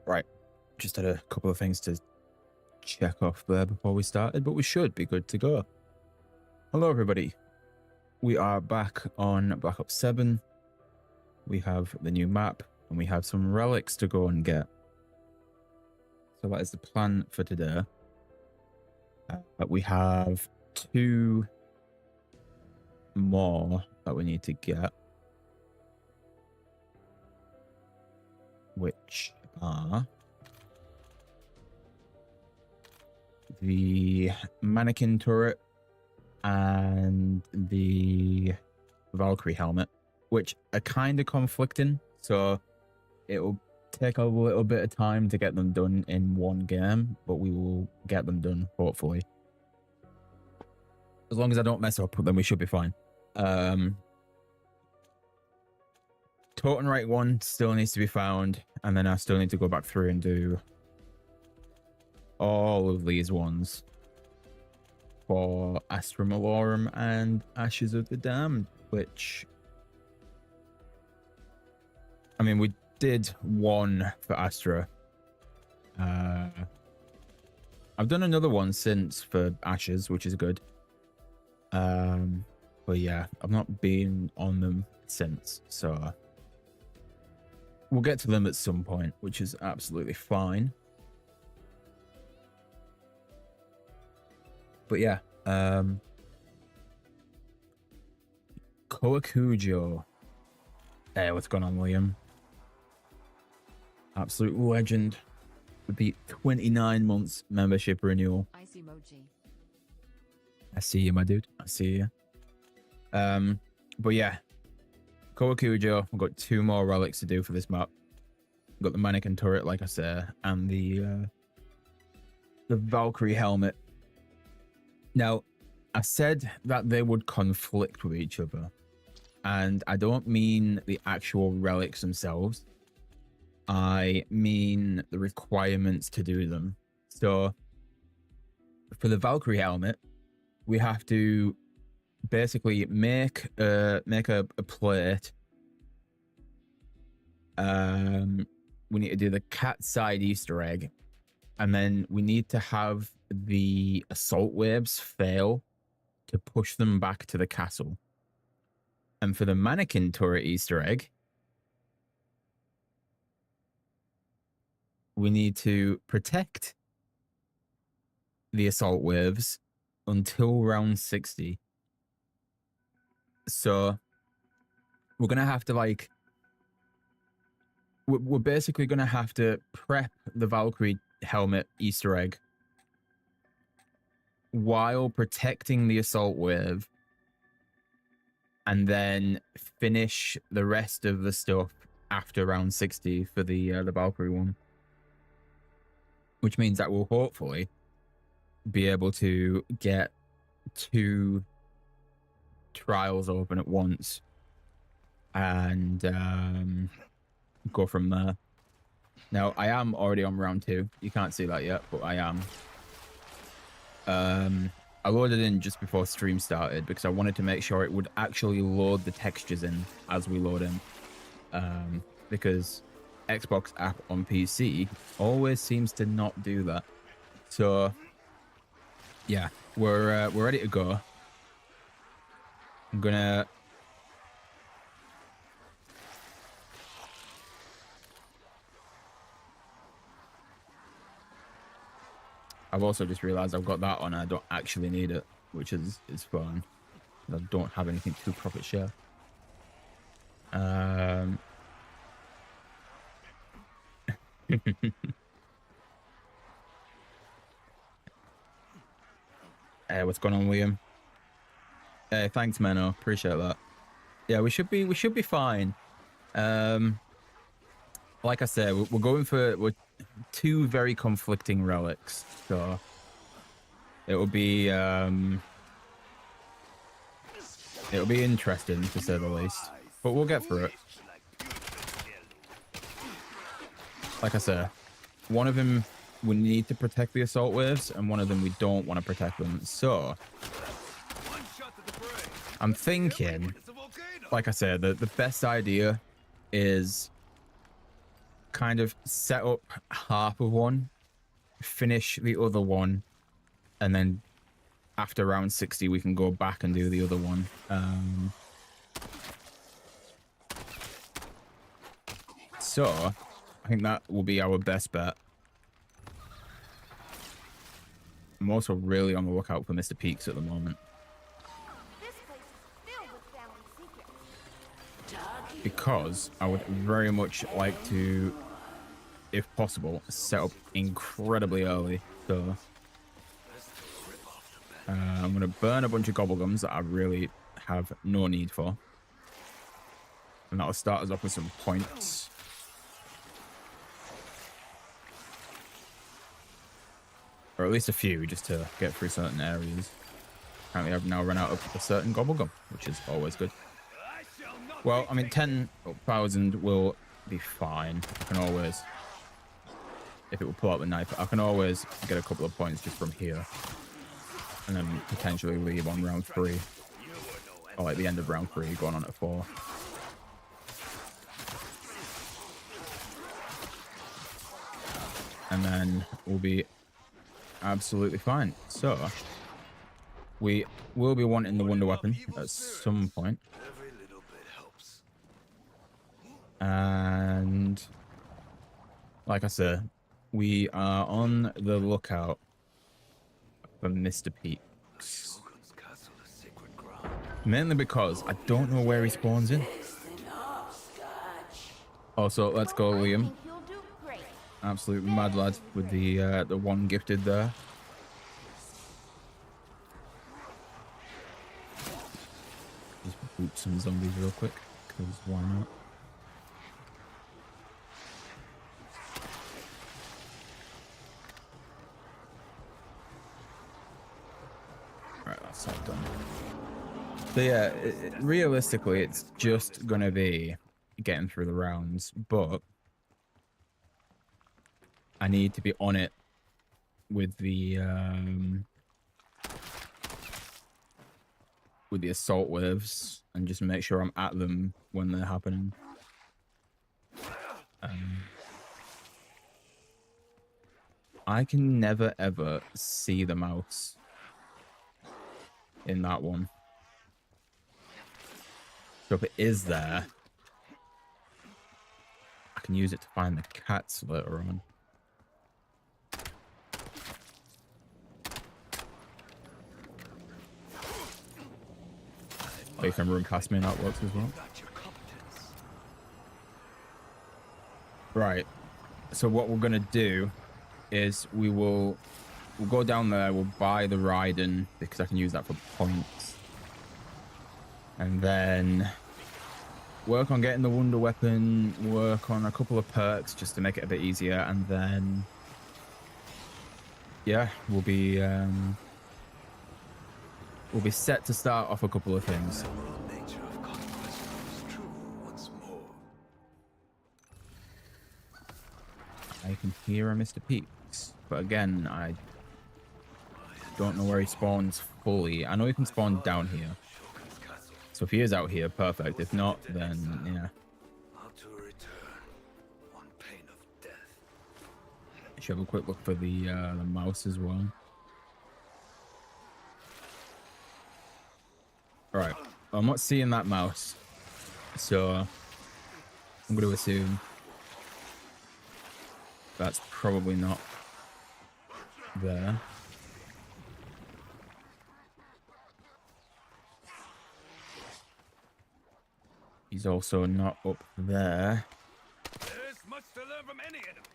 Right, just had a couple of things to check off there before we started, but we should be good to go. Hello, everybody. We are back on Black Ops 7. We have the new map, and we have some relics to go and get. So that is the plan for today. We have 2 more that we need to get, which are the mannequin turret and the Valkyrie helmet, which are kind of conflicting, so it'll take a little bit of time to get them done in one game, but we will get them done, hopefully. As long as I don't mess up, then we should be fine. Totem Right 1 still needs to be found, and then I still need to go back through and do all of these ones for Astra Malorum and Ashes of the Damned, which, I mean, we did one for Astra. I've done another one since for Ashes, which is good. But yeah, I've not been on them since, so we'll get to them at some point, which is absolutely fine. But yeah, Kowakujo. Hey, what's going on, William? Absolute legend with the 29 months membership renewal. Ice emoji. I see you, my dude. I see you. But yeah, Kowakujo. We've got 2 more relics to do for this map. We've got the mannequin turret, like I said, and the Valkyrie helmet. Now, I said that they would conflict with each other, and I don't mean the actual relics themselves. I mean the requirements to do them. So, for the Valkyrie helmet, we have to basically make a plate. We need to do the cat side Easter egg, and then we need to have the assault waves fail to push them back to the castle. And for the mannequin turret Easter egg, we need to protect the assault waves until round 60. So we're going to have to, like, we're basically going to have to prep the Valkyrie helmet Easter egg while protecting the assault wave, and then finish the rest of the stuff after round 60 for the Valkyrie one. Which means that we'll hopefully be able to get 2 trials open at once and go from there. Now, I am already on round 2. You can't see that yet, but I am. I loaded in just before stream started because I wanted to make sure it would actually load the textures in as we load in. Because Xbox app on PC always seems to not do that. So, yeah, we're ready to go. I'm gonna I've also just realized I've got that on and I don't actually need it, which is fine. I don't have anything to profit share. Hey, what's going on, William? Hey, thanks, Menno. Appreciate that. Yeah, we should be fine. Like I said, we're going for 2 very conflicting relics, so it will be interesting to say the least. But we'll get through it. Like I said, one of them we need to protect the assault waves, and one of them we don't want to protect them. So I'm thinking, like I said, the best idea is kind of set up half of one, finish the other one, and then after round 60 we can go back and do the other one. So I think that will be our best bet. I'm also really on the lookout for Mr. Peaks at the moment. This place is filled with family secrets. Because I would very much like to, if possible, set up incredibly early. So I'm going to burn a bunch of Gobblegums that I really have no need for. And that'll start us off with some points. Or at least a few, just to get through certain areas. Apparently I've now run out of a certain Gobblegum, which is always good. Well, I mean, 10,000 will be fine. I can always, if it will pull out the knife, I can always get a couple of points just from here. And then potentially leave on round 3. Or like the end of round 3, going on at 4. And then we'll be absolutely fine. So we will be wanting the wonder weapon at some point. And like I said, we are on the lookout for Mr. Peaks. Mainly because I don't know where he spawns in. Also, let's go, Liam. Absolute mad lad with the one gifted there. Just boot some zombies real quick, because why not? Right, that's all done. So yeah, realistically, it's just gonna be getting through the rounds, but I need to be on it with the assault waves and just make sure I'm at them when they're happening. I can never ever see the mouse in that one. So if it is there, I can use it to find the cats later on. Oh, you can run past me and that works as well. Right. So what we're gonna do is we'll go down there, we'll buy the Raiden because I can use that for points. And then work on getting the wonder weapon, work on a couple of perks just to make it a bit easier, and then yeah, we'll be set to start off a couple of things. I can hear a Mr. Peaks, but again, I don't know where he spawns fully. I know he can spawn down here. So if he is out here, perfect. If not, then yeah. I should have a quick look for the mouse as well. Alright, I'm not seeing that mouse, so I'm going to assume that's probably not there. He's also not up there. There's much to learn from any enemy,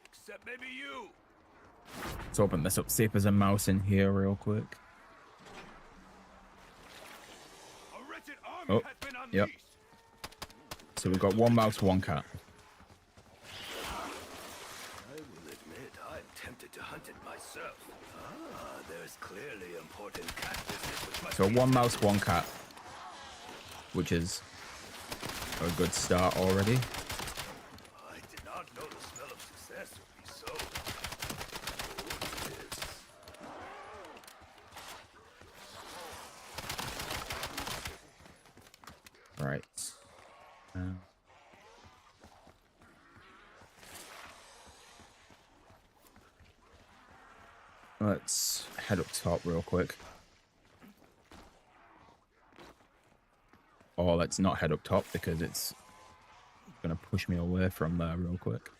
except maybe you. Let's open this up, see if there's a mouse in here real quick. Oh, yep. So we've got one mouse, one cat. I will admit I'm tempted to hunt it myself. There's clearly important cat business with my So one mouse, one cat, which is a good start already. I did not know the smell of success would be so. Right. Let's head up top real quick. Or let's not head up top because it's going to push me away from there real quick.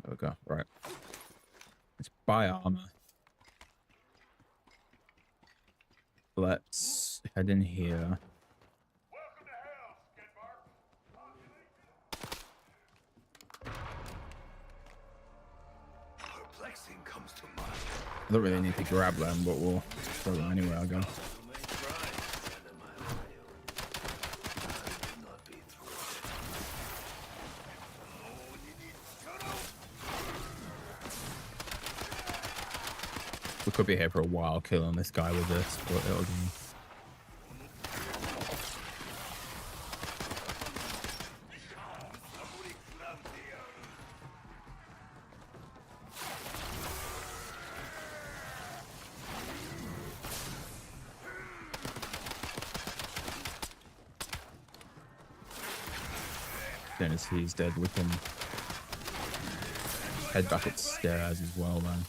There we go. Right. Let's buy armor. Let's head in here. Perplexing comes to mind. I don't really need to grab them, but we'll throw them anywhere I go. We could be here for a while killing this guy with this, but it'll do. Then as he's dead, we can head back upstairs as well, man.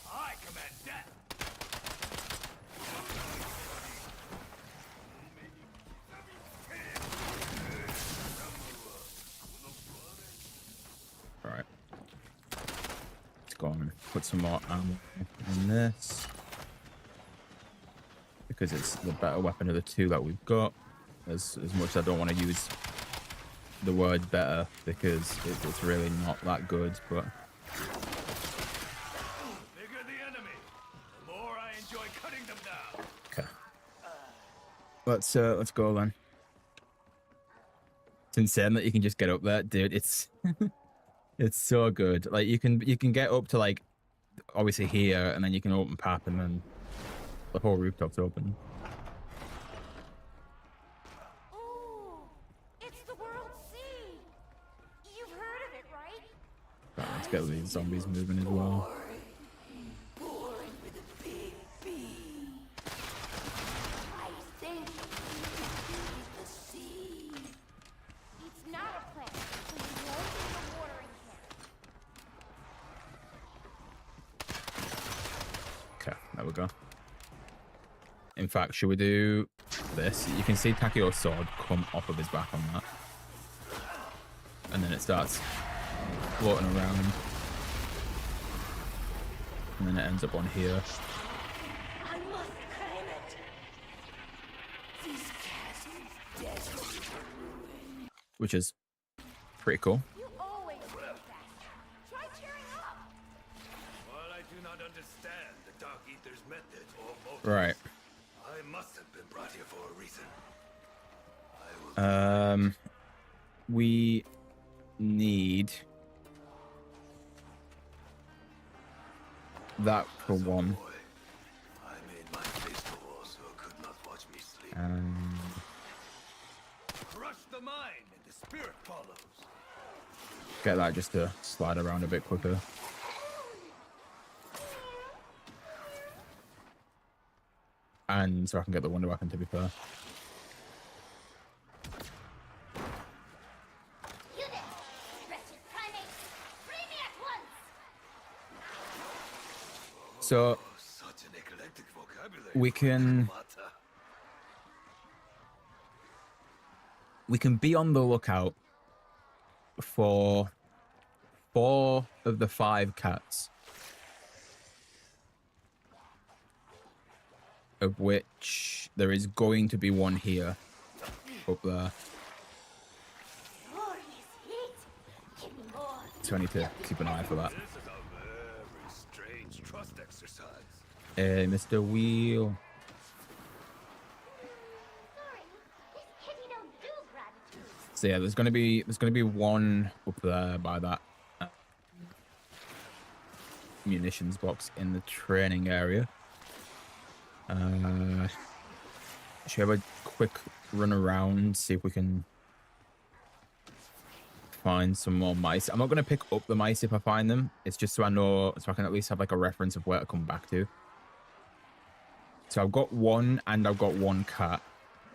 Alright. Let's go and put some more ammo in this. Because it's the better weapon of the two that we've got. As much as I don't want to use the word better because it's really not that good, but Bigger the enemy, the more I enjoy cutting them down. okay. Let's go then. It's insane that you can just get up there, dude. It's it's so good. Like you can get up to like obviously here, and then you can open pap, and then the whole rooftop's open. Ooh, it's the World Sea. You've heard of it, right? Right, let's get these zombies moving as well. Boring with a big B. I think the sea. It's not a planet, so you won't need a watering can. Okay, there we go. In fact, should we do this? You can see Takio's sword come off of his back on that. And then it starts floating around. And then it ends up on here. I must claim it. These castles desert for ruin. Which is pretty cool. You always do that. Try cheering up. While I do not understand the Dark Eater's method or motives, Right. I must have been brought here for a reason. I will We need that for one. boy. I made my face to wall so could not watch me sleep. Crush the mind and the spirit follows. Get that just to slide around a bit quicker. And so I can get the wonder weapon, to be fair. Unit, wretched primates, free me at once. So Such an eclectic vocabulary. we can be on the lookout for 4 of the 5 cats, of which there is going to be one here, up there. Glorious heat. Give me more. So I need to keep an eye for that. This is a very strange trust exercise. Hey, Mr. Wheel. Sorry, this kitty don't do gratitude. So yeah, there's gonna be one up there by that munitions box in the training area. Should we have a quick run around, see if we can find some more mice. I'm not gonna pick up the mice if I find them. It's just so I know, so I can at least have like a reference of where to come back to. So I've got one, and I've got one cat.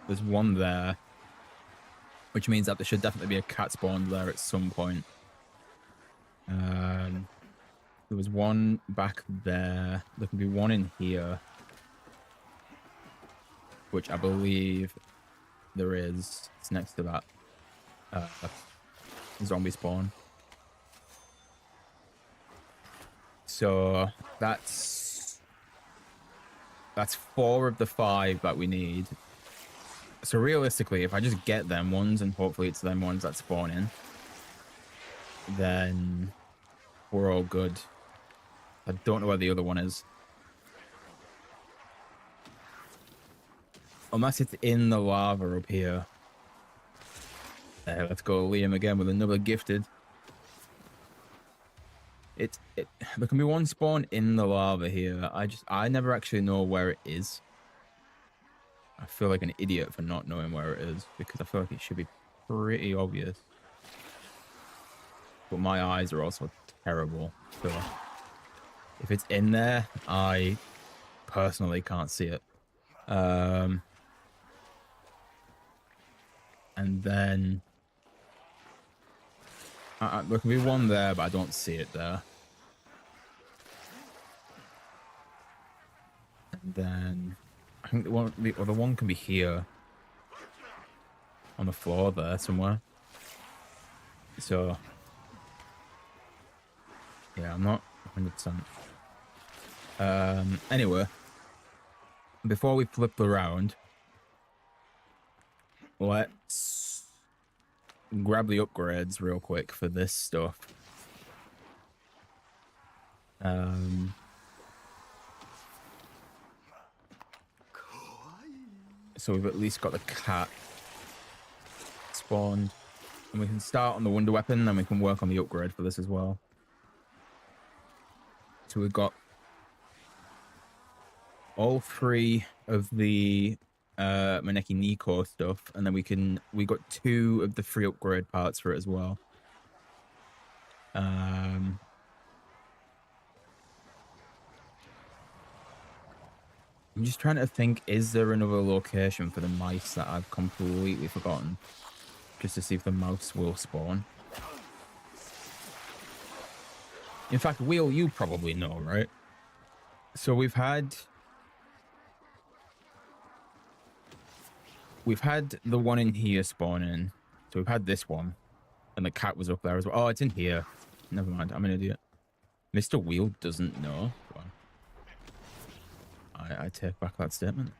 There's one there. which means that there should definitely be a cat spawn there at some point. There was one back there. There can be one in here, which I believe there is. It's next to that zombie spawn. So that's 4 of the 5 that we need. So realistically, if I just get them ones, and hopefully it's them ones that spawn in, then we're all good. I don't know where the other one is. Unless it's in the lava up here. Let's go Liam again with another gifted. There can be one spawn in the lava here. I never actually know where it is. I feel like an idiot for not knowing where it is, because I feel like it should be pretty obvious. But my eyes are also terrible. So if it's in there, I personally can't see it. And then there can be one there, but I don't see it there. And then I think the other one can be here on the floor there somewhere. So yeah, I'm not 100%. Anyway, before we flip around, let's grab the upgrades real quick for this stuff. So we've at least got the cat spawned, and we can start on the wonder weapon, and we can work on the upgrade for this as well. So we've got all 3 of the Maneki Nico stuff, and then we got 2 of the 3 upgrade parts for it as well. I'm just trying to think, is there another location for the mice that I've completely forgotten? Just to see if the mouse will spawn. In fact, Will, you probably know, right? So we've had the one in here spawn in. So we've had this one. And the cat was up there as well. Oh, it's in here. Never mind, I'm an idiot. Mr. Wheel doesn't know. Well, I take back that statement.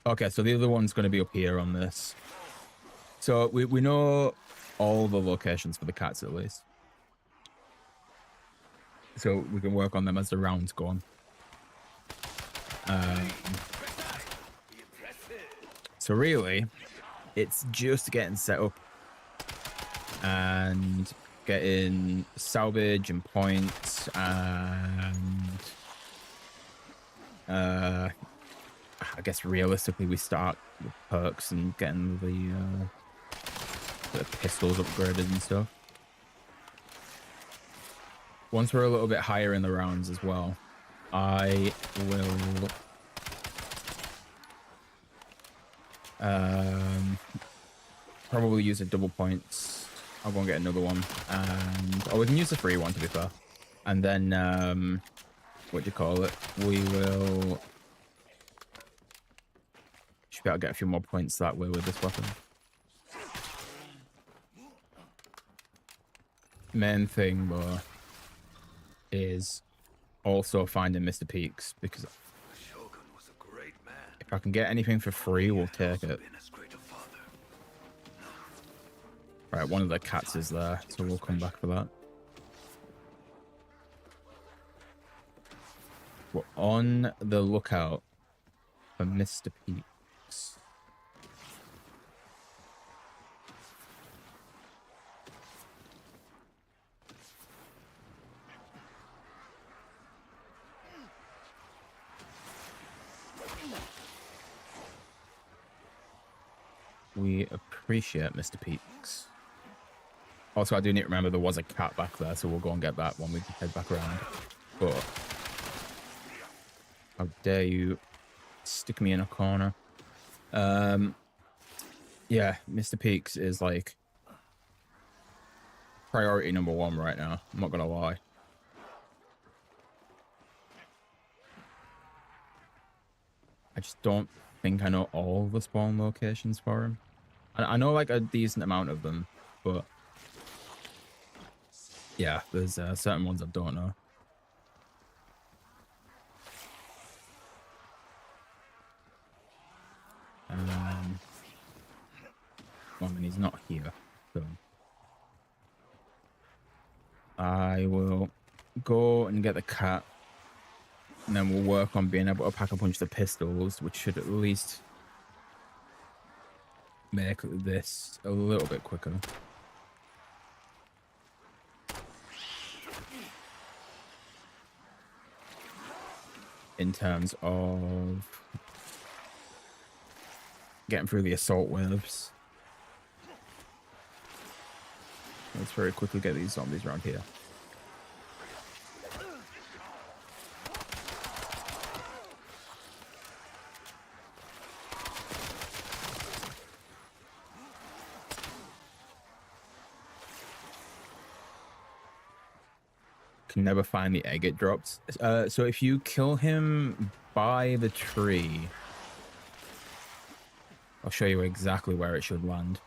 Okay, so the other one's going to be up here on this. So we know all the locations for the cats at least. So we can work on them as the rounds go on. So really, it's just getting set up and getting salvage and points, and I guess realistically we start with perks and getting the pistols upgraded and stuff. Once we're a little bit higher in the rounds as well, I will probably use a double points. I'll go and get another one, and we can use the free one to be fair. And then what do you call it? We will should be able to get a few more points that way with this weapon. Main thing though is also finding Mr. Peaks, because if I can get anything for free, we'll take it. Right, one of the cats is there, so we'll come back for that. We're on the lookout for Mr. Peaks. We appreciate Mr. Peaks. Also, I do need to remember there was a cat back there, so we'll go and get that when we head back around. But how dare you stick me in a corner? Yeah, Mr. Peaks is like priority number one right now. I'm not gonna lie. I just don't think I know all the spawn locations for him. I know like a decent amount of them, but yeah, there's certain ones I don't know. Well, I mean, he's not here, so I will go and get the cat, and then we'll work on being able to pack a bunch of the pistols, which should at least make this a little bit quicker. In terms of getting through the assault waves. Let's very quickly get these zombies around here. Can never find the egg it drops. So if you kill him by the tree, I'll show you exactly where it should land.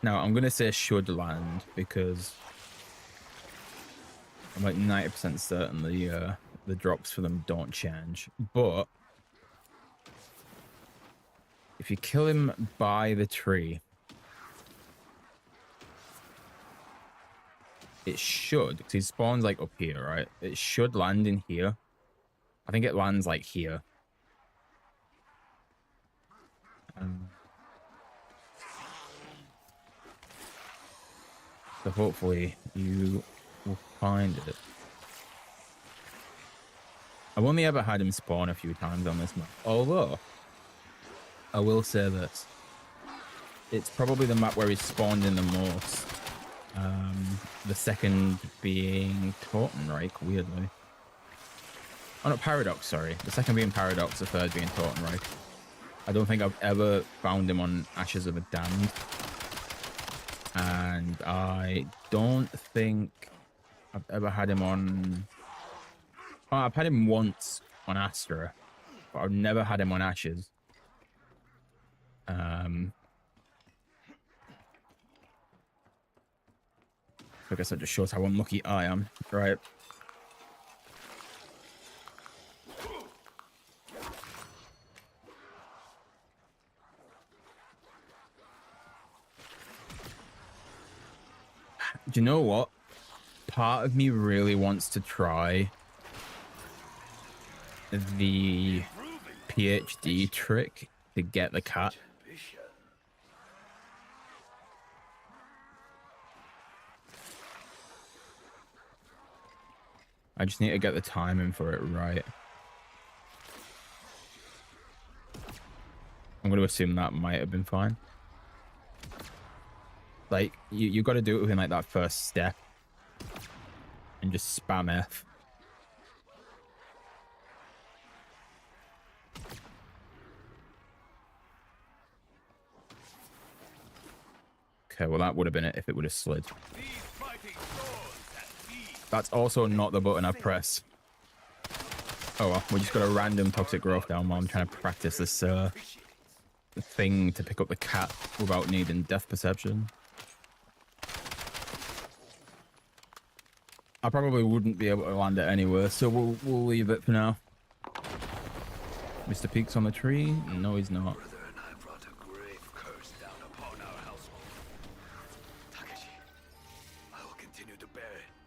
Now, I'm going to say should land because I'm like 90% certain the drops for them don't change. But if you kill him by the tree, it should, because he spawns like up here, right? It should land in here. I think it lands like here. So hopefully you will find it. I've only ever had him spawn a few times on this map. Although, I will say this. It's probably the map where he's spawned in the most. The second being Totenreich, weirdly. Oh, no, Paradox, sorry. The second being Paradox, the third being Totenreich. I don't think I've ever found him on Ashes of the Damned. And I don't think I've ever had him on... Oh, I've had him once on Astra, but I've never had him on Ashes. I guess that just shows how unlucky I am, right? Do you know what? Part of me really wants to try the PhD trick to get the cat. I just need to get the timing for it right. I'm going to assume that might have been fine. Like, you got to do it within, like, that first step. And just spam F. Okay, well, that would have been it if it would have slid. That's also not the button I press. Oh well, we just got a random toxic growth down while I'm trying to practice this thing to pick up the cat without needing depth perception. I probably wouldn't be able to land it anywhere, so we'll leave it for now. Mr. Peaks on the tree? No, he's not.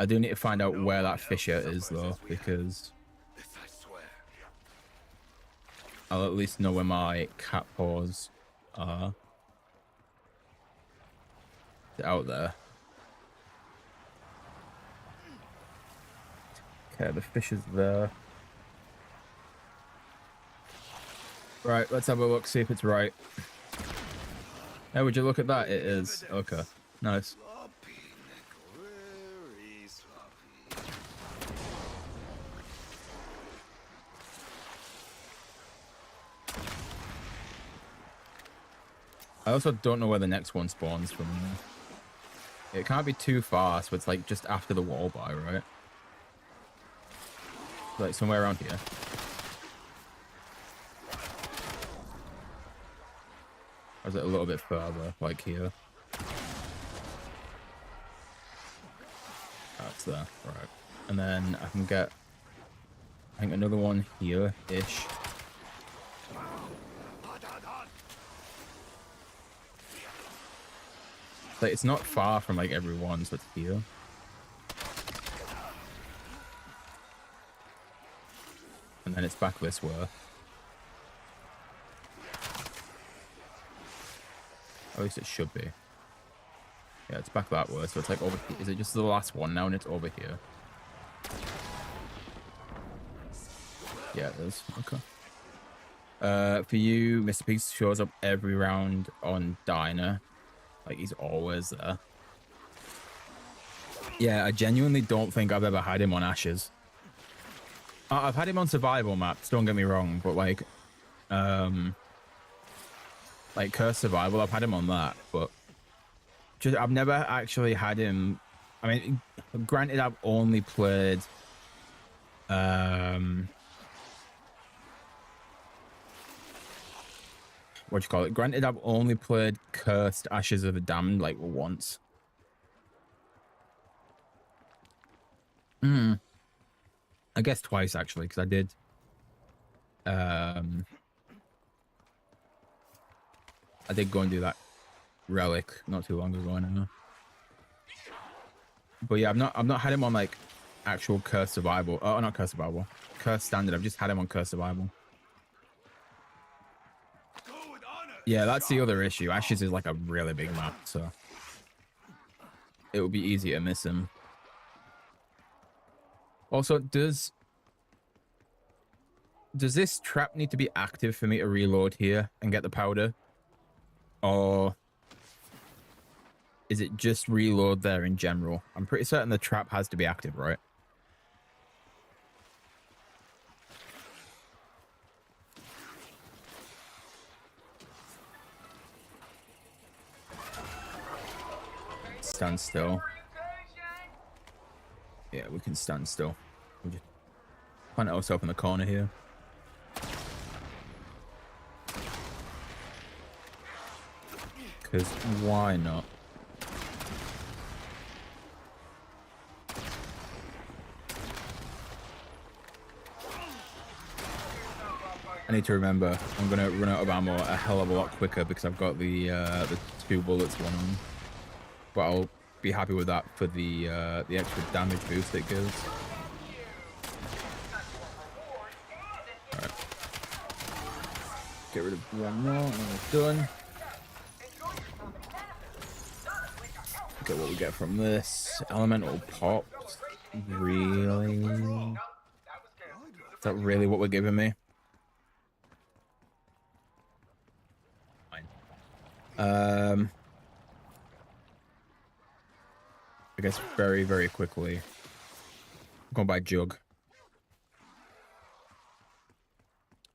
I do need to find out where that fissure is, though, because I'll at least know where my cat paws are. They're out there. Okay, the fissure's there. Right, let's have a look, see if it's right. Hey, would you look at that? It is. Okay, nice. I also don't know where the next one spawns from. It can't be too far, so it's like just after the wall by, right? Like somewhere around here. Or is it a little bit further, like here? That's there, right. And then I can get, I think, another one here-ish. Like, it's not far from, like, every one, so it's here. And then it's back this way. At least it should be. Yeah, it's back that way, so it's like over here. Is it just the last one now and it's over here? Yeah, it is. Okay. For you, Mr. Peace shows up every round on Diner. Like, he's always there. Yeah, I genuinely don't think I've ever had him on Ashes. I've had him on survival maps, don't get me wrong, but like Curse Survival, I've had him on that, but just I've never actually had him. I mean, granted, I've only played what do you call it? Granted, I've only played Cursed Ashes of the Damned like once. I guess twice actually, because I did go and do that relic not too long ago now. But yeah, I've not had him on like actual Curse Survival. Oh, not Curse Survival. Curse Standard. I've just had him on Curse Survival. Yeah, that's the other issue. Ashes is like a really big map, so it would be easy to miss him. Also, does this trap need to be active for me to reload here and get the powder? Or is it just reload there in general? I'm pretty certain the trap has to be active, right? Stand still. Yeah, we can stand still. We'll just plant ourselves in the corner here. Because why not? I need to remember I'm gonna run out of ammo a hell of a lot quicker because I've got the 2 bullets one on. But I'll be happy with that for the extra damage boost it gives. Alright. Get rid of one more and we're done. Look at what we get from this. Elemental pops. Really? Is that really what we're giving me? Fine. I guess very, very quickly. I'm going by Jug.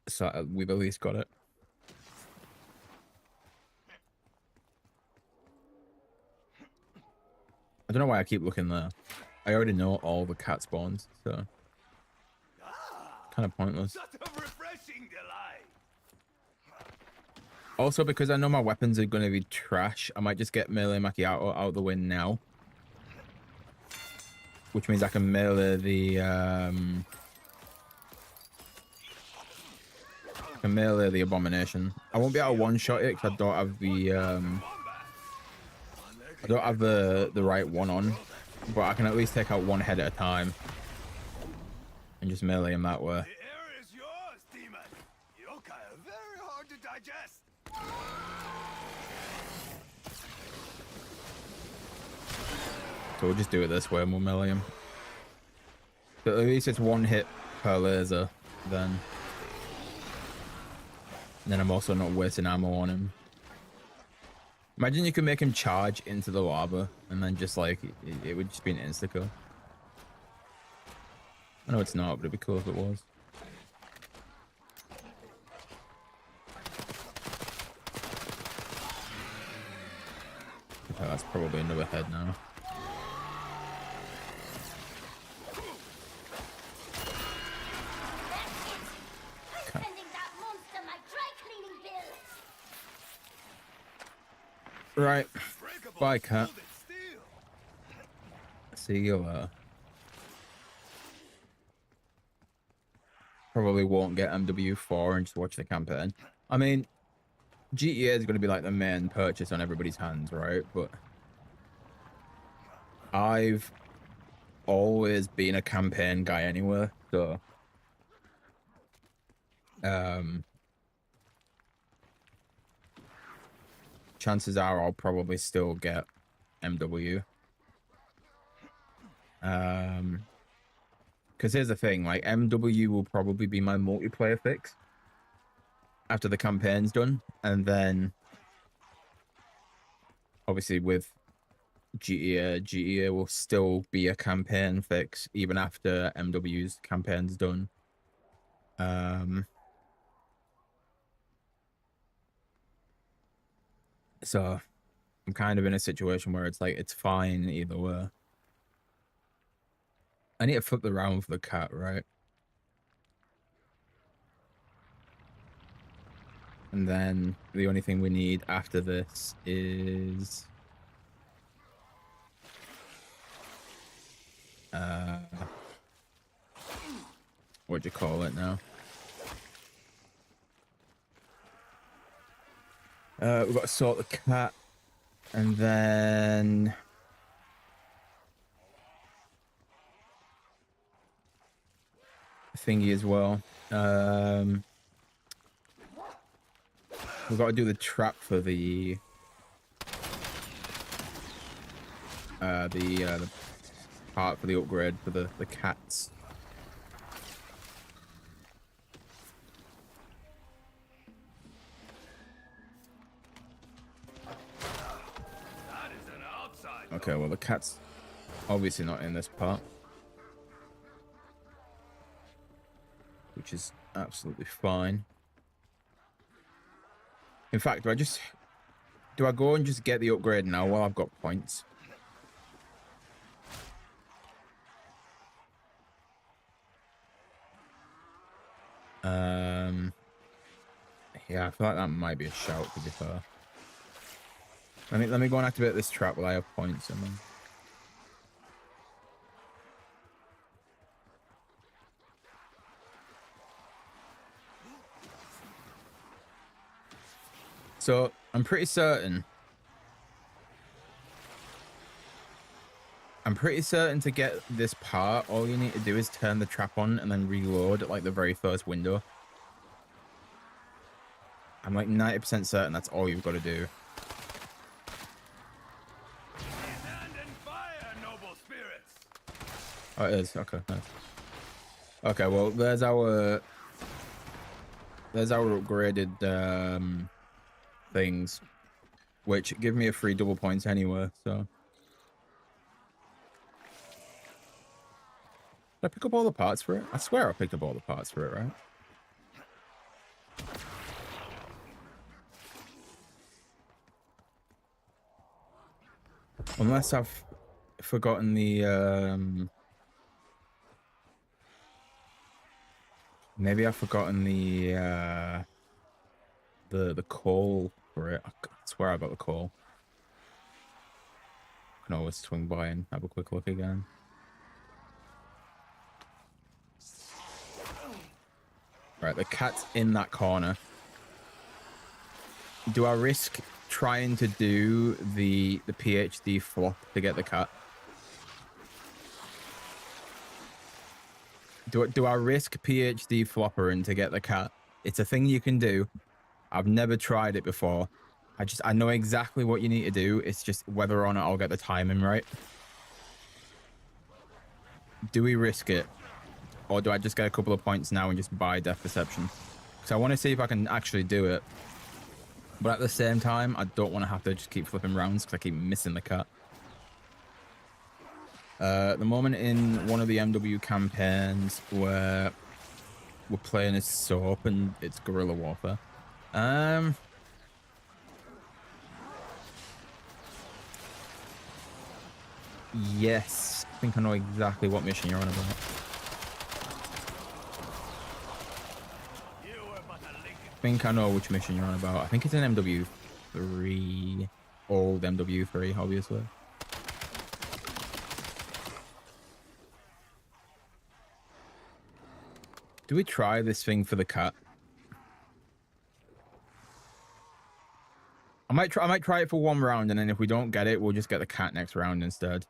So we've at least got it. I don't know why I keep looking there. I already know all the cat spawns, so kind of pointless. Also, because I know my weapons are going to be trash, I might just get melee macchiato out of the way now. Which means I can melee the abomination. I won't be able to one-shot it because I don't have the right one on, but I can at least take out one head at a time and just melee him that way. The air is yours, demon. Yokai are very hard to digest. So we'll just do it this way and we'll melee him. But at least it's one hit per laser then. And then I'm also not wasting ammo on him. Imagine you could make him charge into the lava and then just like, it would just be an insta-kill. I know it's not, but it'd be cool if it was. Oh, that's probably another head now. Sending that monster my dry cleaning bill. Right. Breakable, Bye, cat. smooth as steel. See you later. Probably won't get MW4 and just watch the campaign. I mean, GTA is going to be like the main purchase on everybody's hands, right? But I've always been a campaign guy anyway, so chances are I'll probably still get MW. Because here's the thing, like MW will probably be my multiplayer fix after the campaign's done, and then obviously with GTA will still be a campaign fix even after MW's campaign's done. So I'm kind of in a situation where it's like it's fine either way. I need to flip the round for the cat, right? And then the only thing we need after this is what do you call it now? We've got to sort the cat, and then thingy as well. We've got to do the trap for the part for the upgrade for the cats. That is an outside. Okay, well the cat's obviously not in this part, which is absolutely fine. In fact, do I go and just get the upgrade now while I've got points? Yeah, I feel like that might be a shout, to be fair. Let me go and activate this trap while I have points, and then... So, I'm pretty certain to get this part, all you need to do is turn the trap on and then reload at like the very first window. I'm like 90% certain that's all you've got to do. Stand and fire, noble spirits. Oh, it is. Okay, nice. Okay, well, there's our upgraded things, which give me a free double points anyway, so... Did I pick up all the parts for it? I swear I picked up all the parts for it, right? Unless I've forgotten the maybe I've forgotten the coal for it. I swear I got the coal. I can always swing by and have a quick look again. Right, the cat's in that corner. Do I risk trying to do the PhD flop to get the cat? Do I risk PhD floppering to get the cat? It's a thing you can do. I've never tried it before. I know exactly what you need to do. It's just whether or not I'll get the timing right. Do we risk it? Or do I just get a couple of points now and just buy Death Perception? Because I want to see if I can actually do it. But at the same time, I don't want to have to just keep flipping rounds because I keep missing the cat. At the moment in one of the MW campaigns where we're playing as Soap and it's guerrilla warfare. Yes. I think I know exactly what mission you're on about. You were but a link. I think I know which mission you're on about. I think it's an MW3. Old MW3, obviously. Do we try this thing for the cat? I might try it for one round, and then if we don't get it, we'll just get the cat next round instead.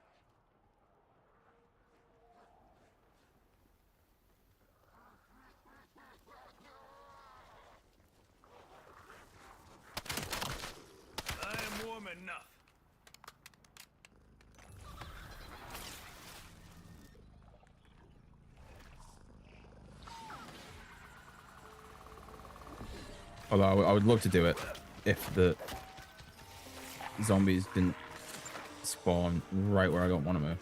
I am warm enough. Although I would love to do it if the zombies didn't spawn right where I don't want to move.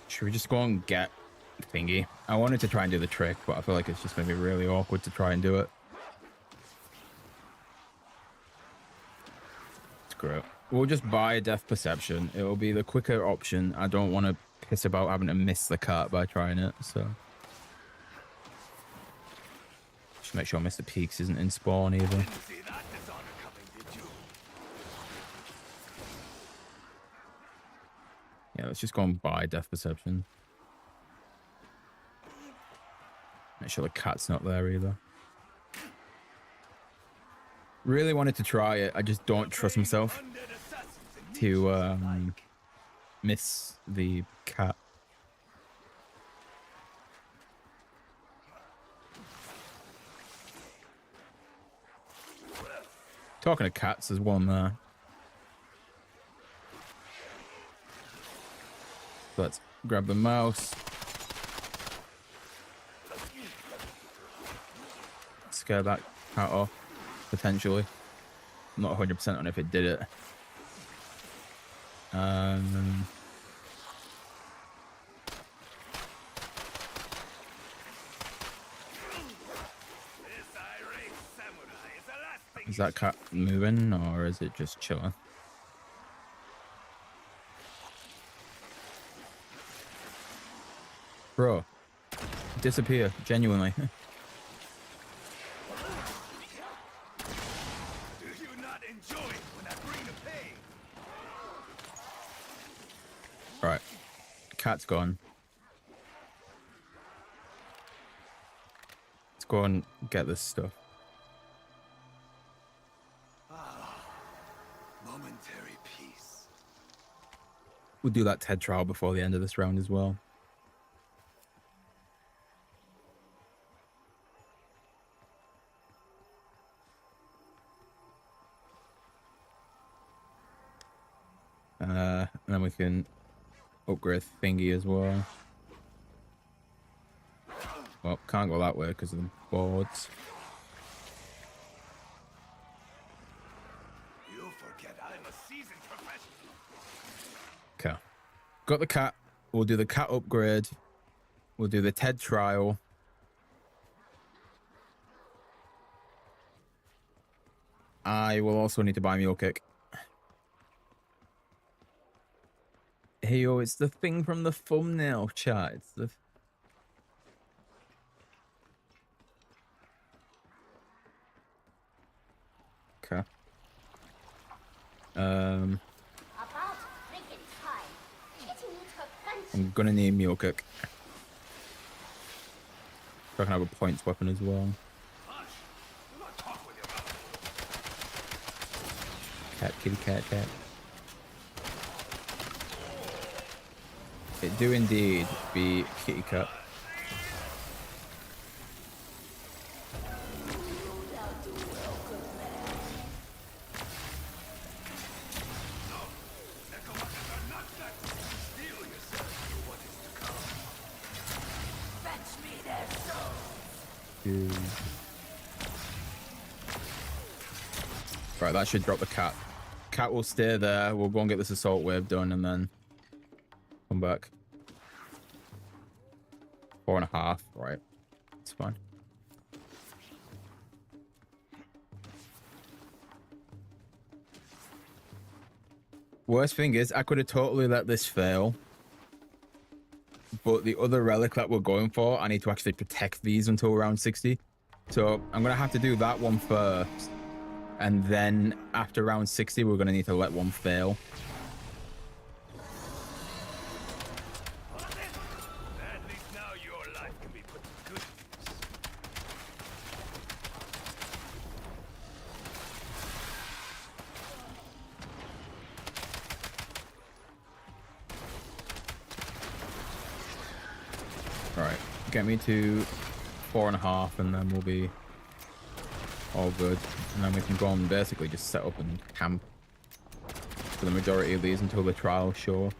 Should we just go and get thingy? I wanted to try and do the trick, but I feel like it's just going to be really awkward to try and do it. Screw it. We'll just buy Death Perception. It'll be the quicker option. I don't want to piss about having to miss the cut by trying it, so... Just make sure Mr. Peaks isn't in spawn either. Didn't see that dishonor coming, did you? Yeah, let's just go and buy Death Perception. Make sure the cat's not there either. Really wanted to try it. I just don't trust myself to miss the cat. Talking to cats, there's one there. Let's grab the mouse. Scare that cat off, potentially. I'm not 100% on if it did it. Is that cat moving, or is it just chilling? Bro, disappear, genuinely. Do you not enjoy when I bring the pain? Right, cat's gone. Let's go and get this stuff. Momentary peace. We'll do that TED trial before the end of this round as well. And then we can upgrade thingy as well. Well, can't go that way because of the boards. You forget I'm a seasoned professional. Okay. Got the cat. We'll do the cat upgrade. We'll do the TED trial. I will also need to buy Mule Kick. Hey, yo, it's the thing from the thumbnail, chat. It's the... Okay. About freaking time. Kitty needs her punch. I'm gonna need Mule Kick. So I can have a points weapon as well. Hush! Do not talk with your mouth. Cat, kitty, cat, cat. It do indeed be kitty cat. Right, that should drop the cat. Cat will stay there. We'll go and get this assault wave done and then come back. 4.5, right. It's fine. Worst thing is, I could have totally let this fail. But the other relic that we're going for, I need to actually protect these until around 60. So I'm going to have to do that one first. And then after round 60, we're going to need to let one fail. At least now your life can be put to good use. All right, get me to 4.5, and then we'll be all good. And then we can go and basically just set up and camp for the majority of these until the trial's sure.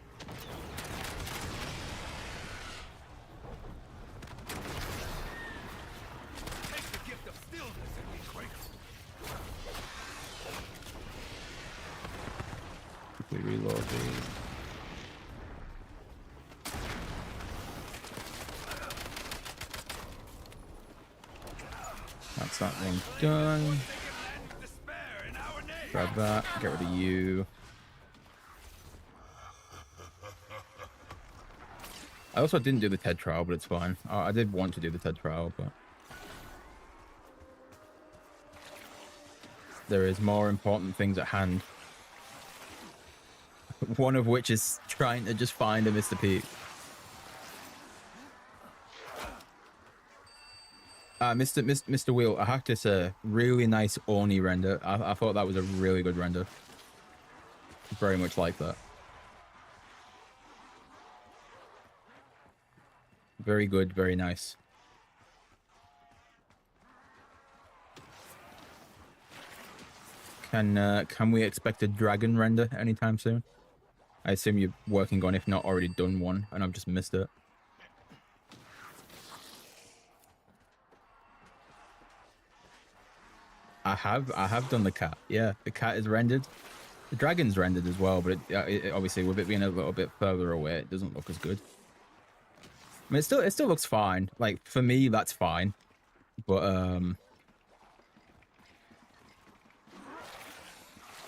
Take the gift of stillness and be grateful. Quickly reload these. That's that one done. Grab that, get rid of you. I also didn't do the TED trial, but it's fine. I did want to do the TED trial, but there is more important things at hand. One of which is trying to just find a Mr. Peak. Mr. Wheel, I have to say, really nice Oni render. I thought that was a really good render. Very much like that. Very good, very nice. Can we expect a dragon render anytime soon? I assume you're working on, if not already done one, and I've just missed it. I have done the cat. Yeah, the cat is rendered. The dragon's rendered as well, but it obviously, with it being a little bit further away, it doesn't look as good. I mean, it still looks fine. Like, for me, that's fine. But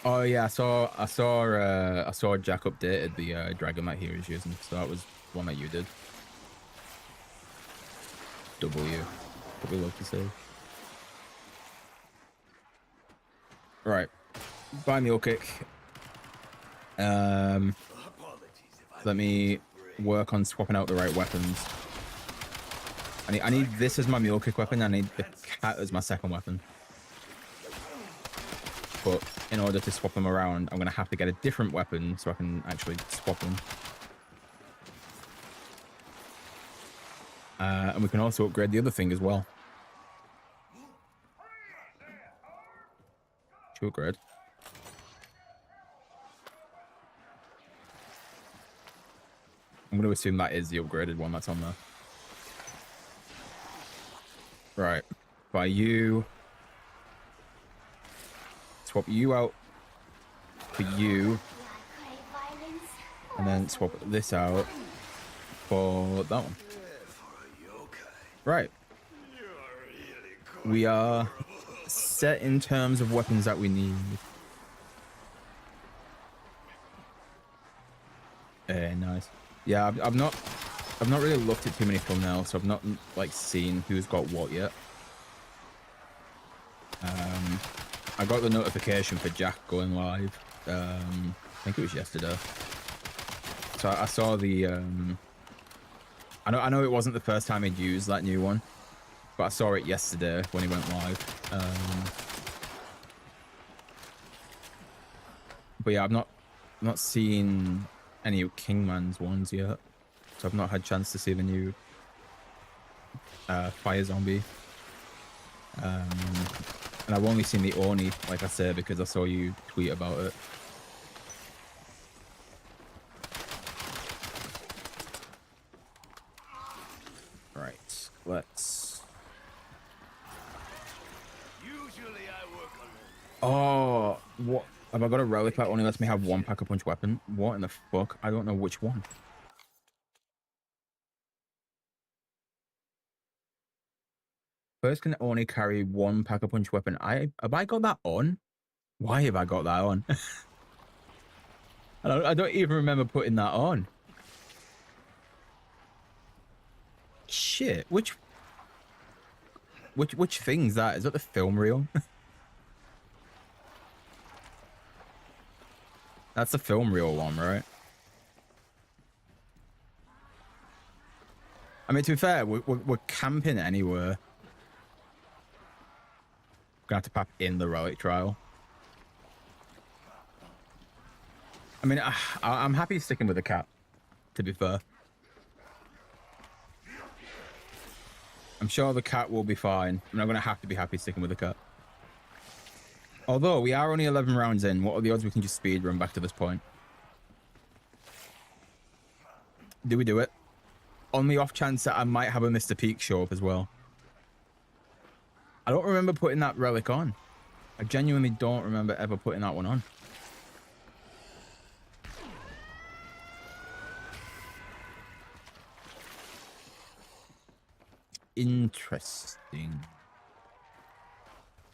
oh yeah, I saw Jack updated the dragon that he was using, so that was one that you did. W. Probably love to see. Right, buy mule kick. Let me work on swapping out the right weapons. I need this as my mule kick weapon. I need the cat as my second weapon. But in order to swap them around, I'm gonna have to get a different weapon so I can actually swap them. And we can also upgrade the other thing as well. To upgrade. I'm going to assume that is the upgraded one that's on there. Right. Buy you. Swap you out for you. And then swap this out for that one. Right. We are set in terms of weapons that we need. Nice. Yeah, I've not really looked at too many thumbnails, so I've not like seen who's got what yet. I got the notification for Jack going live. I think it was yesterday. So I saw the I know it wasn't the first time he'd used that new one, but I saw it yesterday when he went live. But yeah, I've not seen any of Kingman's ones yet, so I've not had a chance to see the new Fire Zombie. And I've only seen the Oni, like I said, because I saw you tweet about it. Right, let's... Usually I work alone. Oh, what? Have I got a relic that only lets me have one pack-a-punch weapon? What in the fuck? I don't know which one. First can only carry one pack-a-punch weapon. Have I got that on? Why have I got that on? I don't even remember putting that on. Shit, which thing's that? Is that the film reel? That's the film reel one, right? I mean, to be fair, we're camping anywhere. Gonna have to pop in the relic trial. I mean, I'm happy sticking with the cat, to be fair. I'm sure the cat will be fine. I'm not going to have to be happy sticking with the cat. Although, we are only 11 rounds in. What are the odds we can just speed run back to this point? Do we do it? On the off chance that I might have a Mr. Peak show up as well. I don't remember putting that relic on. I genuinely don't remember ever putting that one on. Interesting.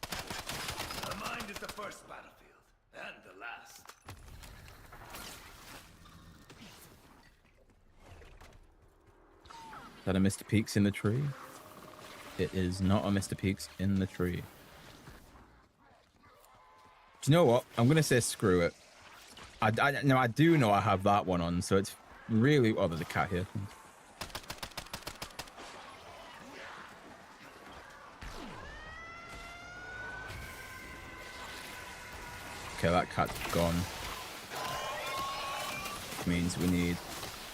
The mind is the first battlefield, and the last. Is that a Mr. Peaks in the tree? It is not a Mr. Peaks in the tree. Do you know what? I'm going to say screw it. I do know I have that one on, so it's really... Oh, there's a cat here. Okay, that cat's gone. Which means we need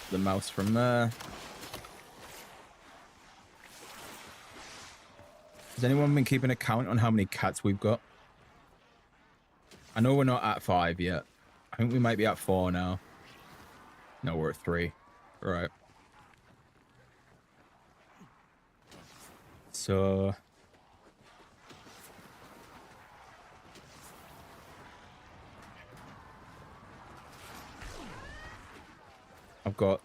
the mouse from there. Has anyone been keeping a count on how many cats we've got? I know we're not at 5 yet. I think we might be at 4 now. No, we're at 3. Right. So... I've got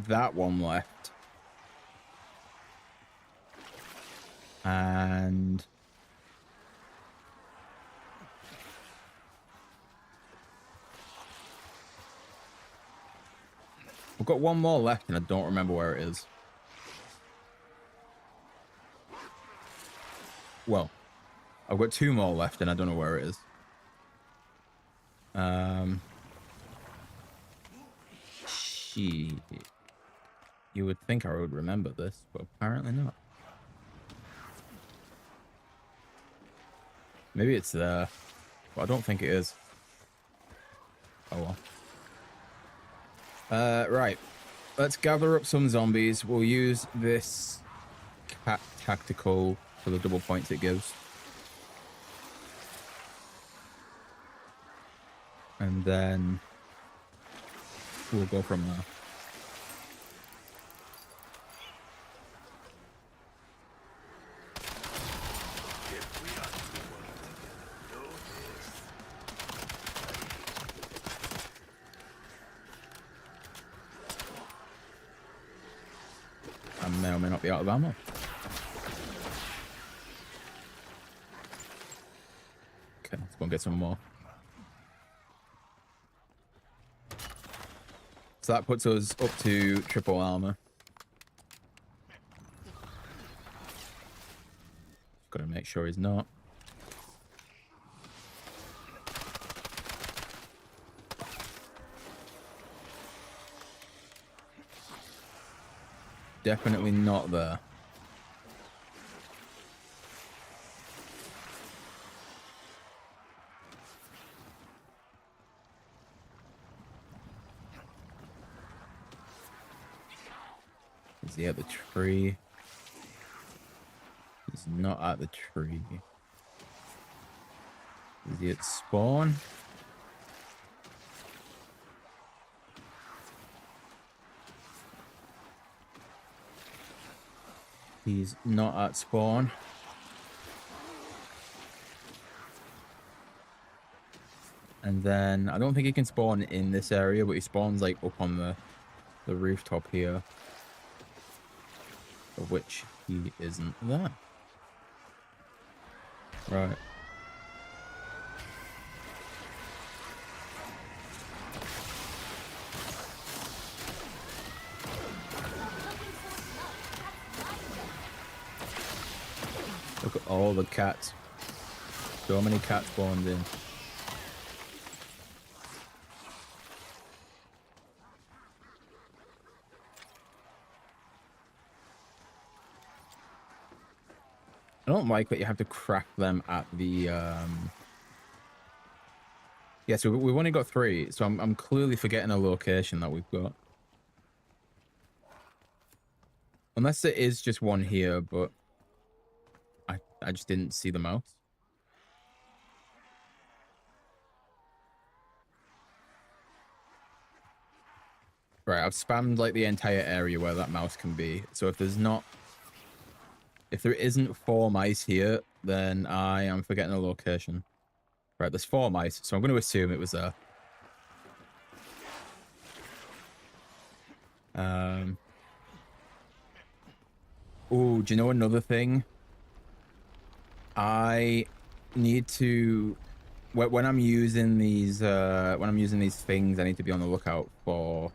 that one left. And I've got one more left and I don't remember where it is. Well, I've got 2 more left and I don't know where it is. Shit. You would think I would remember this, but apparently not. Maybe it's there, but I don't think it is. Oh well. Right. Let's gather up some zombies. We'll use this cat tactical for the double points it gives. And then we'll go from there. I may or may not be out of ammo. Okay, let's go and get some more. So that puts us up to triple armor. Gotta make sure he's not. Definitely not there. Is he at the tree? He's not at the tree. Is he at spawn? He's not at spawn. And then I don't think he can spawn in this area, but he spawns like up on the rooftop here. Of which he isn't there. Right. all the cats. So many cats spawned in. I don't like that you have to craft them at the yeah, so we've only got 3, so I'm clearly forgetting a location that we've got. Unless there is just one here, but I just didn't see the mouse. Right, I've spammed like the entire area where that mouse can be. So if there isn't 4 mice here, then I am forgetting a location. Right, there's 4 mice, so I'm going to assume it was there. Oh, do you know another thing? I need to, when I'm using these things, I need to be on the lookout for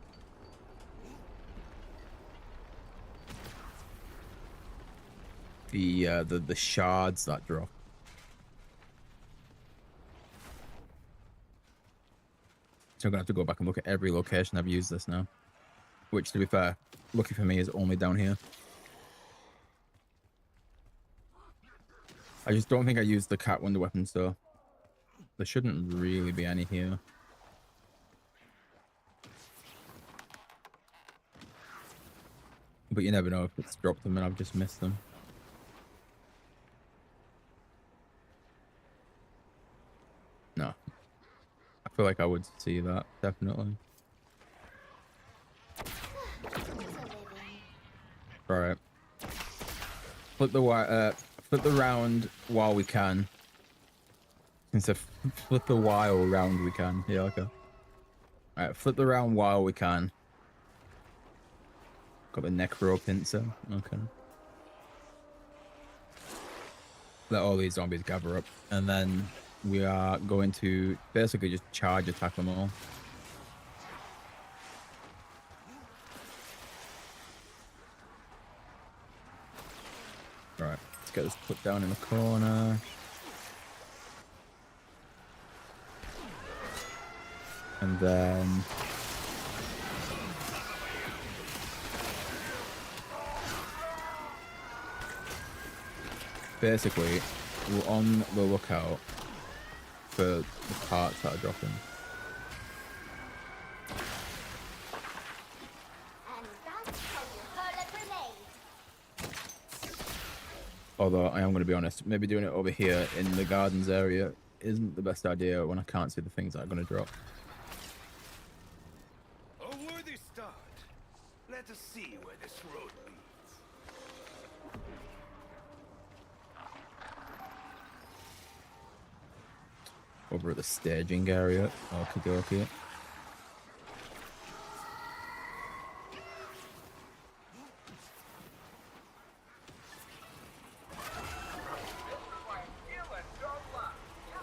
the shards that drop. So I'm gonna have to go back and look at every location I've used this now. Which, to be fair, lucky for me, is only down here. I just don't think I used the cat wonder weapons though. There shouldn't really be any here. But you never know if it's dropped them and I've just missed them. No. I feel like I would see that, definitely. Alright. Flip the round while we can. Instead of flip the while round we can. Yeah, okay. Alright, flip the round while we can. Got the necro pincer. Okay. Let all these zombies gather up. And then we are going to basically just charge attack them all. Right, let's get this put down in the corner. And then basically we're on the lookout for the parts that are dropping. And that's how you hurt a grenade. Although I am going to be honest, maybe doing it over here in the gardens area isn't the best idea when I can't see the things that are going to drop. A worthy start. Let us see where this road leads. Over at the staging area. Okie dokie.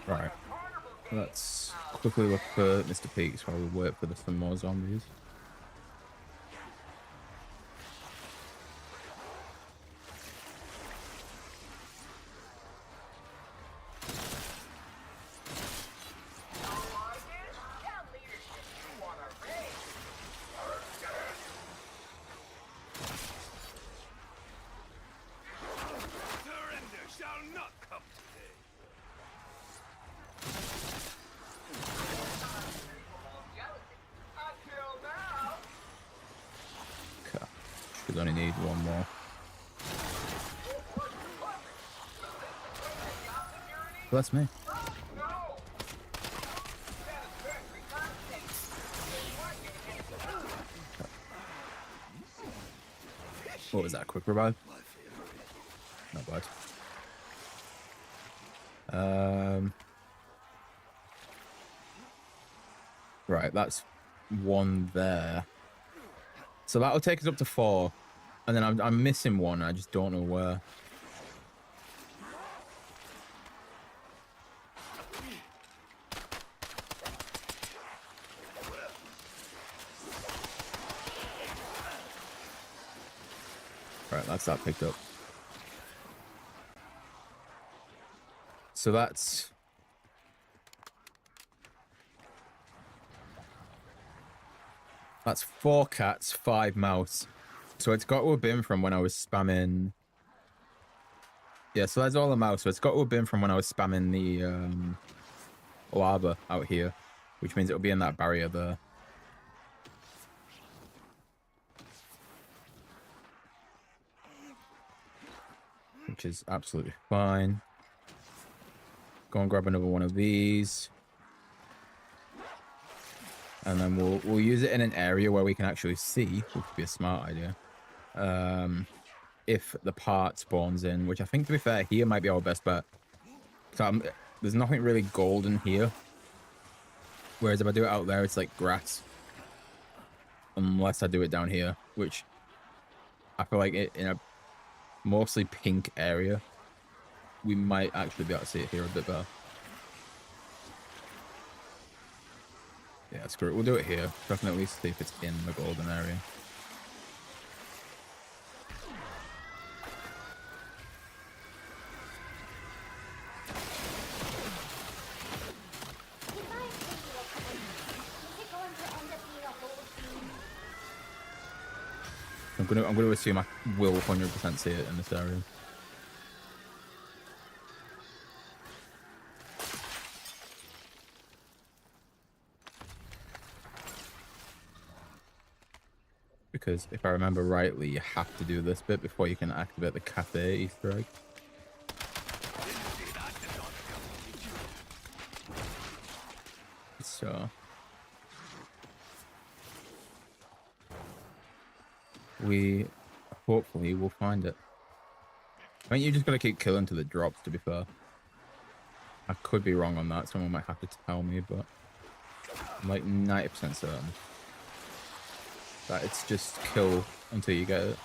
Right. Let's quickly look for Mr. Peaks while we wait for some more zombies. Surrender shall not come today. Okay. Should only need one more. Well, that's me. What was that? Quick revive? Not bad. Right, that's one there. So that'll take us up to 4. And then I'm missing one. I just don't know where. Right, that's that picked up. So that's... That's 4 cats, 5 mouse. So it's got to have been from when I was spamming... Yeah, so that's all the mouse. So it's got to have been from when I was spamming the lava out here. Which means it'll be in that barrier there. Which is absolutely fine. Go and grab another one of these. And then we'll use it in an area where we can actually see, which would be a smart idea. If the part spawns in, which I think, to be fair, here might be our best bet. So there's nothing really golden here. Whereas if I do it out there, it's like grass. Unless I do it down here, which I feel like in a mostly pink area, we might actually be able to see it here a bit better. Yeah, screw it. We'll do it here. So I can at least see if it's in the golden area. I'm gonna assume I will 100% see it in this area. Because if I remember rightly, you have to do this bit before you can activate the cafe Easter egg. So we hopefully will find it. I think you just gotta keep killing till it drops, to be fair. I could be wrong on that, someone might have to tell me, but I'm like 90% certain that it's just kill until you get it.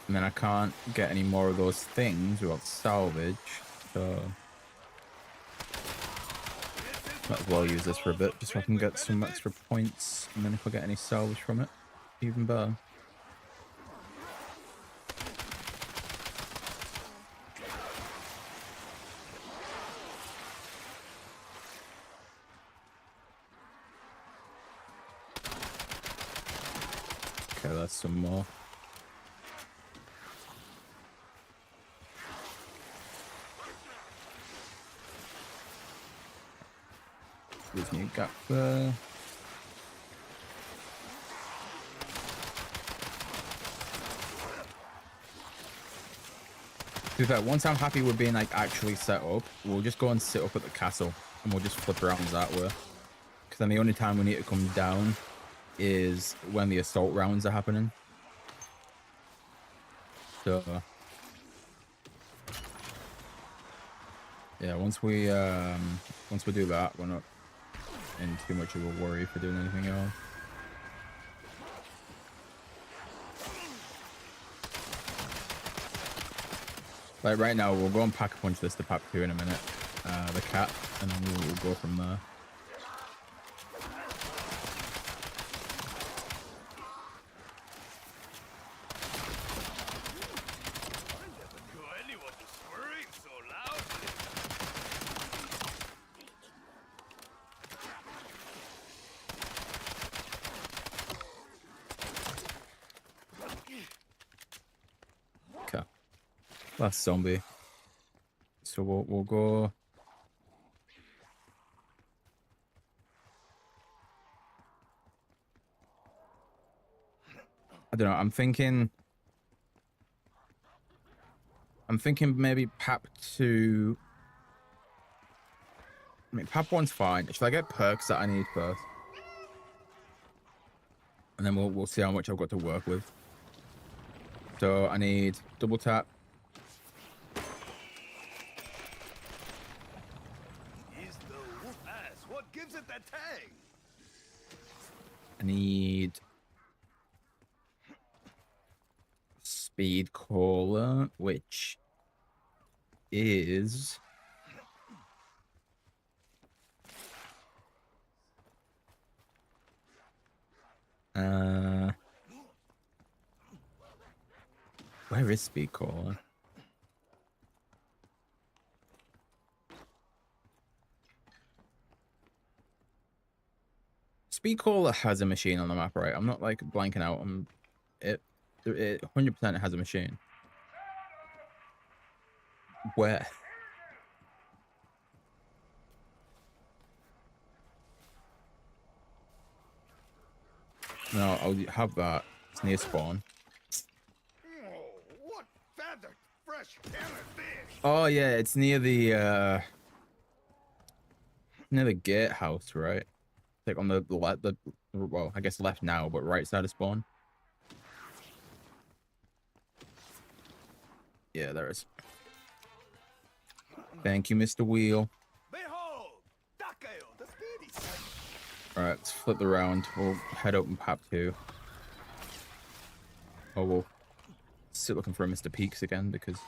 And then I can't get any more of those things without salvage, so might as well use this for a bit, just so I can get some extra points, and then if I get any salvage from it, even better. Okay, that's some more. There's new gap there. To be fair, once I'm happy with being like actually set up, we'll just go and sit up at the castle and we'll just flip around that way. Because then the only time we need to come down is when the assault rounds are happening. So yeah, once we do that, we're not in too much of a worry for doing anything else. Like right now, we'll go and pack a punch this to pack 2 in a minute, the cat, and then we'll go from there. Last zombie. So we'll go. I don't know. I'm thinking maybe PAP 2. I mean, PAP 1's fine. Should I get perks that I need first? And then we'll see how much I've got to work with. So I need double tap. I need speed caller, which is where is speed caller? Speed caller has a machine on the map, right? I'm not like blanking out on it. It 100% has a machine. Where? No, I'll have that. It's near spawn. Oh, what feathered fresh killer fish! Oh yeah, it's near the gatehouse, right? Like on the left, well, I guess left now, but right side of spawn. Yeah, there is. Thank you, Mr. Wheel. Behold, Takeo, the speedy son. All right, let's flip around. We'll head up and pop 2. Oh, we'll sit looking for a Mr. Peaks again because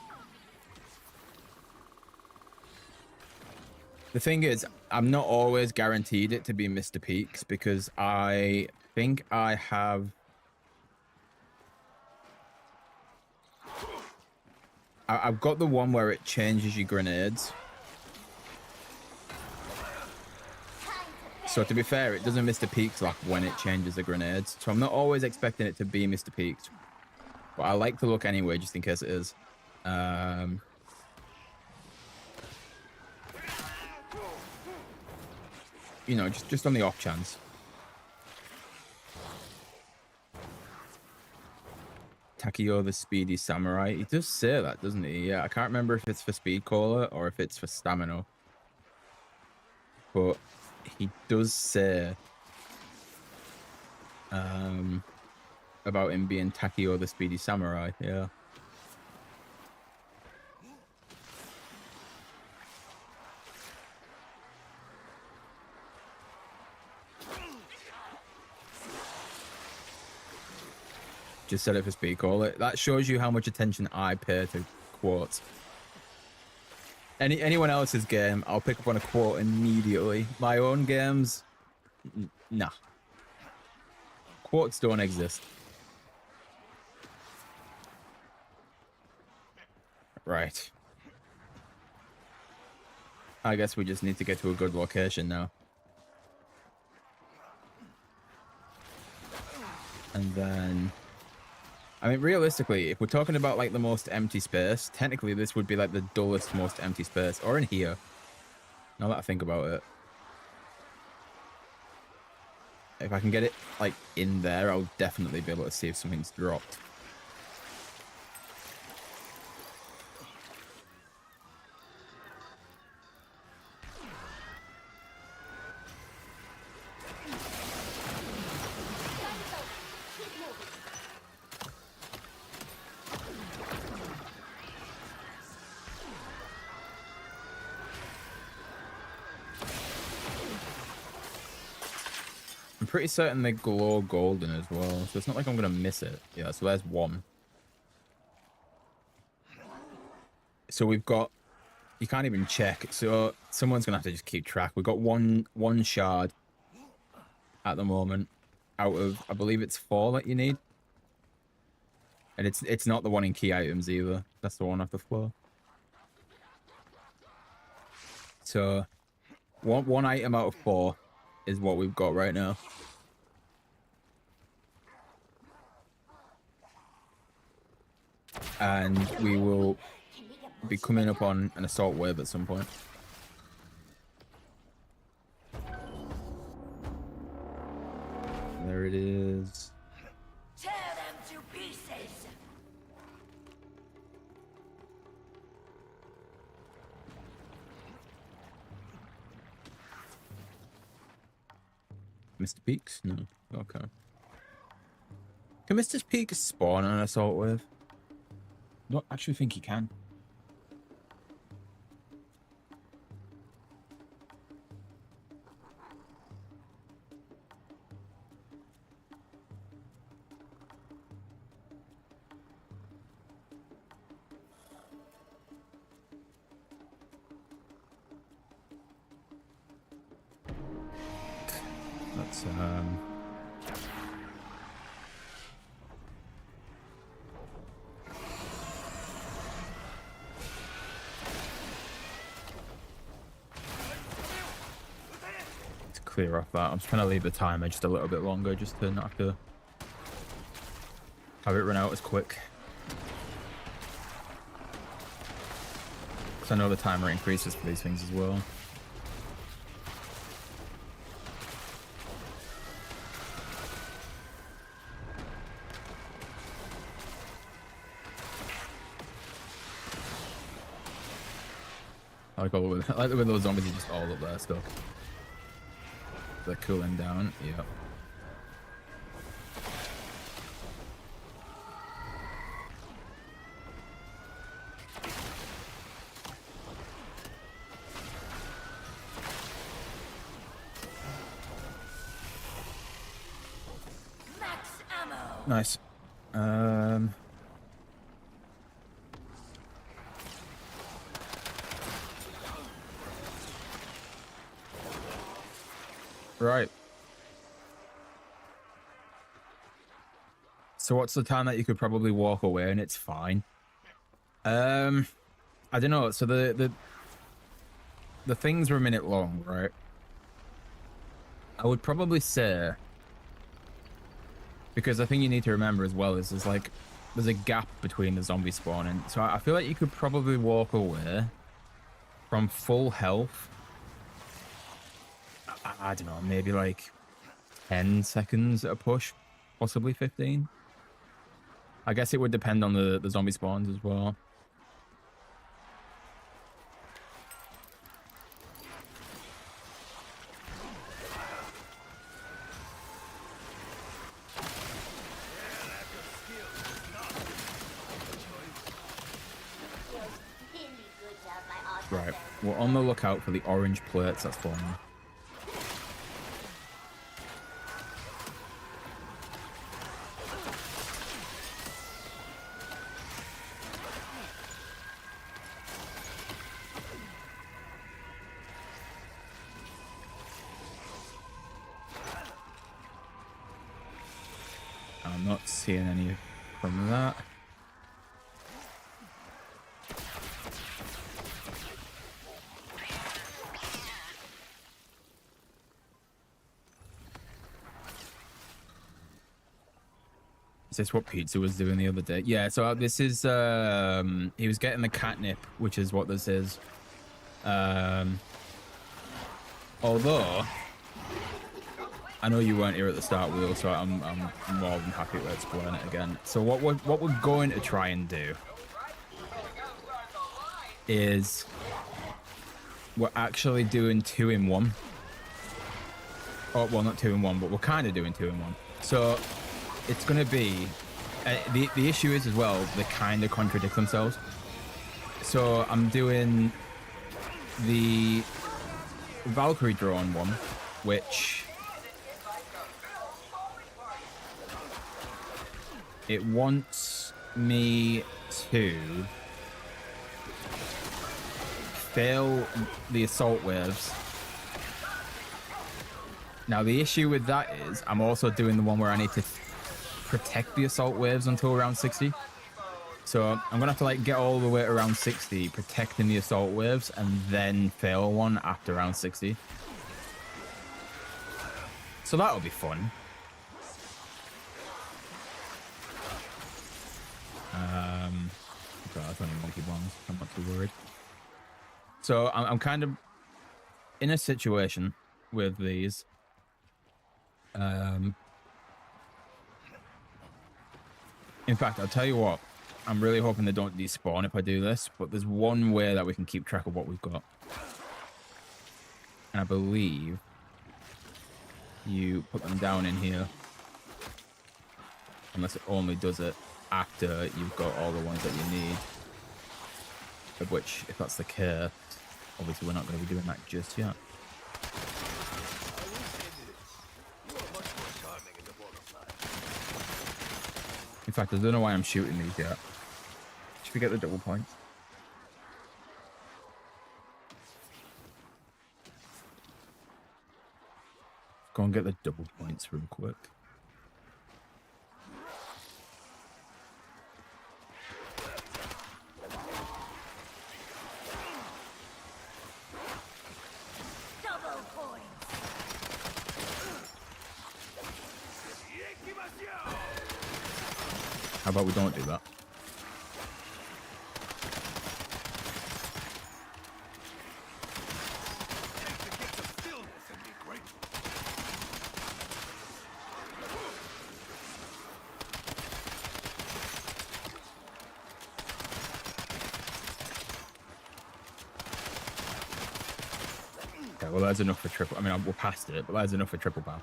the thing is, I'm not always guaranteed it to be Mr. Peaks because I think I have. I've got the one where it changes your grenades. So to be fair, it doesn't Mr. Peaks like when it changes the grenades. So I'm not always expecting it to be Mr. Peaks. But I like to look anyway, just in case it is. You know, just on the off chance. Takeo the Speedy Samurai. He does say that, doesn't he? Yeah, I can't remember if it's for Speed Caller or if it's for Stamina. But he does say about him being Takeo the Speedy Samurai, yeah. Just set it for Speed Caller. That shows you how much attention I pay to quotes. Anyone else's game, I'll pick up on a quote immediately. My own games, nah. Quotes don't exist. Right. I guess we just need to get to a good location now. And then... I mean, realistically, if we're talking about, like, the most empty space, technically this would be, like, the dullest, most empty space. Or in here. Now that I think about it. If I can get it, like, in there, I'll definitely be able to see if something's dropped. I'm pretty certain they glow golden as well, so it's not like I'm gonna miss it. Yeah, so there's one. So we've got, you can't even check, so someone's gonna have to just keep track. We've got one shard at the moment out of, I believe it's 4 that you need. And it's not the one in key items either. That's the one off the floor. So one item out of 4 is what we've got right now. And we will be coming up on an assault wave at some point. There it is. Tear them to pieces. Mr. Peaks? No. Okay. Can Mr. Peaks spawn an assault wave? I don't actually think he can. Let's clear off that. I'm just trying to leave the timer just a little bit longer, just to not have to have it run out as quick. Because I know the timer increases for these things as well. I like the way those zombies are just all up there stuck. They're cooling down. Yep. Max ammo. Nice. Right. So what's the time that you could probably walk away and it's fine? I don't know. So the things are a minute long, right? I would probably say, because I think you need to remember as well is there's a gap between the zombie spawning. So I feel like you could probably walk away from full health. I don't know, maybe like 10 seconds at a push, possibly 15. I guess it would depend on the zombie spawns as well. Right, we're on the lookout for the orange plates that's spawning. I'm not seeing any from that. Is this what Pizza was doing the other day? Yeah, so this is, he was getting the catnip, which is what this is. Although, I know you weren't here at the start, Will, so I'm more than happy to explain it again. So what we're going to try and do is we're actually doing 2-in-1. Oh, well, not 2-in-1, but we're kind of doing 2-in-1. So it's going to be the issue is as well they kind of contradict themselves. So I'm doing the Valkyrie drone one, which it wants me to fail the assault waves. Now the issue with that is I'm also doing the one where I need to protect the assault waves until around 60. So I'm gonna have to like get all the way to around 60, protecting the assault waves, and then fail one after around 60. So that'll be fun. God, that's only monkey bombs. I'm not too worried. So I'm kind of in a situation with these. In fact, I'll tell you what, I'm really hoping they don't despawn if I do this, but there's one way that we can keep track of what we've got. And I believe you put them down in here. Unless it only does it after you've got all the ones that you need. Of which, if that's the case, obviously we're not going to be doing that just yet. In fact, I don't know why I'm shooting these yet. Should we get the double points? Go and get the double points real quick. Double points. How about we don't do that? Okay, well, that's enough for triple. I mean, we're past it, but that's enough for triple bow.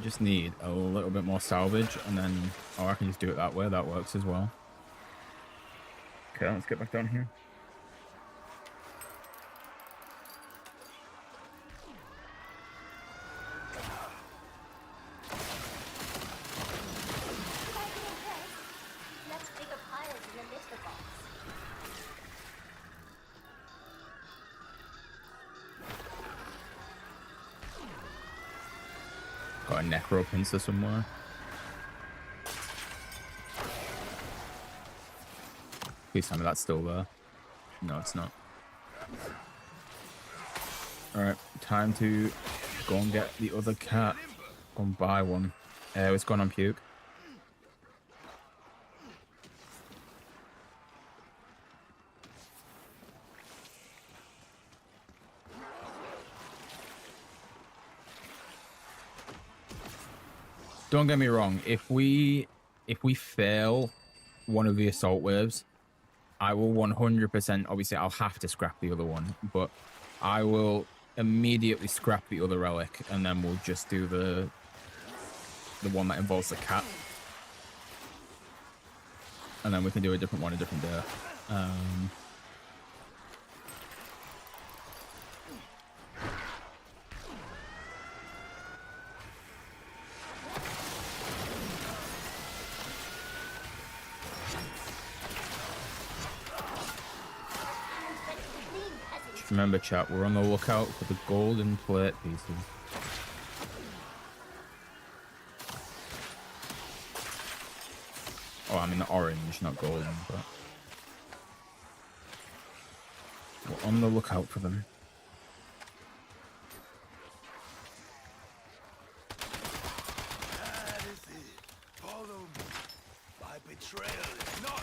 Just need a little bit more salvage, and then, oh, I can just do it that way. That works as well. Okay, let's get back down here. Let's dig a pile in the litter box. Got a necro pincer somewhere. Please tell me that's still there. No, it's not. Alright, time to go and get the other cat. Go and buy one. It's gone on puke. Don't get me wrong, if we fail one of the assault waves, I will 100%, obviously I'll have to scrap the other one, but I will immediately scrap the other relic, and then we'll just do the one that involves the cat. And then we can do a different one a different day. Remember, chat, we're on the lookout for the golden plate pieces. Oh, I mean the orange, not golden, but we're on the lookout for them. That is it. Follow me. My betrayal is not.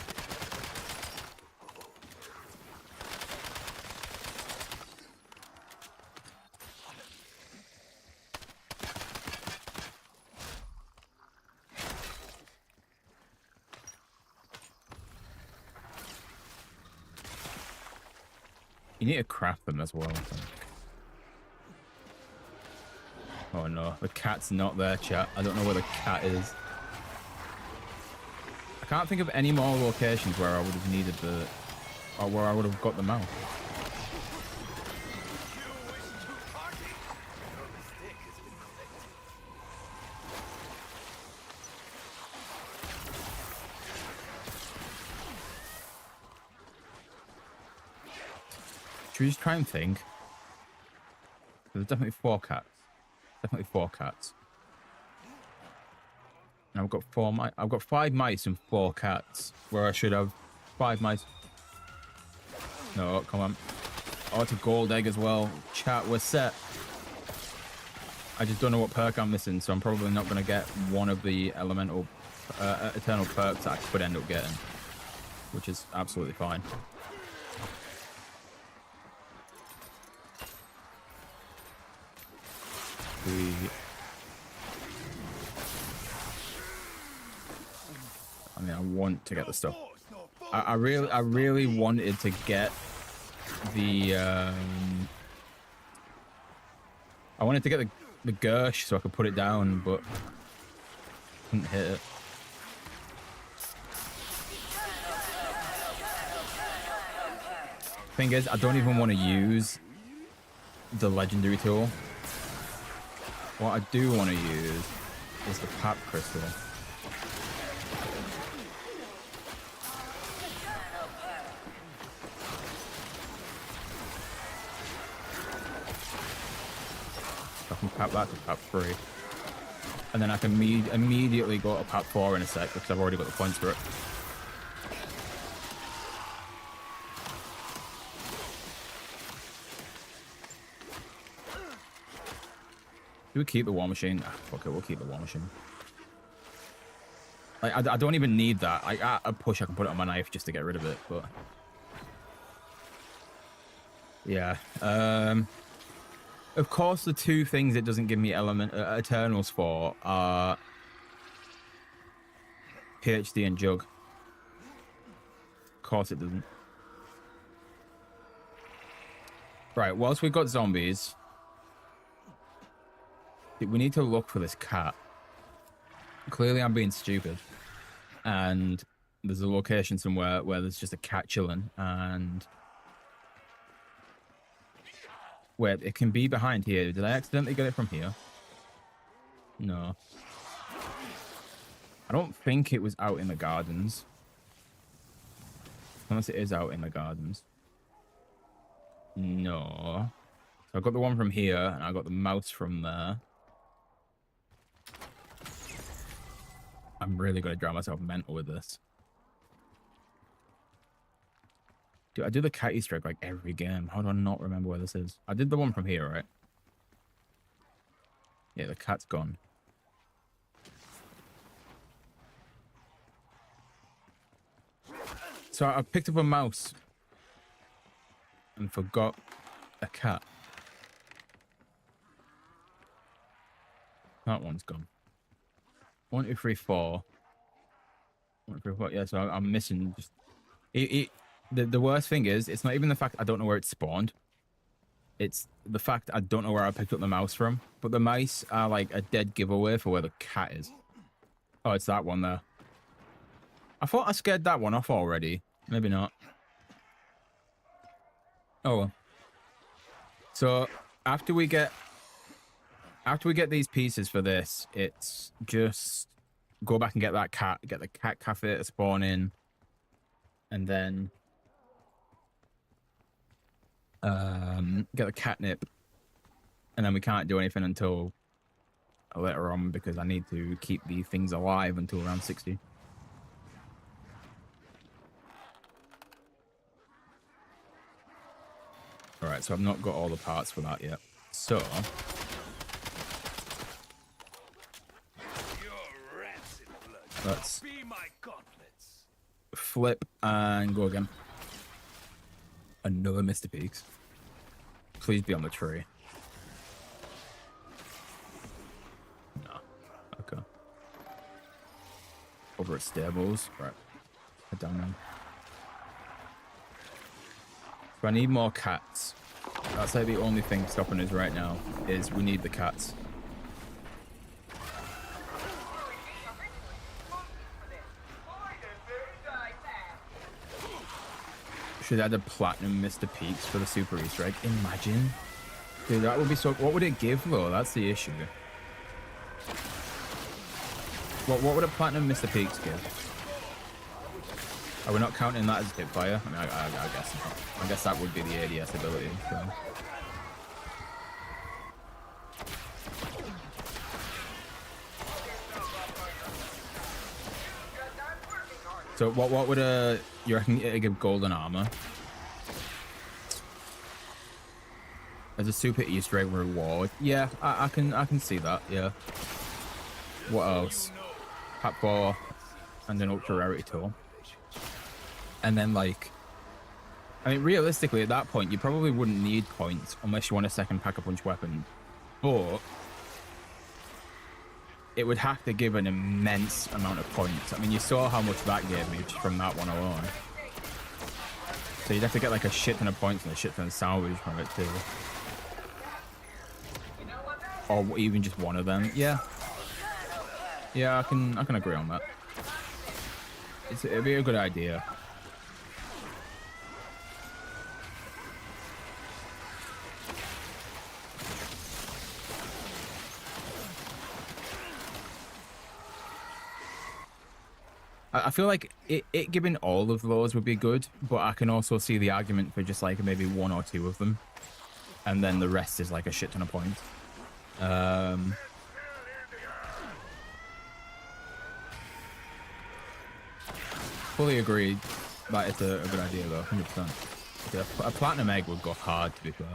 You need to craft them as well, I think. Oh no, the cat's not there, chat. I don't know where the cat is. I can't think of any more locations where I would have needed the... or where I would have got them out. Should we just try and think? There's definitely 4 cats. Definitely 4 cats. And I've got 4 mice. I've got 5 mice and 4 cats. Where I should have 5 mice. No, come on. Oh, it's a gold egg as well. Chat, we're set. I just don't know what perk I'm missing, so I'm probably not going to get one of the elemental eternal perks that I could end up getting. Which is absolutely fine. I mean, I want to get the stuff. I really wanted to get the I wanted to get the Gersh so I could put it down, but couldn't hit it. Thing is, I don't even want to use the legendary tool. What I do want to use is the pap crystal. So I can tap that to tap 3. And then I can immediately go to tap 4 in a sec because I've already got the points for it. Do we keep the war machine? Ah, fuck it, we'll keep the war machine. Like, I don't even need that. I push, I can put it on my knife just to get rid of it, but... Yeah. Of course, the 2 things it doesn't give me Eternals for are... PhD and Jug. Of course it doesn't. Right, whilst we've got zombies... We need to look for this cat. Clearly I'm being stupid. And there's a location somewhere where there's just a cat chilling. And... Wait, it can be behind here. Did I accidentally get it from here? No. I don't think it was out in the gardens. Unless it is out in the gardens. No. So I got the one from here, and I got the mouse from there. I'm really going to drive myself mental with this. Dude, I do the cat Easter egg like every game. How do I not remember where this is? I did the one from here, right? Yeah, the cat's gone. So I picked up a mouse and forgot a cat. That one's gone. 1, 2, 3, 4. 1, 2, 3, 4. Yeah, so I'm missing just... The worst thing is, it's not even the fact I don't know where it spawned. It's the fact I don't know where I picked up the mouse from. But the mice are like a dead giveaway for where the cat is. Oh, it's that one there. I thought I scared that one off already. Maybe not. Oh well. So after we get these pieces for this, it's just go back and get that cat, get the cat cafe to spawn in, and then get the catnip, and then we can't do anything until later on because I need to keep these things alive until around 60. All right, so I've not got all the parts for that yet. So let's flip and go again. Another Mr. Peaks. Please be on the tree. No. Okay. Over at stables. Right. Head down now. So I need more cats. That's like the only thing stopping us right now is we need the cats. Should add a platinum Mr. Peaks for the super Easter egg. Imagine. Dude, that would be so... What would it give, though? That's the issue. What would a platinum Mr. Peaks give? Are we not counting that as hipfire? I mean, I guess not. I guess that would be the ADS ability, so... So what would you reckon it'd give golden armor? As a super Easter egg reward? Yeah, I can see that, yeah. What else? Pack 4 and an ultra rarity tool. And then like, I mean realistically at that point you probably wouldn't need points unless you want a second pack-a-punch weapon. But it would have to give an immense amount of points. I mean, you saw how much that gave me just from that one alone. So you'd have to get like a shit ton of points and a shit ton of salvage from it too. Or even just one of them. Yeah. Yeah, I can agree on that. It'd be a good idea. I feel like it giving all of those would be good, but I can also see the argument for just like maybe 1 or 2 of them. And then the rest is like a shit ton of points. Fully agree that it's a good idea though, 100%. A platinum egg would go hard, to be fair.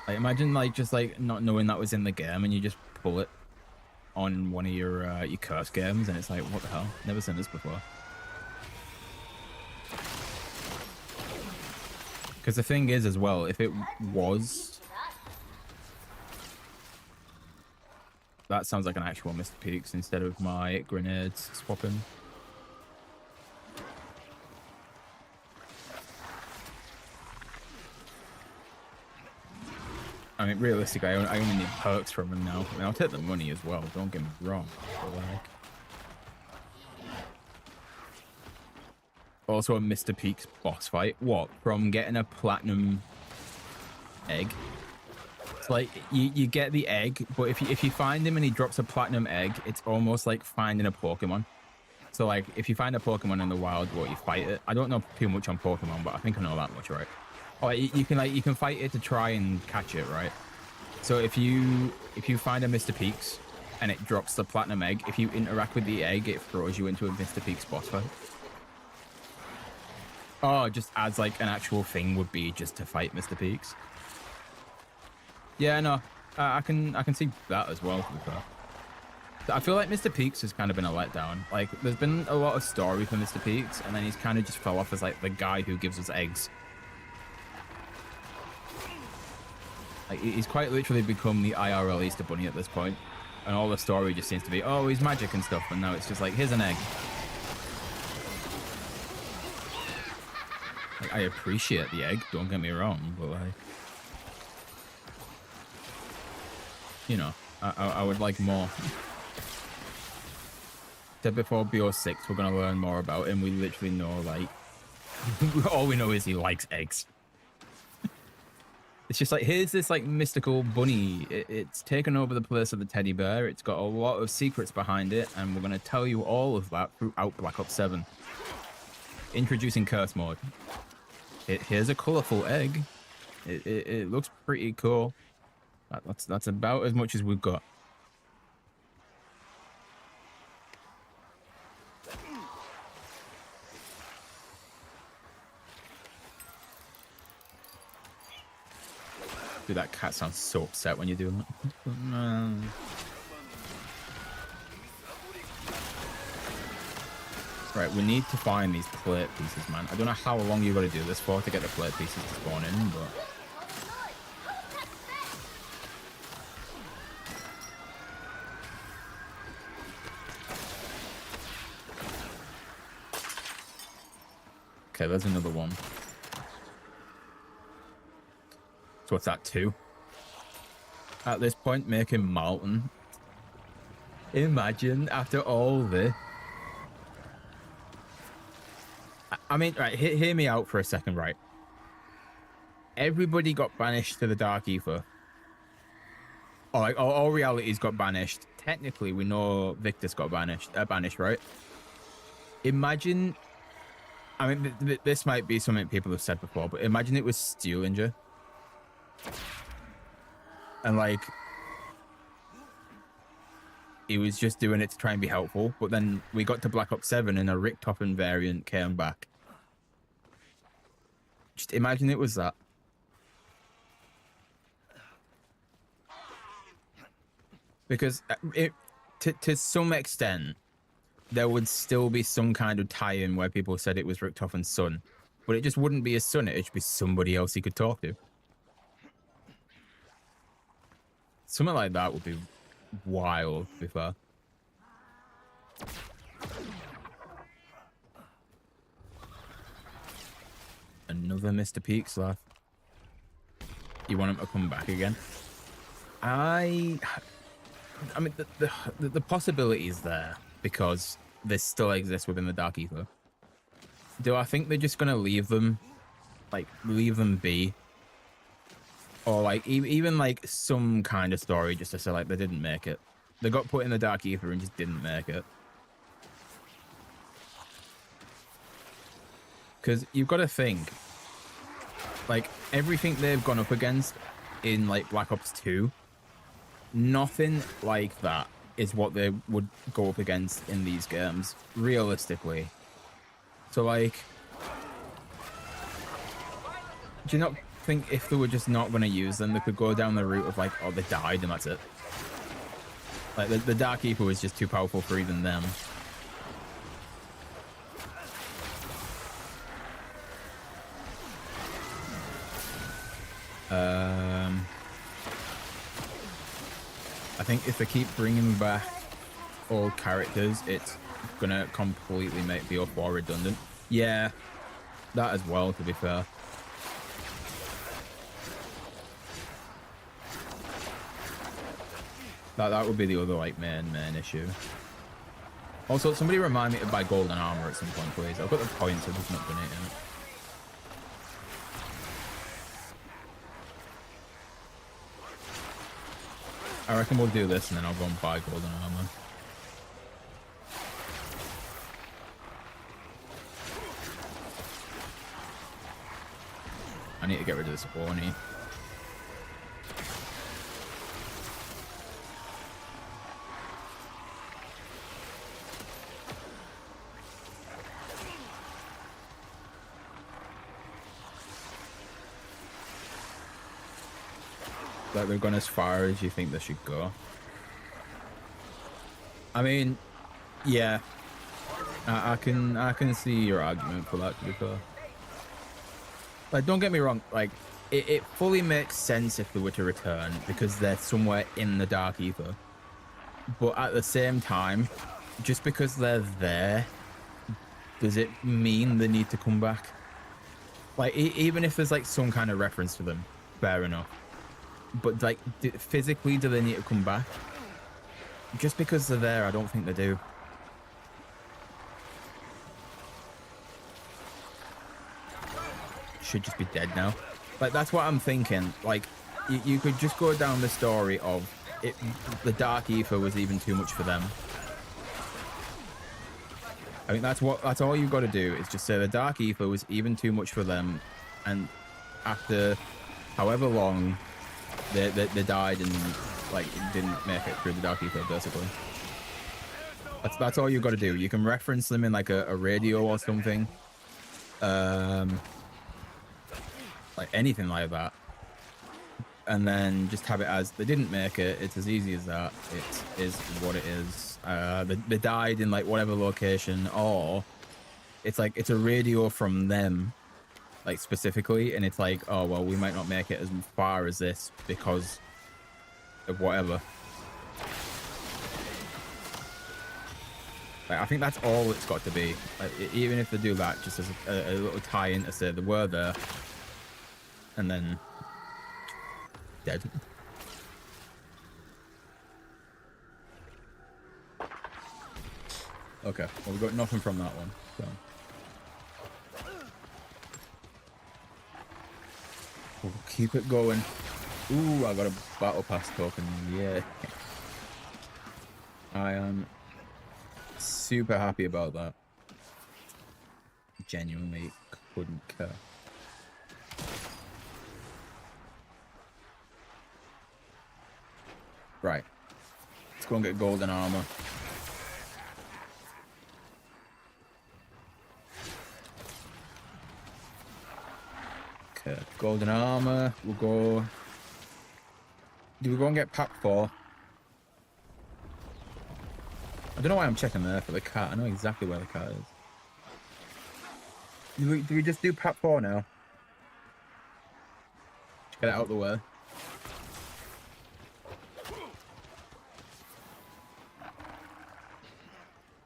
Like, imagine like just like not knowing that was in the game and you just pull it on one of your curse games and it's like, what the hell? Never seen this before. Because the thing is as well, if it was... That sounds like an actual Mr. Peaks instead of my grenades swapping. I mean, realistically, I only need perks from them now. I mean, I'll take the money as well, don't get me wrong. But like... Also a Mr. Peaks boss fight. What? From getting a platinum egg? It's like, you get the egg, but if you find him and he drops a platinum egg, it's almost like finding a Pokemon. So like, if you find a Pokemon in the wild, what, you fight it? I don't know too much on Pokemon, but I think I know that much, right? Or you can fight it to try and catch it, right? So if you find a Mr. Peaks and it drops the platinum egg, if you interact with the egg, it throws you into a Mr. Peaks boss fight. Oh, just as like an actual thing would be just to fight Mr. Peaks. Yeah, no, I can see that as well. To be fair. I feel like Mr. Peaks has kind of been a letdown. Like, there's been a lot of story for Mr. Peaks, and then he's kind of just fell off as like the guy who gives us eggs. Like, he's quite literally become the IRL Easter Bunny at this point, and all the story just seems to be, oh, he's magic and stuff, and now it's just like, here's an egg. Like, I appreciate the egg, don't get me wrong, but like, you know, I would like more. Said before BO6, we're gonna learn more about him. We literally know, like, all we know is he likes eggs. It's just like, here's this like mystical bunny. It's taken over the place of the teddy bear. It's got a lot of secrets behind it, and we're gonna tell you all of that throughout Black Ops 7. Introducing curse mode. Here's a colorful egg. It looks pretty cool. That's about as much as we've got. Dude, that cat sounds so upset when you do that. Right, we need to find these plate pieces, man. I don't know how long you got to do this for to get the plate pieces to spawn in, but... Okay, there's another one. So what's that, 2? At this point, making Malton. Imagine, after all this... I mean, right, hear me out for a second, right? Everybody got banished to the Dark Ether. Or like, all realities got banished. Technically, we know Victus got banished, right? Imagine... I mean, this might be something people have said before, but imagine it was Steelinger. And like, he was just doing it to try and be helpful, but then we got to Black Ops 7 and a Richtofen variant came back. Just imagine it was that. Because to some extent, there would still be some kind of tie-in where people said it was Richtofen's son, but it just wouldn't be his son, it'd just be somebody else he could talk to. Something like that would be wild, to be fair. Another Mr. Peaks left. You want him to come back again? I mean, the possibility is there because this still exists within the Dark Ether. Do I think they're just gonna leave them, like, leave them be? Or like even like some kind of story just to say like they didn't make it. They got put in the Dark Ether and just didn't make it. Because you've got to think, like, everything they've gone up against in like Black Ops 2 nothing like that is what they would go up against in these games, realistically. So, like, do you not think if they were just not going to use them, they could go down the route of, like, oh, they died and that's it? Like, the Dark Keeper was just too powerful for even them. I think if they keep bringing back old characters, it's gonna completely make BO4 redundant. Yeah, that as well, to be fair. That would be the other, like, main issue. Also, somebody remind me to buy golden armor at some point, please. I've got the points, I've just not done it yet. I reckon we'll do this and then I'll go and buy golden armor. I need to get rid of this Orny. Like, they've gone as far as you think they should go. I mean, yeah, I can see your argument for that, to be fair. Like, don't get me wrong, like, it fully makes sense if they were to return because they're somewhere in the Dark Ether. But at the same time, just because they're there, does it mean they need to come back? Like, even if there's, like, some kind of reference to them, fair enough. But, like, physically, do they need to come back? Just because they're there, I don't think they do. Should just be dead now. Like, that's what I'm thinking. Like, you could just go down the story of it. The Dark Ether was even too much for them. I mean, that's all you've got to do is just say the Dark Ether was even too much for them, and after however long they died and, like, didn't make it through the Dark Ether, basically. That's all you've got to do. You can reference them in, like, a radio or something. Like, anything like that. And then just have it as they didn't make it. It's as easy as that. It is what it is. They died in, like, whatever location, or it's like it's a radio from them, like, specifically, and it's like, oh well, we might not make it as far as this because of whatever. Like, I think that's all it's got to be. Like, even if they do that, just as a little tie-in to say they were there, and then dead. Okay, well, we got nothing from that one, so. We'll keep it going. Ooh, I got a battle pass token, yeah. I am super happy about that. Genuinely couldn't care. Right. Let's go and get golden armor. Okay, golden armor. We'll go. Do we go and get pack 4? I don't know why I'm checking there for the cat. I know exactly where the cat is. Do we just do pack 4 now? Just get it out of the way.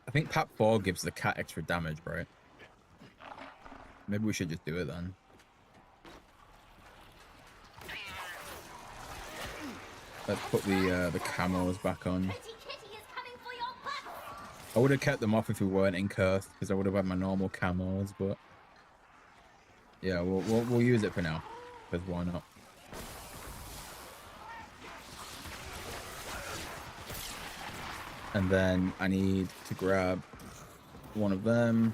I think pack 4 gives the cat extra damage, right? Maybe we should just do it then. Let's put the camos back on. I would have kept them off if we weren't in Cursed, because I would have had my normal camos, but yeah, we'll use it for now, because why not? And then I need to grab one of them.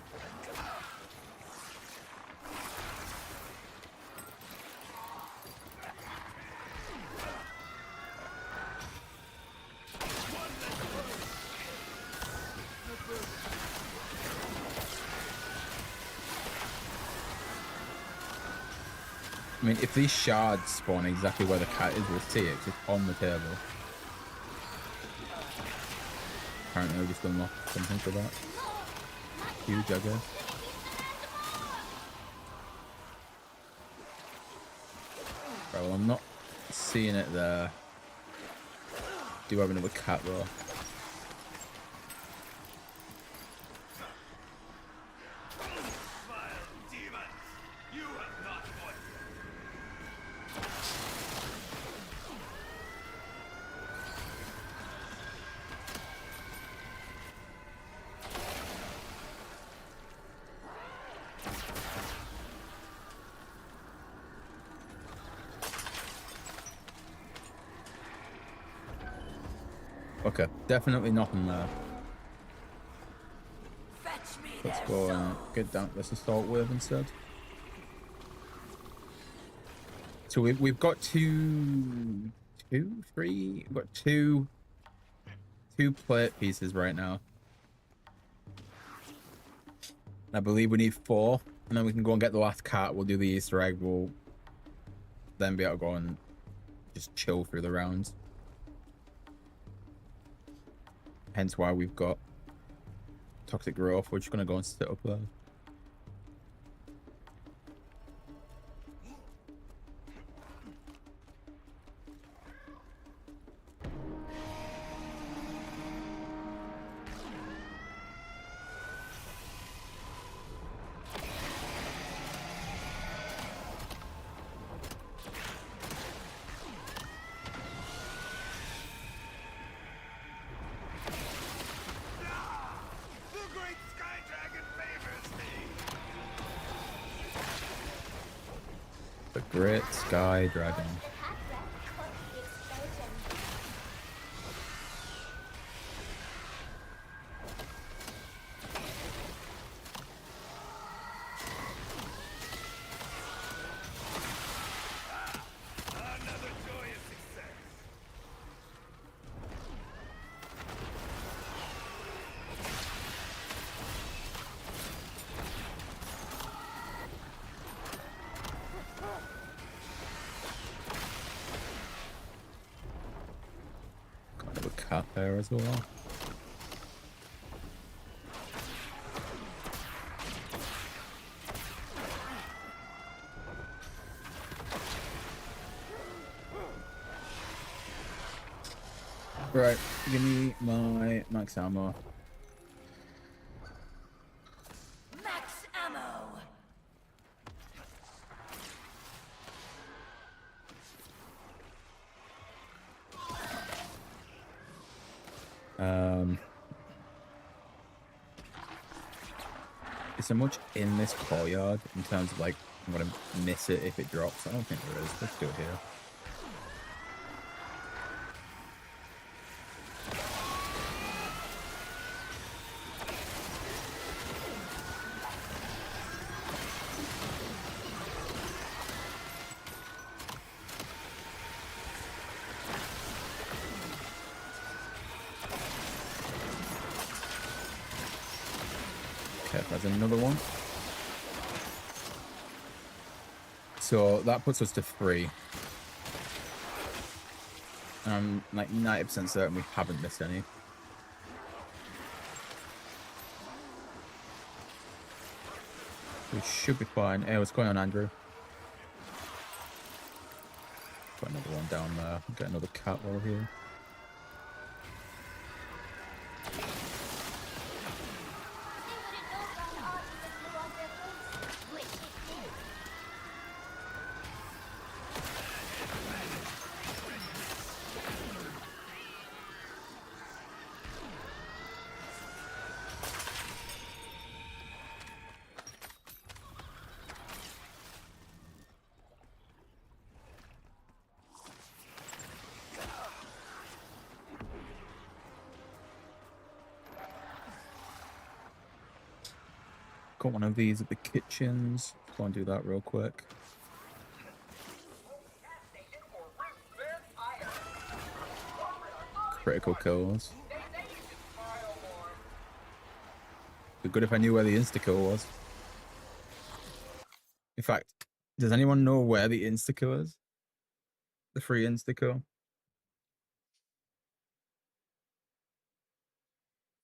I mean, if these shards spawn exactly where the cat is, we'll see it. 'Cause it's on the table. Apparently, we just unlocked something for that. Huge, I guess. Right, well, I'm not seeing it there. Do have another cat, though. Okay, definitely nothing there. Let's go and get down this assault wave instead. So we've got three. We've got two plate pieces right now. I believe we need 4, and then we can go and get the last cat. We'll do the Easter egg. We'll then be able to go and just chill through the rounds. Hence why we've got toxic growth. We're just gonna go and sit up there. The Great Sky Dragon. Cat there as well. Right, give me my max ammo. Max ammo. Is there much in this courtyard in terms of like I'm gonna miss it if it drops? I don't think there is. Let's do it here. There's another one. So that puts us to 3. I'm like 90% certain we haven't missed any. We should be fine. Hey, what's going on, Andrew? Got another one down there. Get another cat while we're here. Got one of these at the kitchens. Go and do that real quick. Critical kills. Be good if I knew where the insta kill was. In fact, Does anyone know where the insta-kill is? The free insta-kill?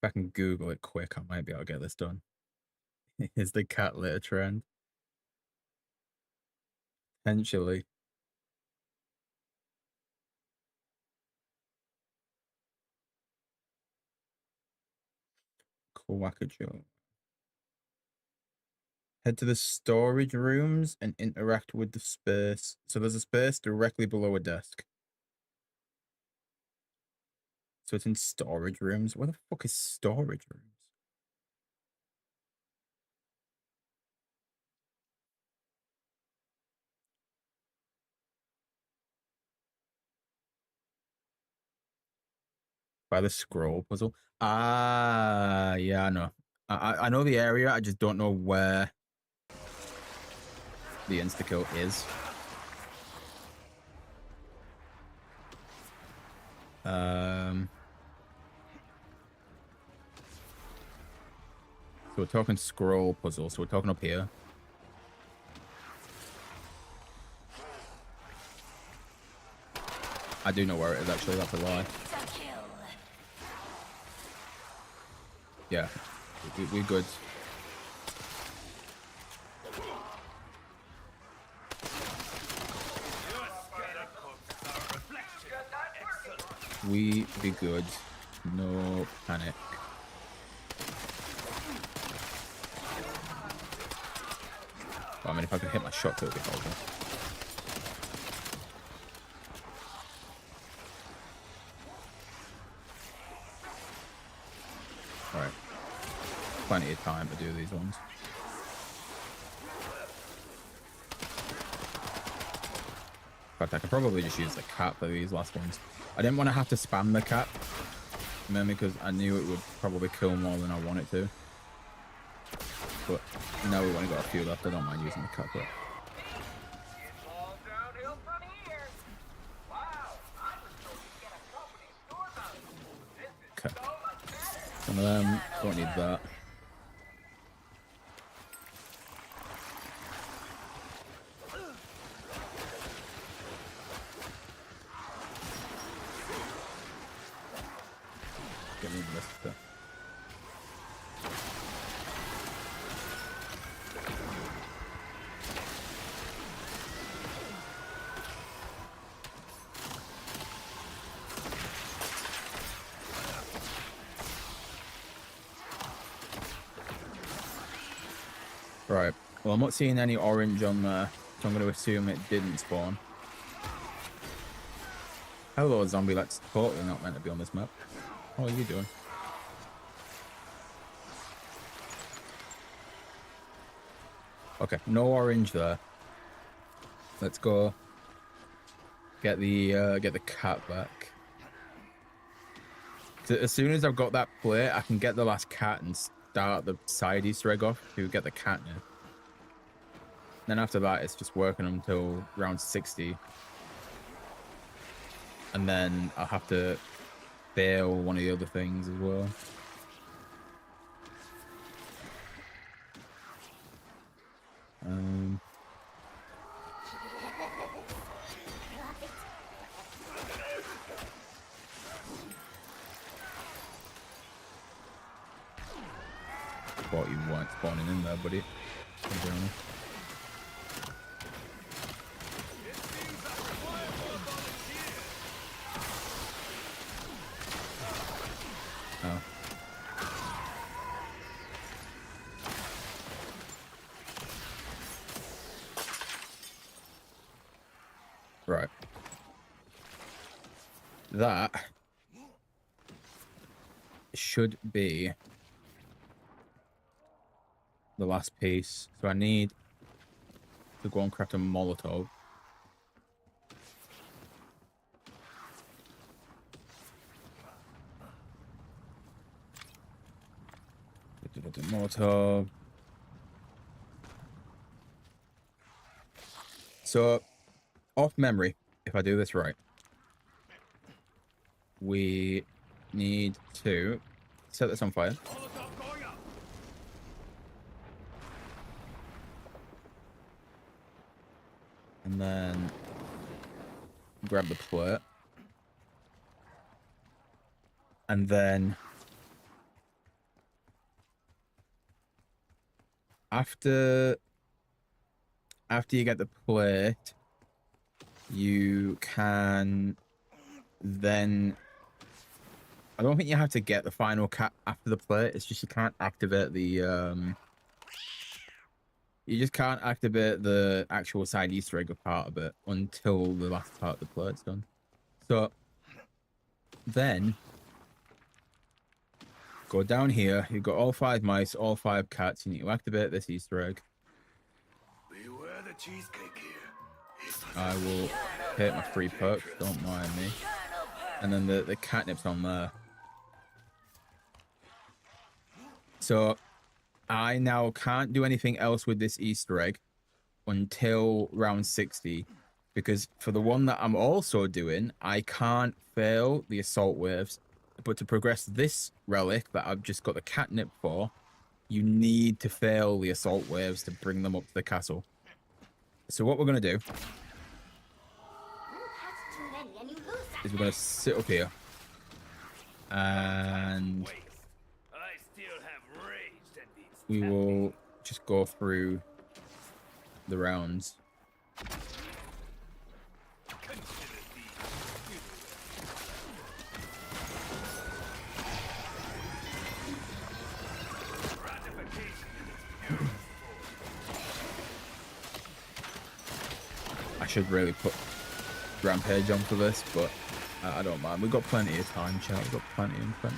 If I can Google it quick, I might be able to get this done. Is the cat litter trend? Potentially. Kowakujo. Head to the storage rooms and interact with the space. So there's a space directly below a desk. So it's in storage rooms. Where the fuck is storage rooms? By the scroll puzzle. Ah, yeah, I know. I know the area. I just don't know where the insta-kill is. So we're talking scroll puzzle. So we're talking up here. I do know where it is, actually. That's a lie. Yeah, we're good. We be good. No panic. Well, I mean, if I could hit my shot, it would be helpful. Alright. Plenty of time to do these ones. In fact, I could probably just use the cat for these last ones. I didn't want to have to spam the cat, mainly because I knew it would probably kill more than I want it to. But now we've only got a few left. I don't mind using the cat for it. Okay. Some of them don't need that. Get rid of this stuff. Right. Well, I'm not seeing any orange on there, so I'm going to assume it didn't spawn. Hello, zombie. That's totally not meant to be on this map. What are you doing? Okay, no orange there. Let's go get the cat back. So as soon as I've got that plate, I can get the last cat and start the side Easter egg off to get the cat in. Then after that, it's just working until round 60. And then I'll have to fail one of the other things as well. Thought you weren't spawning in there, buddy. Oh. Right. That should be the last piece. So I need to go and craft a Molotov. Molotov. So, off memory, if I do this right, we need to set this on fire. And then grab the plate. And then after you get the plate, you can then, I don't think you have to get the final cat after the plate. It's just you can't activate the you just can't activate the actual side Easter egg part of it until the last part of the plate's done. So then go down here. You've got all 5 mice, all 5 cats. You need to activate this Easter egg. Beware the cheesecake here. I will hit my free perks, don't mind me. And then the catnip's on there. So I now can't do anything else with this Easter egg until round 60. Because for the one that I'm also doing, I can't fail the assault waves. But to progress this relic that I've just got the catnip for, you need to fail the assault waves to bring them up to the castle. So what we're going to do is we're going to sit up here. And I still have rage that beats we will just go through the rounds. I should really put Rampage on for this, but I don't mind. We've got plenty of time, chat. We've got plenty of time.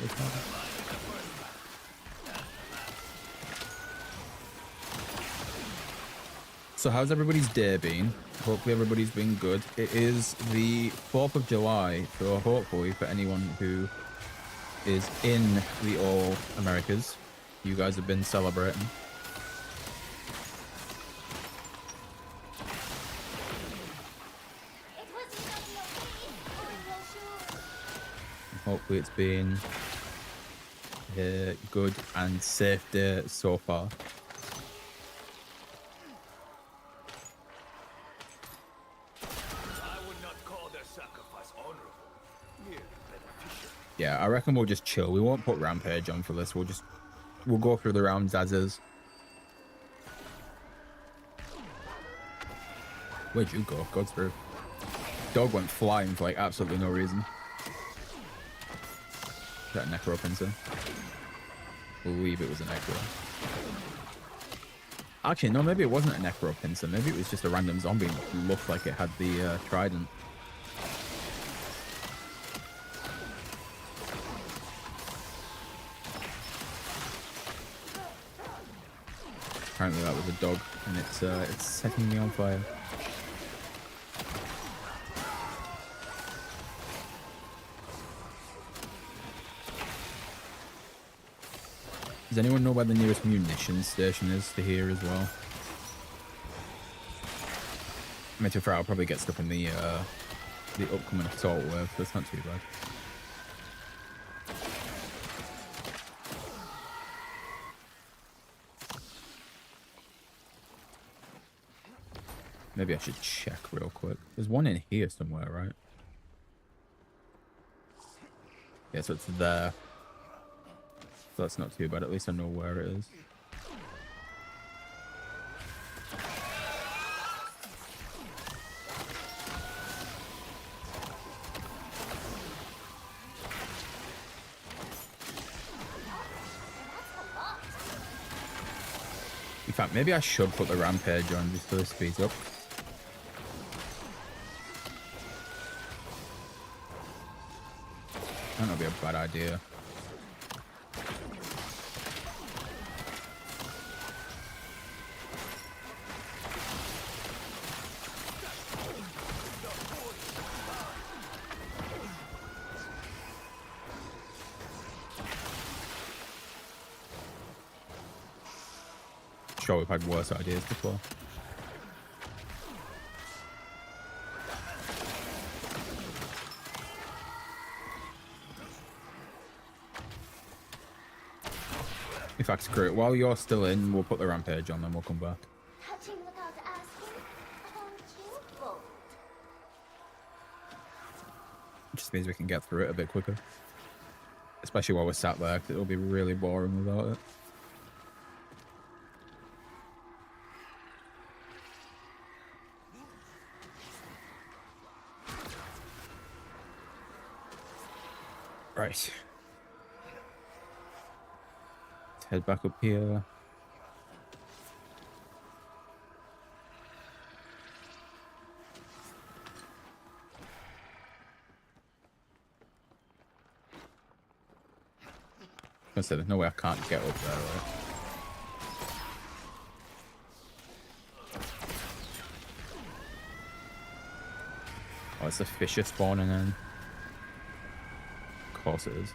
So how's everybody's day been? Hopefully everybody's been good. It is the 4th of July, so hopefully for anyone who is in the All Americas, you guys have been celebrating. Hopefully it's been a good and safe day so far. I would not call their sacrifice honorable. Merely beneficial. Yeah, I reckon we'll just chill. We won't put Rampage on for this. We'll go through the rounds as is. Where'd you go? God's through. Dog went flying for like absolutely no reason. Is that a necro pincer? I believe it was a necro. Actually, no, maybe it wasn't a necro pincer. Maybe it was just a random zombie that looked like it had the trident. Apparently that was a dog, and it's setting me on fire. Does anyone know where the nearest munitions station is to here as well? I mean, to be fair, I'll probably get stuff in the upcoming assault wave, so it's not too bad. Maybe I should check real quick. There's one in here somewhere, right? Yeah, so it's there. So that's not too bad. At least I know where it is. In fact, maybe I should put the Rampage on just so it speeds up. That might be a bad idea. Sure, we've had worse ideas before. In fact, screw it. While you're still in, we'll put the Rampage on, then we'll come back. Touching without asking, aren't you? Just means we can get through it a bit quicker. Especially while we're sat there, 'cause it'll be really boring without it. Right. Let's head back up here. I said there's no way I can't get up there, right? Oh, it's the fisher spawning in. Of course it is.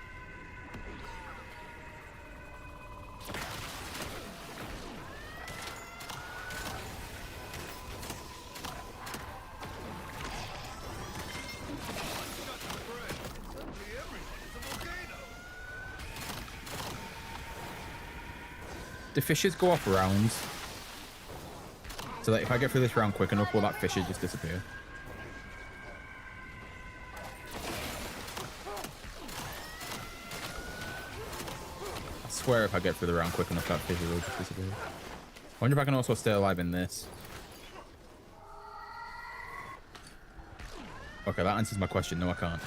Do fishes go off rounds? So that if I get through this round quick enough, will that fisher just disappear? I swear if I get through the round quick enough, that fisher will just disappear. I wonder if I can also stay alive in this. Okay, that answers my question. No, I can't.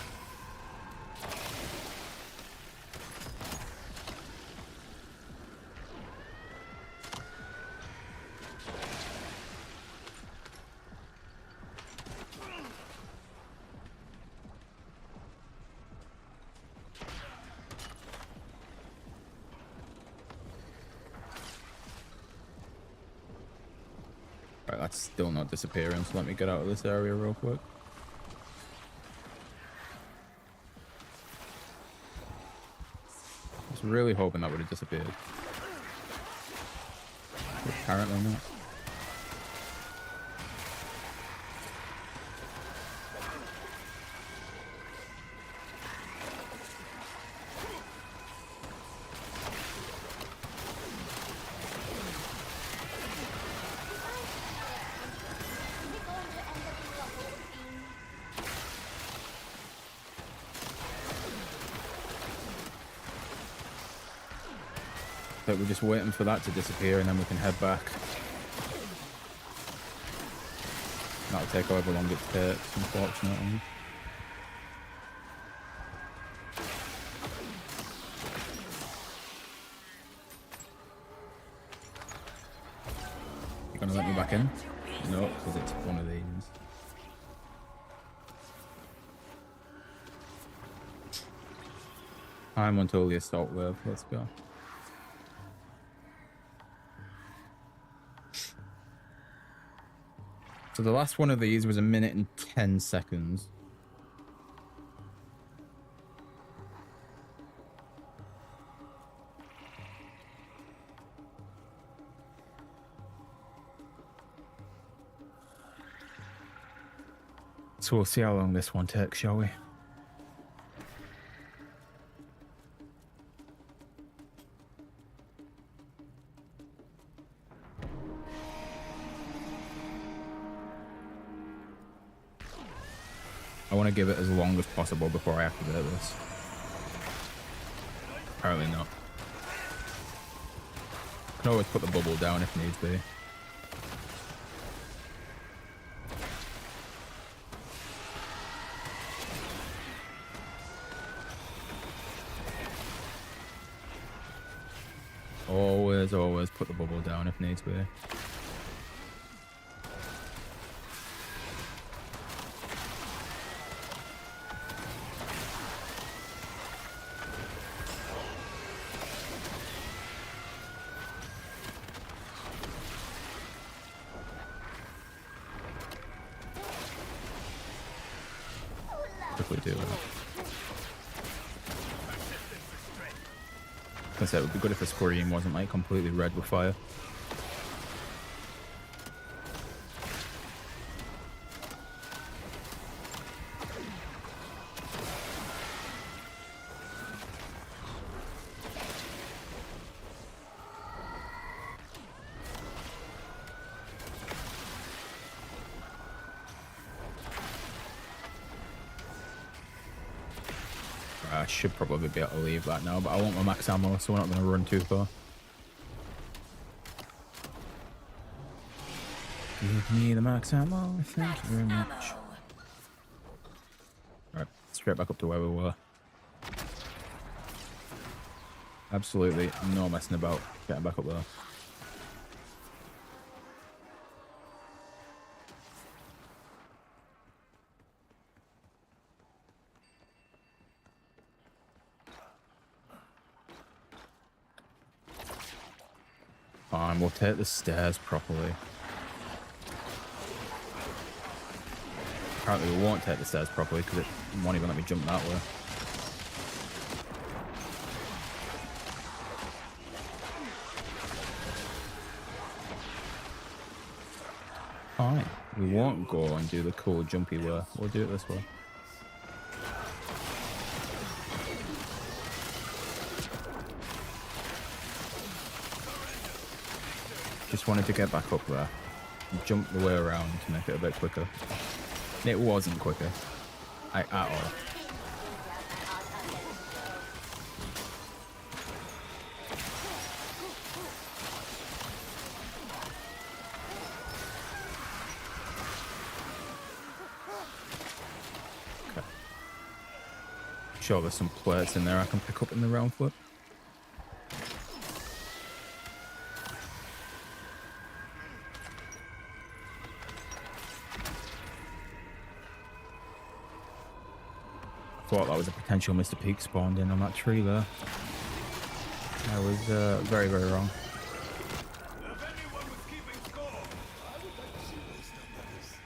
Right, that's still not disappearing, so let me get out of this area real quick. I was really hoping that would have disappeared. But apparently not. But we're just waiting for that to disappear and then we can head back. That'll take however long it takes, unfortunately. You gonna let me back in? No, because it's one of these. I'm until the assault wave. Let's go. So the last one of these was 1 minute and 10 seconds. So we'll see how long this one takes, shall we? I want to give it as long as possible before I activate this. Apparently not. Can always put the bubble down if needs be. Always put the bubble down if needs be. Quickly do that. I said it would be good if the screen wasn't like completely red with fire. I should probably be able to leave that now, but I want my max ammo, so we're not going to run too far. Give me the max ammo. Thank you very much. Alright, straight back up to where we were. Absolutely no messing about getting back up there. Fine, we'll take the stairs properly. Apparently we won't take the stairs properly because it won't even let me jump that way. Fine. We won't go and do the cool jumpy way. We'll do it this way. Just wanted to get back up there and jump the way around to make it a bit quicker. It wasn't quicker. At all. Okay. Sure, there's some plates in there I can pick up in the round flip. Thought that was a potential Mr. Peak spawned in on that tree there. I was very, very wrong. If anyone was keeping score, I would like to see those numbers.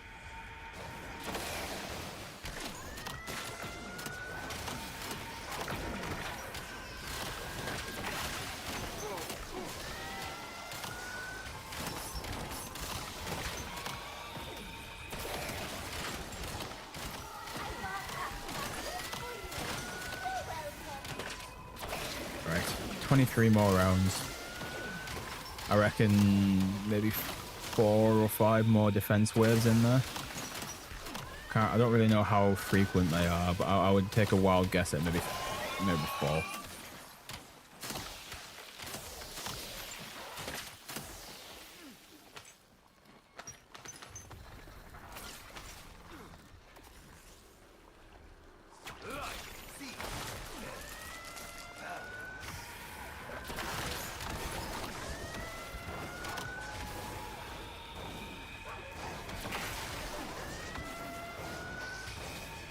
Right, 23 more rounds. I reckon maybe 4 or 5 more defense waves in there. I don't really know how frequent they are, but I would take a wild guess at maybe 4.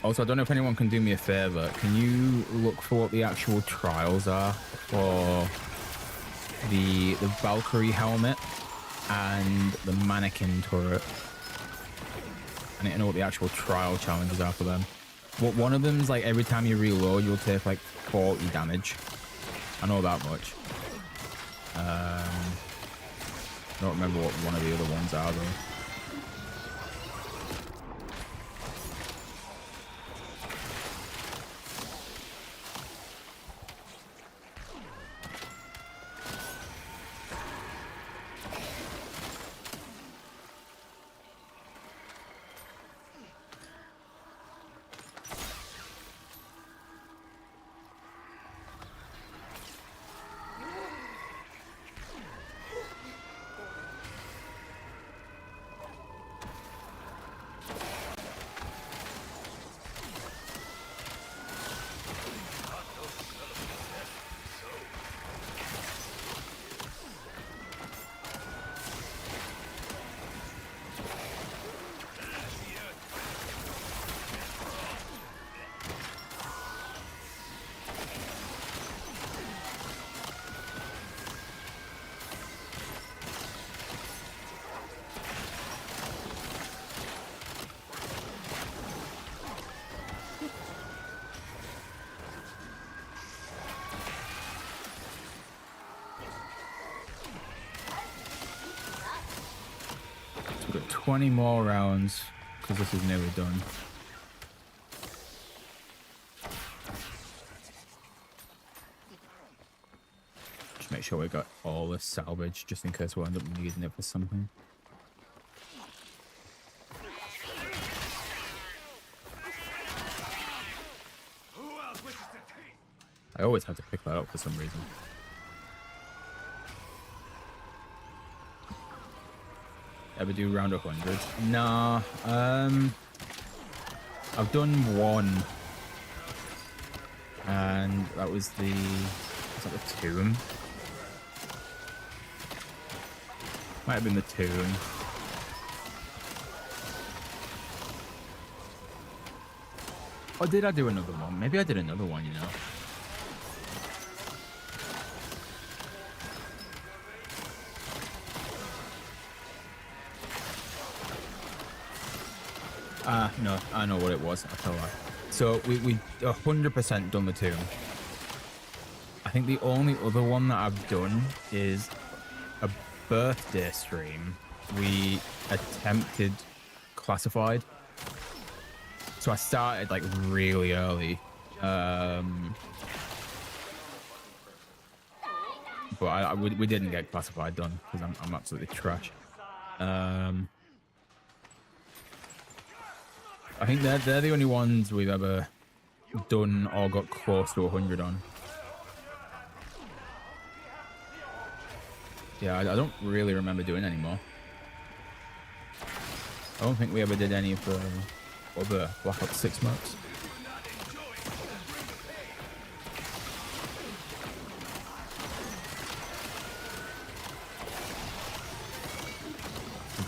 Also, I don't know if anyone can do me a favor. Can you look for what the actual trials are for the Valkyrie helmet and the mannequin turret? I need to know what the actual trial challenges are for them. One of them is like every time you reload, you'll take like 40 damage. I know that much. I don't remember what one of the other ones are though. We've got 20 more rounds because this is nearly done. Just make sure we got all the salvage just in case we end up needing it for something. Who else wishes to taste I always have to pick that up for some reason. Ever do round 100? Nah. I've done one. And that was the... Was that the tomb? Might have been the tomb. Or did I do another one? Maybe I did another one, you know. No, I know what it was. I'll tell you. So we 100% done the tomb. I think the only other one that I've done is a birthday stream. We attempted classified. So I started like really early. But we didn't get classified done because I'm absolutely trash. I think they're the only ones we've ever done or got close to 100 on. Yeah, I don't really remember doing any more. I don't think we ever did any for other Black Ops 6 maps.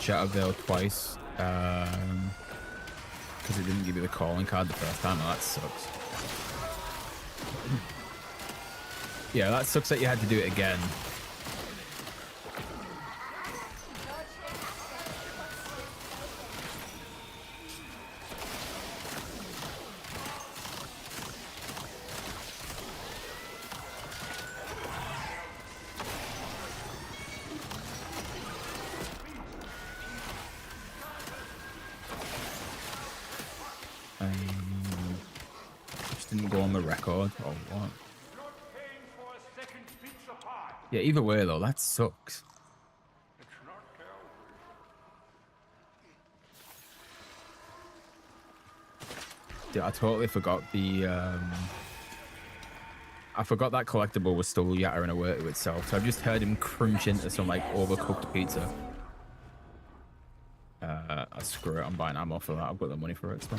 Chatterville twice. Because it didn't give you the calling card the first time. Oh, that sucks. Yeah, that sucks that you had to do it again. Just didn't go on the record or what? Yeah, either way though, that sucks. Dude, I totally forgot the I forgot that collectible was still yattering away to itself. So I've just heard him crunch into some like overcooked pizza. Screw it, I'm buying ammo for that. I've got the money for it, so.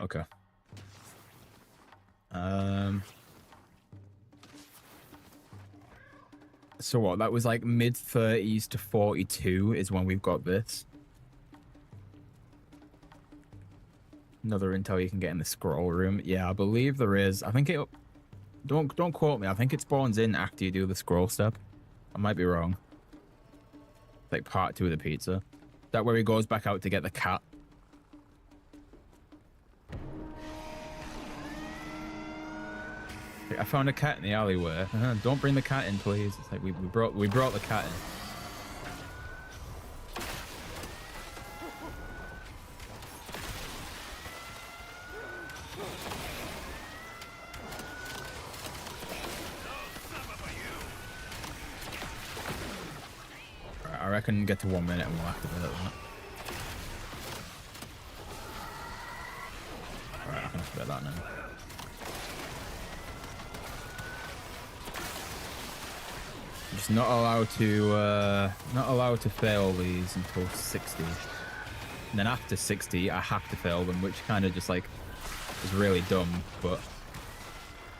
Okay. So what? That was like mid-30s to 42 is when we've got this. Another intel you can get in the scroll room. Yeah, I believe there is. I think it... Don't quote me. I think it spawns in after you do the scroll step. I might be wrong. Like part 2 of the pizza. That where he goes back out to get the cat. I found a cat in the alleyway. Don't bring the cat in, please. It's like we brought the cat in. Right, I reckon get to 1 minute and we'll activate that. Alright, I can activate that now. Just not allowed to fail these until 60. And then after 60, I have to fail them, which kind of just like is really dumb. But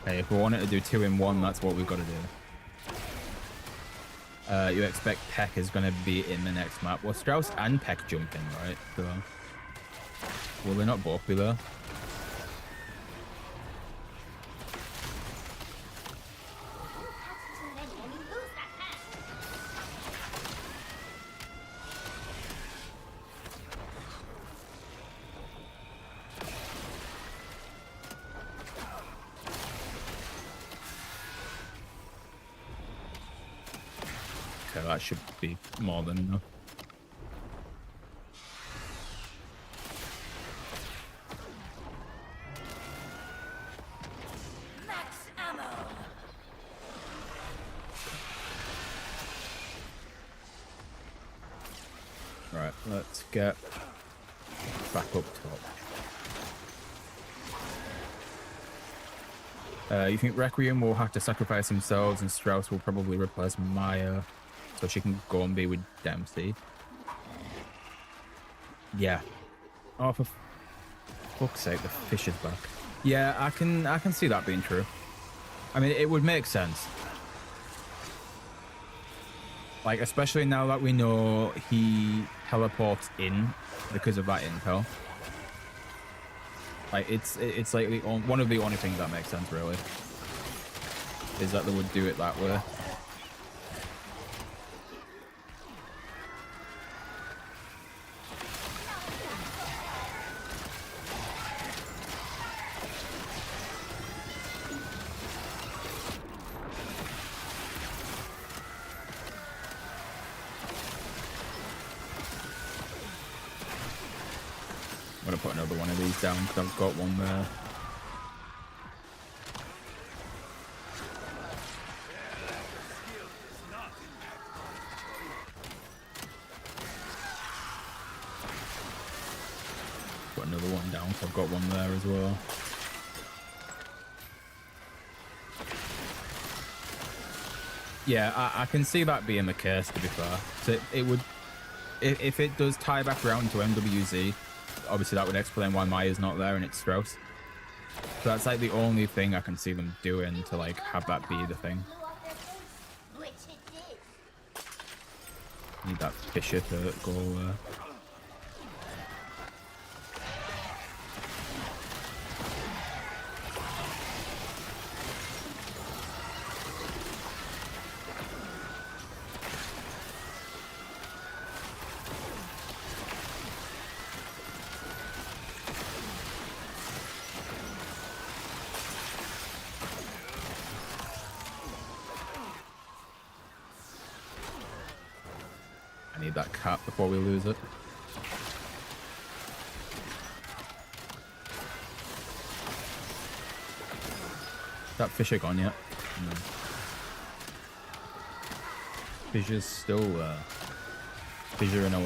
hey, if we wanted to do 2 in 1, that's what we've got to do. You expect Peck is going to be in the next map. Well, Strauss and Peck jump in, right? So will they not both be there? That should be more than enough. Max ammo. Right, let's get back up top. You think Requiem will have to sacrifice themselves and Strauss will probably replace Maya so she can go and be with Dempsey? Yeah. Oh, for fuck's sake, the fish is back. Yeah, I can see that being true. I mean, it would make sense. Like, especially now that we know he teleports in because of that intel. Like, it's like one of the only things that makes sense, really, is that they would do it that way. I'm gonna put another one of these down because I've got one there. Put another one down because I've got one there as well. Yeah, I can see that being the case, to be fair. So it would, if it does tie back around to MWZ, obviously that would explain why Maya's not there and it's Strauss. So that's like the only thing I can see them doing to like have that be the thing. Need that Fisher to go I need that cap before we lose it. That Fisher gone yet? No. Fisher's still Fisher in our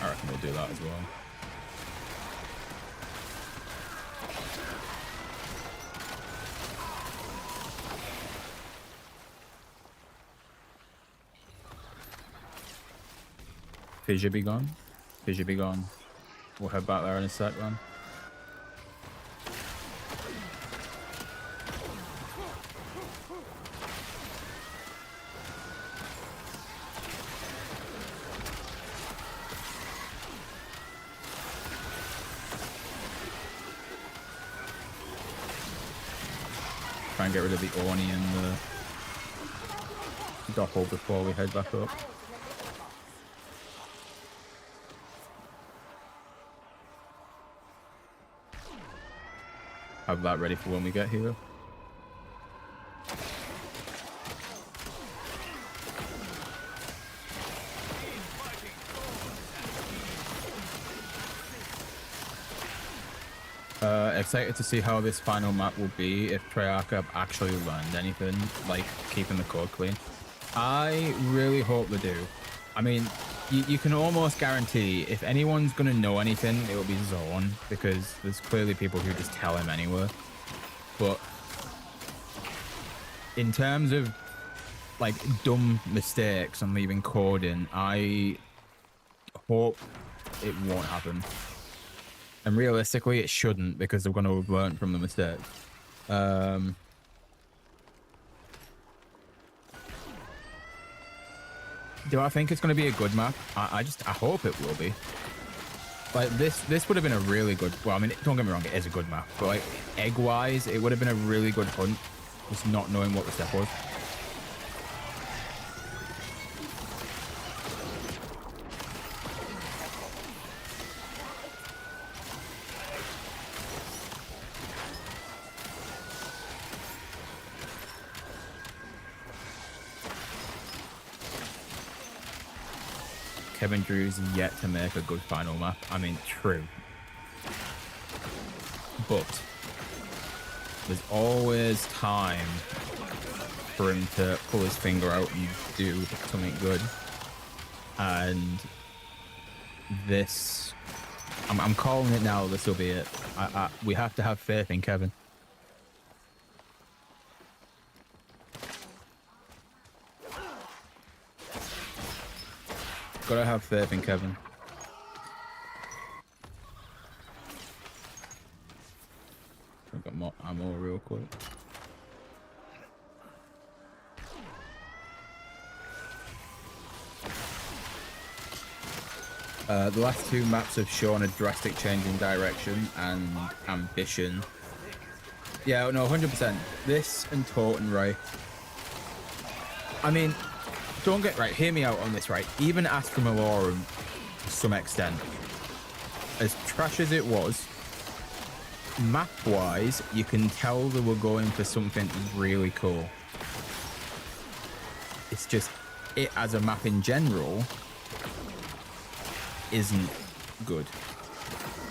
I reckon we'll do that as well. Fissure be gone. Fissure be gone. We'll head back there in a sec, man. Try and get rid of the Orni and the Doppel before we head back up. Have that ready for when we get here. Excited to see how this final map will be if Treyarch have actually learned anything, like keeping the code clean. I really hope they do. I mean, you can almost guarantee if anyone's going to know anything, it will be Zorn, because there's clearly people who just tell him anyway. But in terms of like dumb mistakes and leaving code in, I hope it won't happen. And realistically, it shouldn't, because they're going to have learned from the mistake. Do I think it's going to be a good map? I hope it will be. Like, this would have been a really good... Well, I mean, don't get me wrong, it is a good map. But, like, egg-wise, it would have been a really good hunt. Just not knowing what the step was. Kevin Drew's yet to make a good final map. I mean, true. But There's always time for him to pull his finger out and do something good. And this, I'm calling it now. This will be it. We have to have faith in Kevin. Gotta have faith in Kevin. I've got more ammo real quick. The last two maps have shown a drastic change in direction and ambition. Yeah, no, 100%. This and Totenreich. I mean, don't get right. Hear me out on this, right? Even Astra Malorum, to some extent, as trash as it was, map-wise, you can tell they were going for something really cool. It's just it as a map in general isn't good,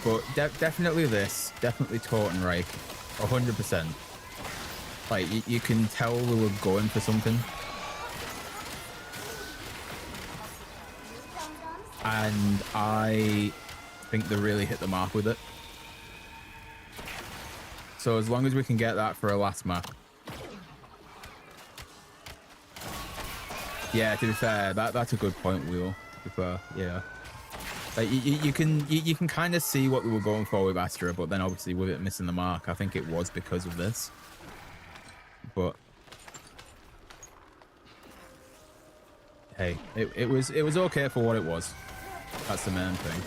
but definitely this, definitely Totenreich, 100%. Like you can tell they were going for something, and I think they really hit the mark with it. So as long as we can get that for a last map. Yeah, to be fair, that's a good point, Wheel. To be fair, yeah. Like you can kind of see what we were going for with Astra, but then obviously with it missing the mark, I think it was because of this. But hey, it was okay for what it was. That's the main thing.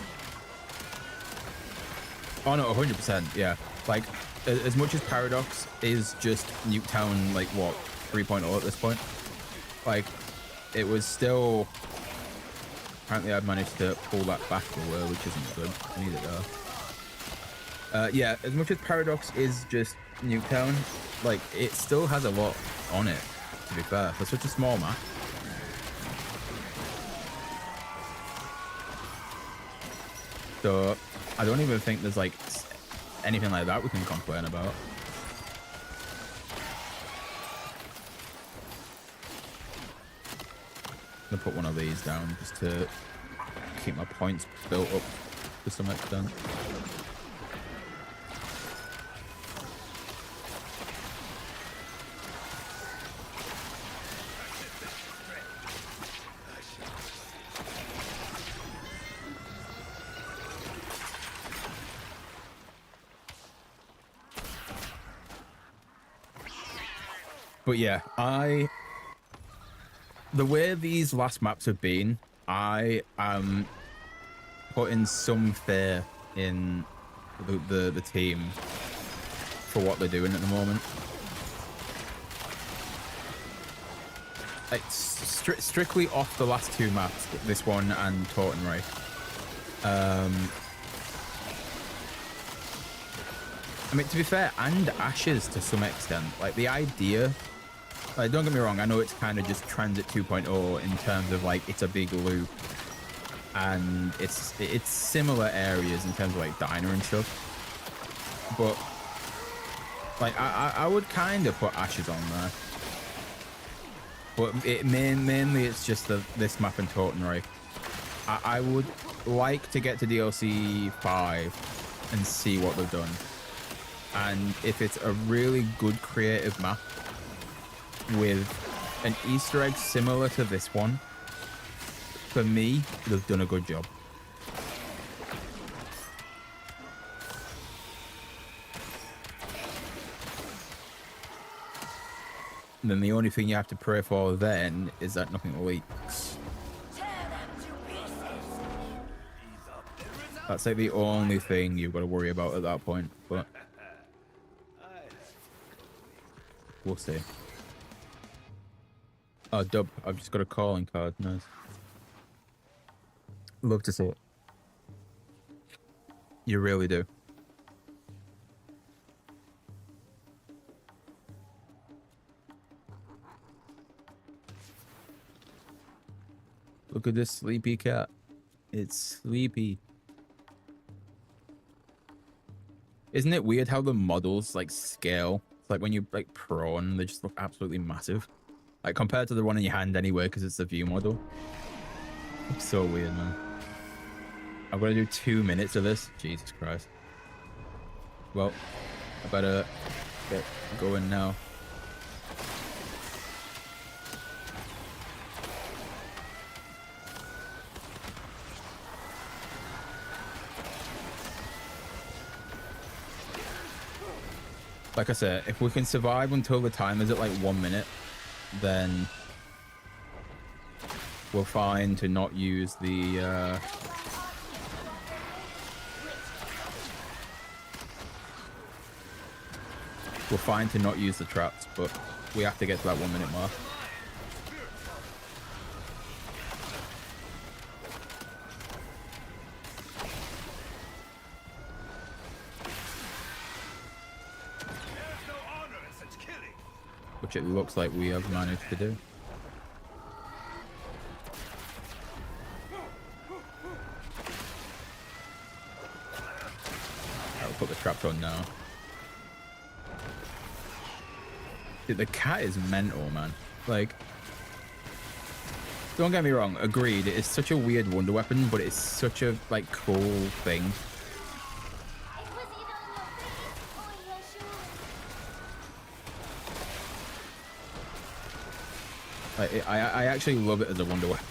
Oh no, 100%, yeah. Like as much as Paradox is just Nuketown, like what, 3.0 at this point, like it was still. Apparently I've managed to pull that back a little, which isn't good. I need it though. Yeah, as much as Paradox is just Nuketown, like it still has a lot on it, to be fair, for such a small map. So I don't even think there's like anything like that we can complain about. I'm gonna put one of these down just to keep my points built up to some extent. But yeah, the way these last maps have been, I am putting some faith in the team for what they're doing at the moment. Like strictly off the last two maps, this one and Totenreich. I mean, to be fair, and Ashes to some extent. Like the idea. Like, don't get me wrong, I know it's kind of just Transit 2.0 in terms of like it's a big loop, and it's similar areas in terms of like diner and stuff. But like I would kind of put Ashes on there, but mainly it's just this map and Totenreich. I would like to get to DLC 5 and see what they've done, and if it's a really good creative map with an Easter egg similar to this one, for me, they've done a good job. And then the only thing you have to pray for then is that nothing leaks. That's like the only thing you've got to worry about at that point, but we'll see. Oh, Dub, I've just got a calling card. Nice. Love to see it. You really do. Look at this sleepy cat. It's sleepy. Isn't it weird how the models like scale Like when you like prawn, they just look absolutely massive. Like compared to the one in your hand anyway, because it's the view model. It's so weird, man. I'm gonna do 2 minutes of this. Jesus Christ. Well, I better get going now. Like I said, if we can survive until the time is at like 1 minute, then we're fine to not use the traps, but we have to get to that 1 minute mark. Which it looks like we have managed to do. I'll put the traps on now. Dude, the cat is mental, man. Like, don't get me wrong, agreed, it's such a weird wonder weapon, but it's such a, like, cool thing. I actually love it as a wonder weapon.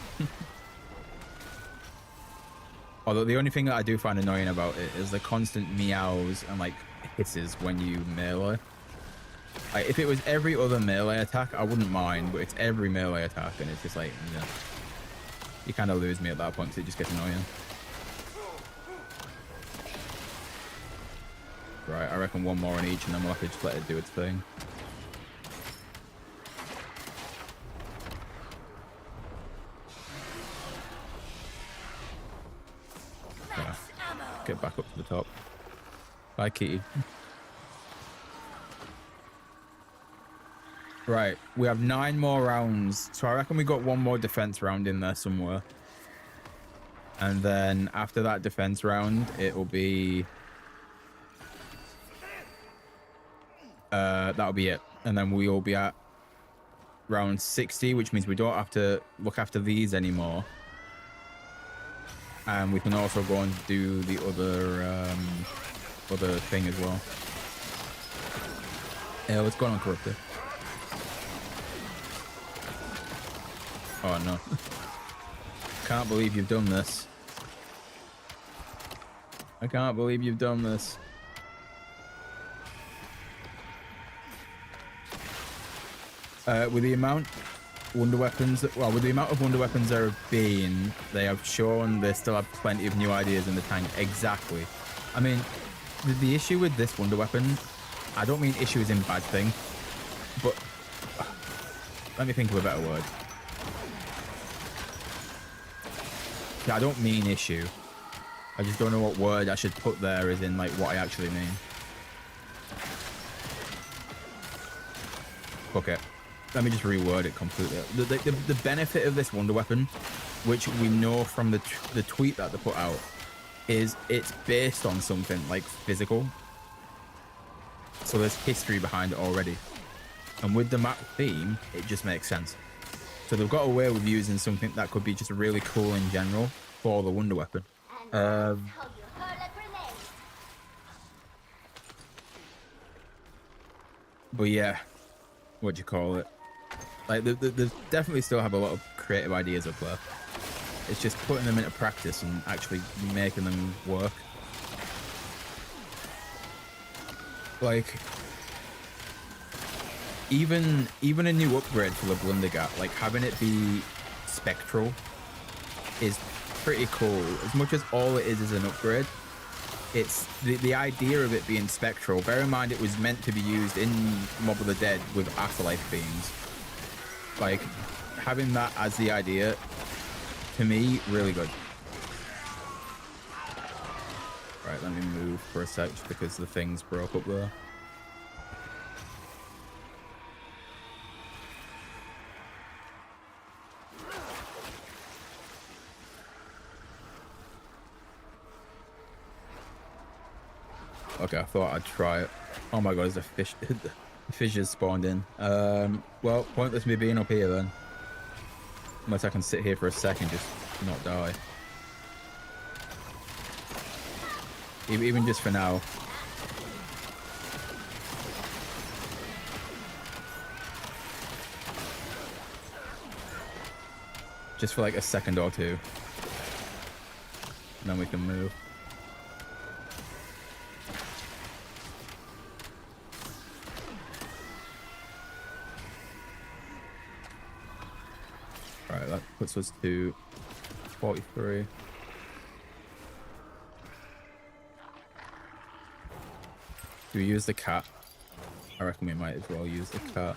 Although the only thing that I do find annoying about it is the constant meows and like hisses when you melee. Like, if it was every other melee attack, I wouldn't mind, but it's every melee attack and it's just like, yeah. You kind of lose me at that point because it just gets annoying. Right, I reckon one more on each and then we'll have to just let it do its thing. Get back up to the top. Bye, Kitty. Right, we have 9 more rounds. So I reckon we got 1 more defense round in there somewhere. And then after that defense round, it will be... that'll be it. And then we'll be at round 60, which means we don't have to look after these anymore. And we can also go and do the other thing as well. Yeah, what's going on, Corrupted? Oh no. Can't believe you've done this. I can't believe you've done this. With the amount wonder weapons, well, with the amount of wonder weapons there have been, they have shown they still have plenty of new ideas in the tank. Exactly. I mean, the issue with this wonder weapon, I don't mean issue as in bad thing, but let me think of a better word. Yeah, I don't mean issue. I just don't know what word I should put there as in like what I actually mean. Fuck it. Let me just reword it completely. The benefit of this wonder weapon, which we know from the tweet that they put out, is it's based on something like physical. So there's history behind it already. And with the map theme, it just makes sense. So they've got away with using something that could be just really cool in general for the wonder weapon. But yeah, what do you call it? Like, they definitely still have a lot of creative ideas up there. It's just putting them into practice and actually making them work. Like, even a new upgrade for the Blundergat, like having it be spectral, is pretty cool. As much as all it is an upgrade, it's the idea of it being spectral. Bear in mind, it was meant to be used in Mob of the Dead with afterlife beams. Like, having that as the idea, to me, really good. Right, let me move for a sec because the things broke up there. Okay, I thought I'd try it. Oh my god, there's a fish. Fissures spawned in. Well, pointless me being up here then. Unless I can sit here for a second, just not die. Even just for now. Just for like a second or two. And then we can move. Right, that puts us to 43. Do we use the cat? I reckon we might as well use the cat.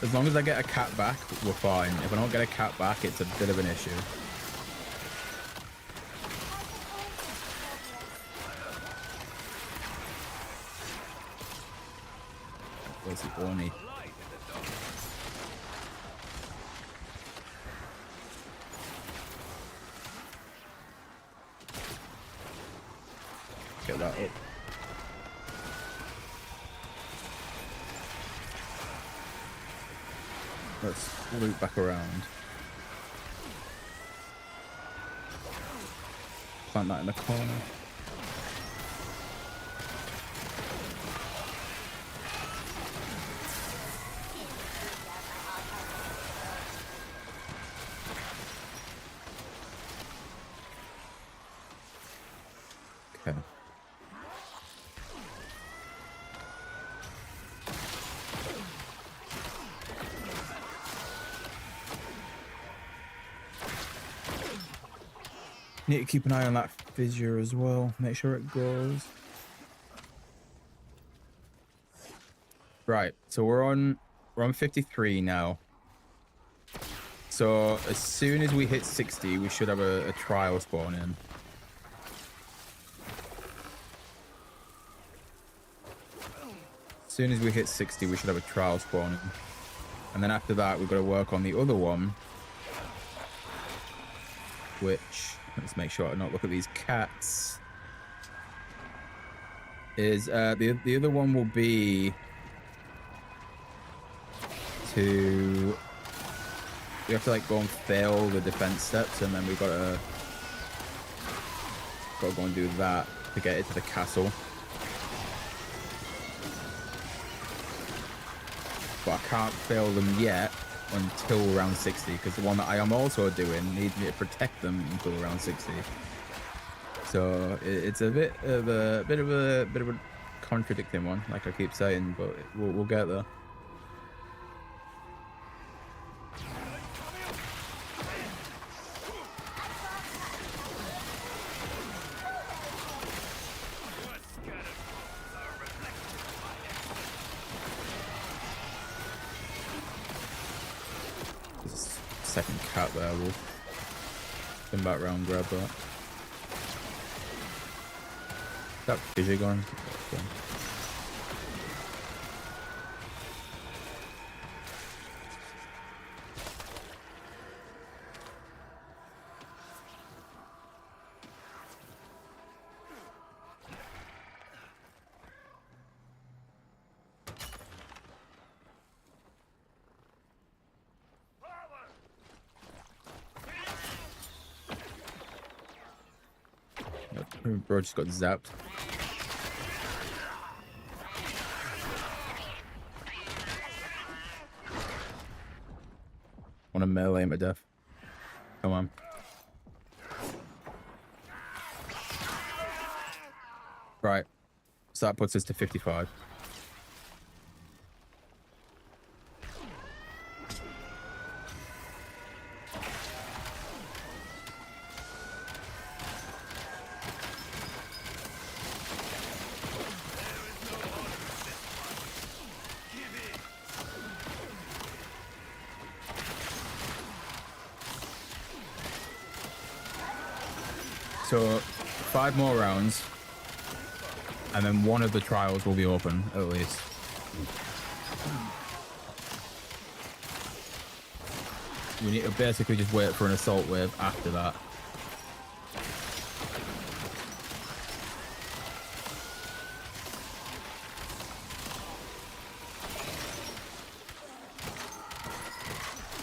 As long as I get a cat back, we're fine. If I don't get a cat back, it's a bit of an issue. Where's the Orny? Get that up. Let's loop back around. Plant that in the corner. Okay. Need to keep an eye on that fissure as well. Make sure it goes. Right, so we're on 53 now. So as soon as we hit 60, we should have a trial spawn in. As soon as we hit 60, we should have a trial spawn in. And then after that, we've got to work on the other one. Which, let's make sure I not look at these cats. Is the other one will be to, we have to like go and fail the defense steps, and then we've got to go and do that to get it to the castle. But I can't fail them yet until round 60, because the one that I am also doing needs me to protect them until round 60. So it's a bit of a contradicting one, like I keep saying, but we'll get there. Second cat there, we'll come back round, grab that. That fissure gone. Okay. Bro just got zapped. Want to melee him to death. Come on. Right. So that puts us to 55. So 5 more rounds, and then one of the trials will be open, at least. We need to basically just wait for an assault wave after that.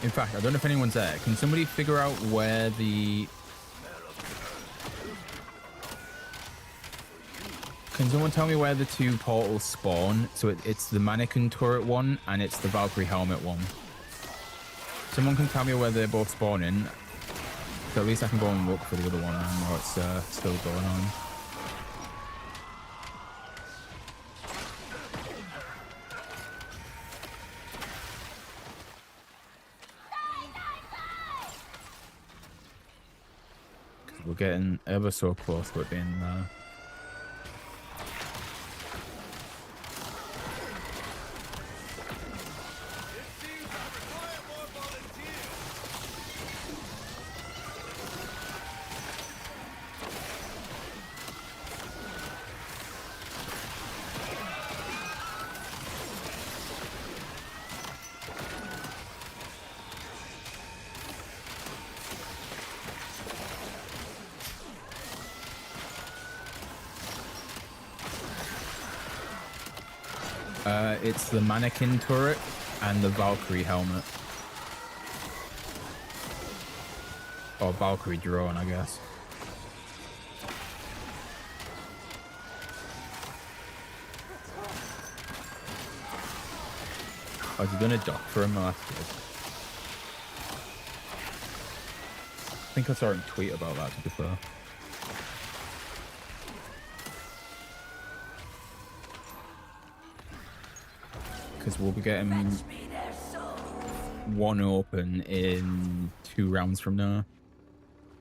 In fact, I don't know if anyone's there. Can somebody figure out where the... Can someone tell me where the two portals spawn? So it's the mannequin turret one and it's the Valkyrie helmet one. Someone can tell me where they're both spawning. So at least I can go and look for the other one while it's still going on. Because we're getting ever so close to it being there. It's the mannequin turret and the Valkyrie helmet. Or Valkyrie drone, I guess. Oh, has he done a dock for him? Oh, that's good. I think I saw him tweet about that, to be fair. Because we'll be getting one open in 2 rounds from now.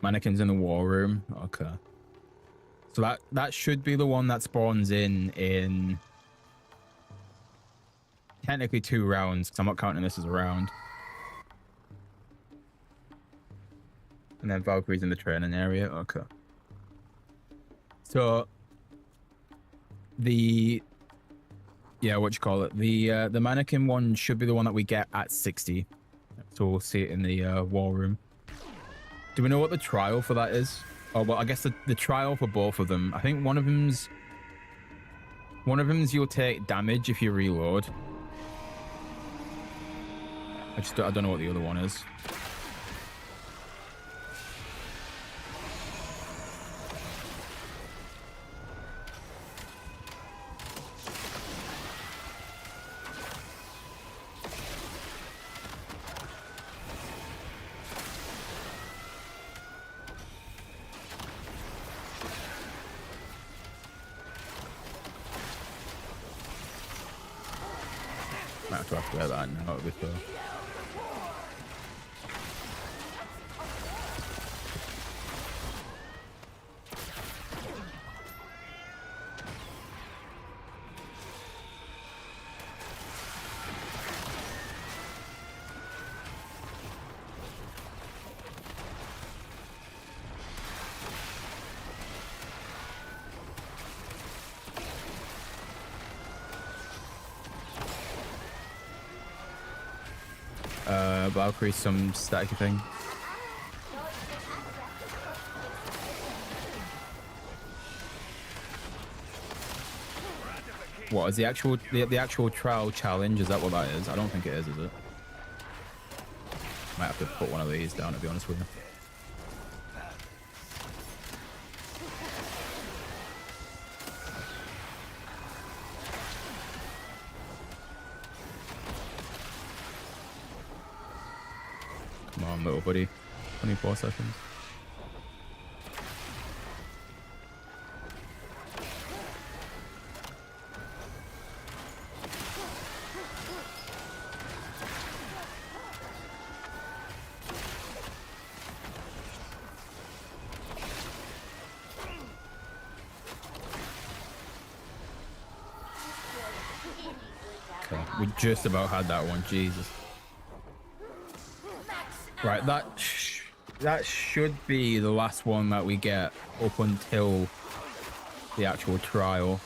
Mannequins in the war room. Okay. So that should be the one that spawns in technically 2 rounds, because I'm not counting this as a round. And then Valkyrie's in the training area. Okay. So yeah, what you call it? The mannequin one should be the one that we get at 60. So we'll see it in the war room. Do we know what the trial for that is? Oh, well, I guess the trial for both of them. I think one of them's you'll take damage if you reload. I don't know what the other one is. Might have to wear that now before. Valkyrie, some stacky thing. What is the actual trial challenge? Is that what that is? I don't think it is it? Might have to put one of these down, to be honest with you. Come on, little buddy. 24 seconds. Okay, we just about had that one. Jesus. Right, that should be the last one that we get up until the actual trial.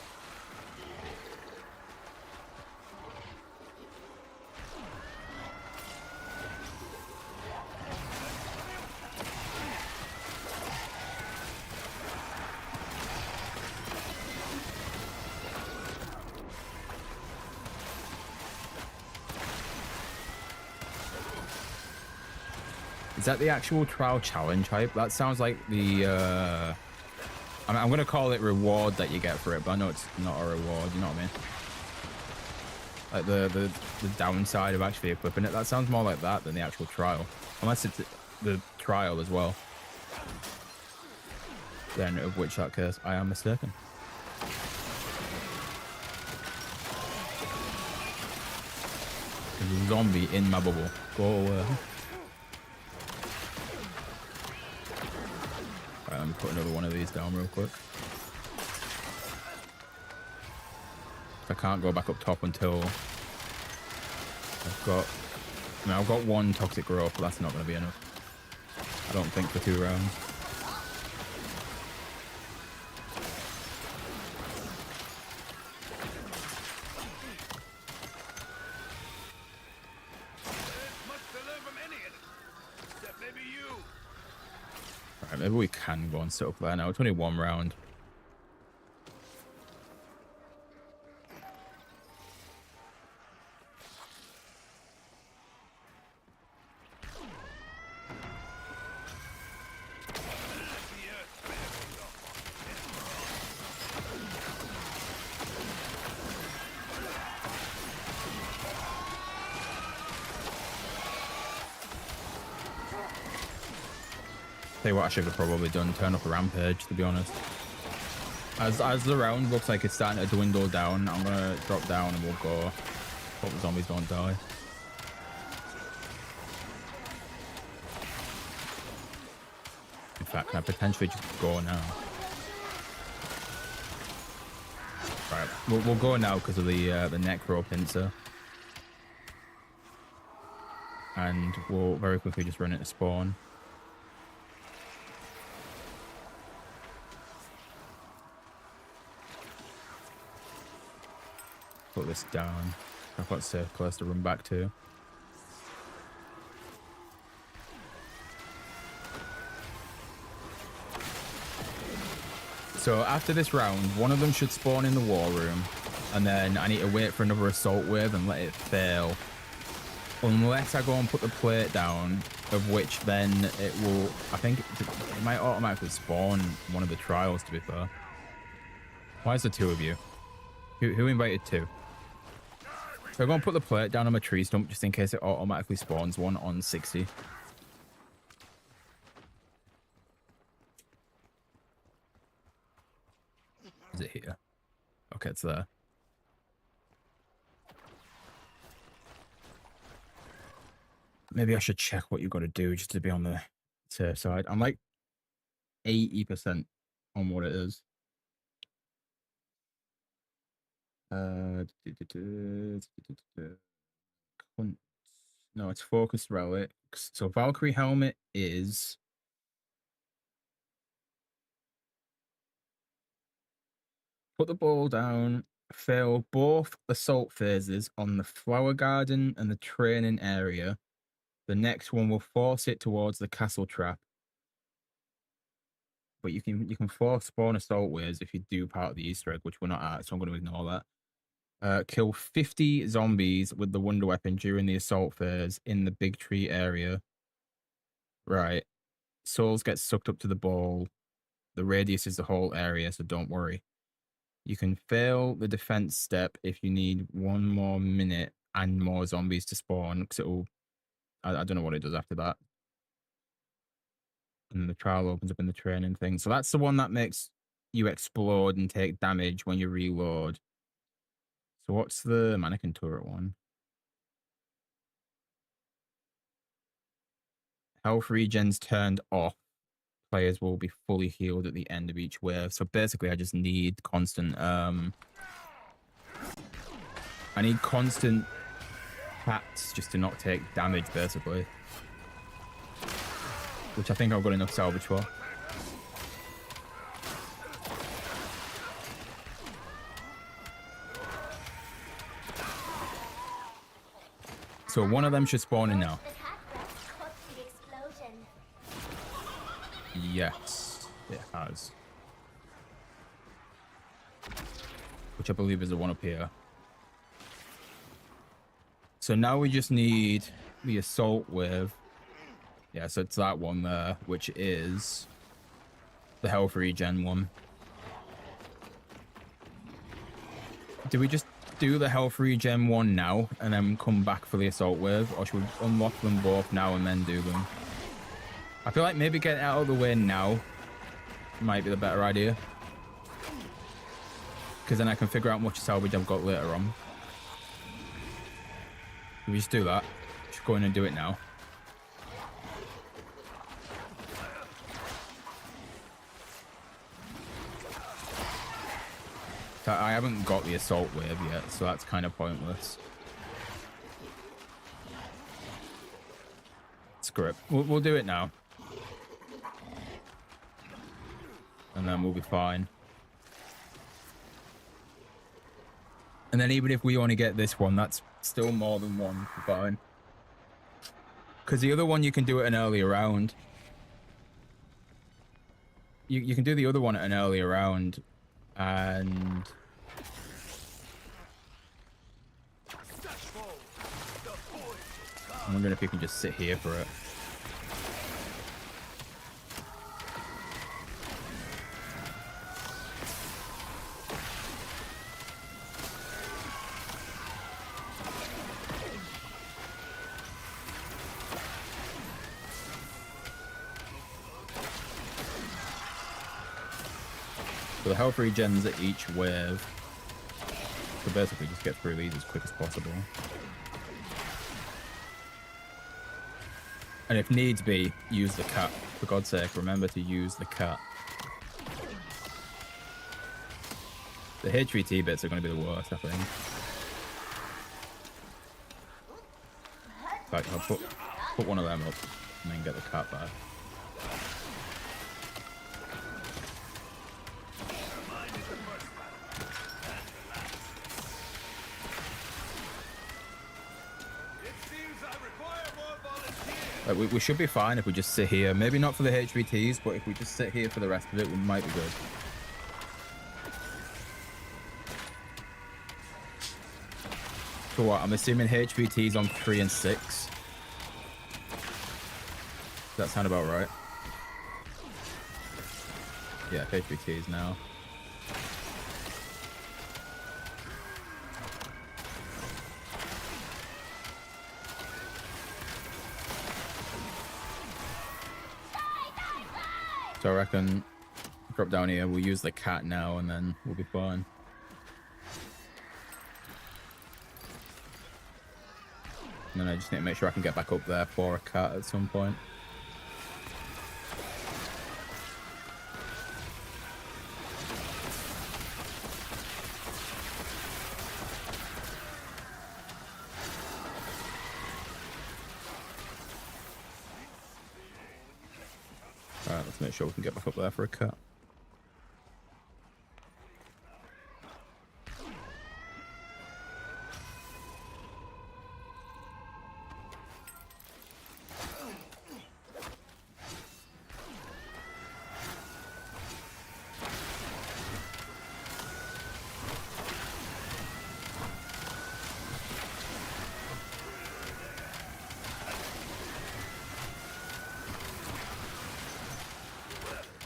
Is that the actual trial challenge hype? That sounds like the I'm gonna call it reward that you get for it, but I know it's not a reward, you know what I mean? Like the downside of actually equipping it. That sounds more like that than the actual trial. Unless it's the trial as well. Then of which that case I am mistaken. There's a zombie in my bubble. Go away. Right, let me put another one of these down real quick. I can't go back up top until I've got one toxic growth, but that's not going to be enough. I don't think for 2 rounds. Alright, maybe we can go and sit up there now. It's only 1 round. Tell you what I should have probably done, turn up a rampage, to be honest. As the round looks like it's starting to dwindle down, I'm gonna drop down and we'll go. Hope the zombies don't die. In fact, can I potentially just go now? Right, we'll go now because of the necro pincer. And we'll very quickly just run into spawn. Put this down. I've got safe place to run back to. So after this round, one of them should spawn in the war room, and then I need to wait for another assault wave and let it fail. Unless I go and put the plate down, of which then it will, I think it might automatically spawn one of the trials, to be fair. Why is there 2 of you? Who invited 2? So I'm going to put the plate down on my tree stump just in case it automatically spawns one on 60. Is it here? Okay, it's there. Maybe I should check what you've got to do just to be on the safe side. I'm like 80% on what it is. No, it's focused relics. So Valkyrie helmet is put the ball down, fail both assault phases on the flower garden and the training area. The next one will force it towards the castle trap. But you can force spawn assault waves if you do part of the Easter egg, which we're not at, so I'm going to ignore that. Kill 50 zombies with the wonder weapon during the assault phase in the big tree area. Right. Souls get sucked up to the ball. The radius is the whole area, so don't worry. You can fail the defense step if you need 1 more minute and more zombies to spawn, because it'll... I don't know what it does after that. And the trial opens up in the training thing. So that's the one that makes you explode and take damage when you reload. So what's the mannequin turret one? Health regens turned off. Players will be fully healed at the end of each wave. So basically I just need constant I need constant pats just to not take damage, basically. Which I think I've got enough salvage for. So one of them should spawn in now. Yes, it has. Which I believe is the one up here. So now we just need the assault wave. Yeah, so it's that one there, which is the health regen one. Do we just do the health regen one now and then come back for the assault wave, or should we unlock them both now and then do them? I feel like maybe getting out of the way now might be the better idea, because then I can figure out how much salvage I've got later on. Can we just do that? Just go in and do it now. I haven't got the assault wave yet, so that's kind of pointless. Screw it. We'll do it now. And then we'll be fine. And then even if we only get this one, that's still more than one. Fine. Because the other one, you can do it an earlier round. You can do the other one at an earlier round. And I'm wondering if you can just sit here for it. So the health regens at each wave. So basically just get through these as quick as possible. And if needs be, use the cat. For God's sake, remember to use the cat. The HVT bits are going to be the worst, I think. In fact, I'll put one of them up and then get the cat back. We should be fine if we just sit here. Maybe not for the HVTs, but if we just sit here for the rest of it, we might be good. So what? I'm assuming HVTs on 3 and 6. Does that sound about right? Yeah, HVTs now. So I reckon drop down here, we'll use the cat now and then we'll be fine. And then I just need to make sure I can get back up there for a cat at some point. Alright, let's make sure we can get back up there for a cut.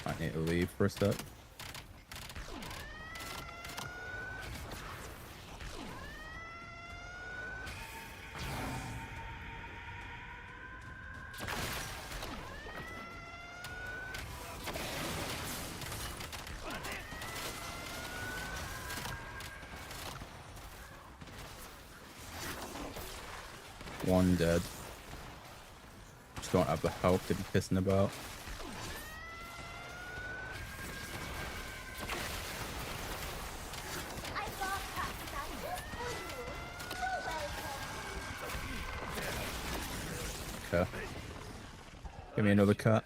I need to leave for a step. One dead. Just don't have the health to be pissing about. Okay. Give me another cut.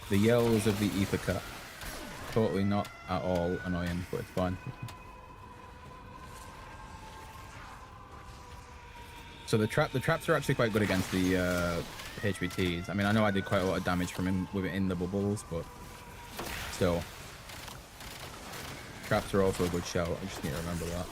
The yells of the ether cat. Totally not at all annoying, but it's fine. So the traps are actually quite good against the HVTs. I mean, I know I did quite a lot of damage from him within the bubbles, but still. Traps are also a good shout. I just need to remember that.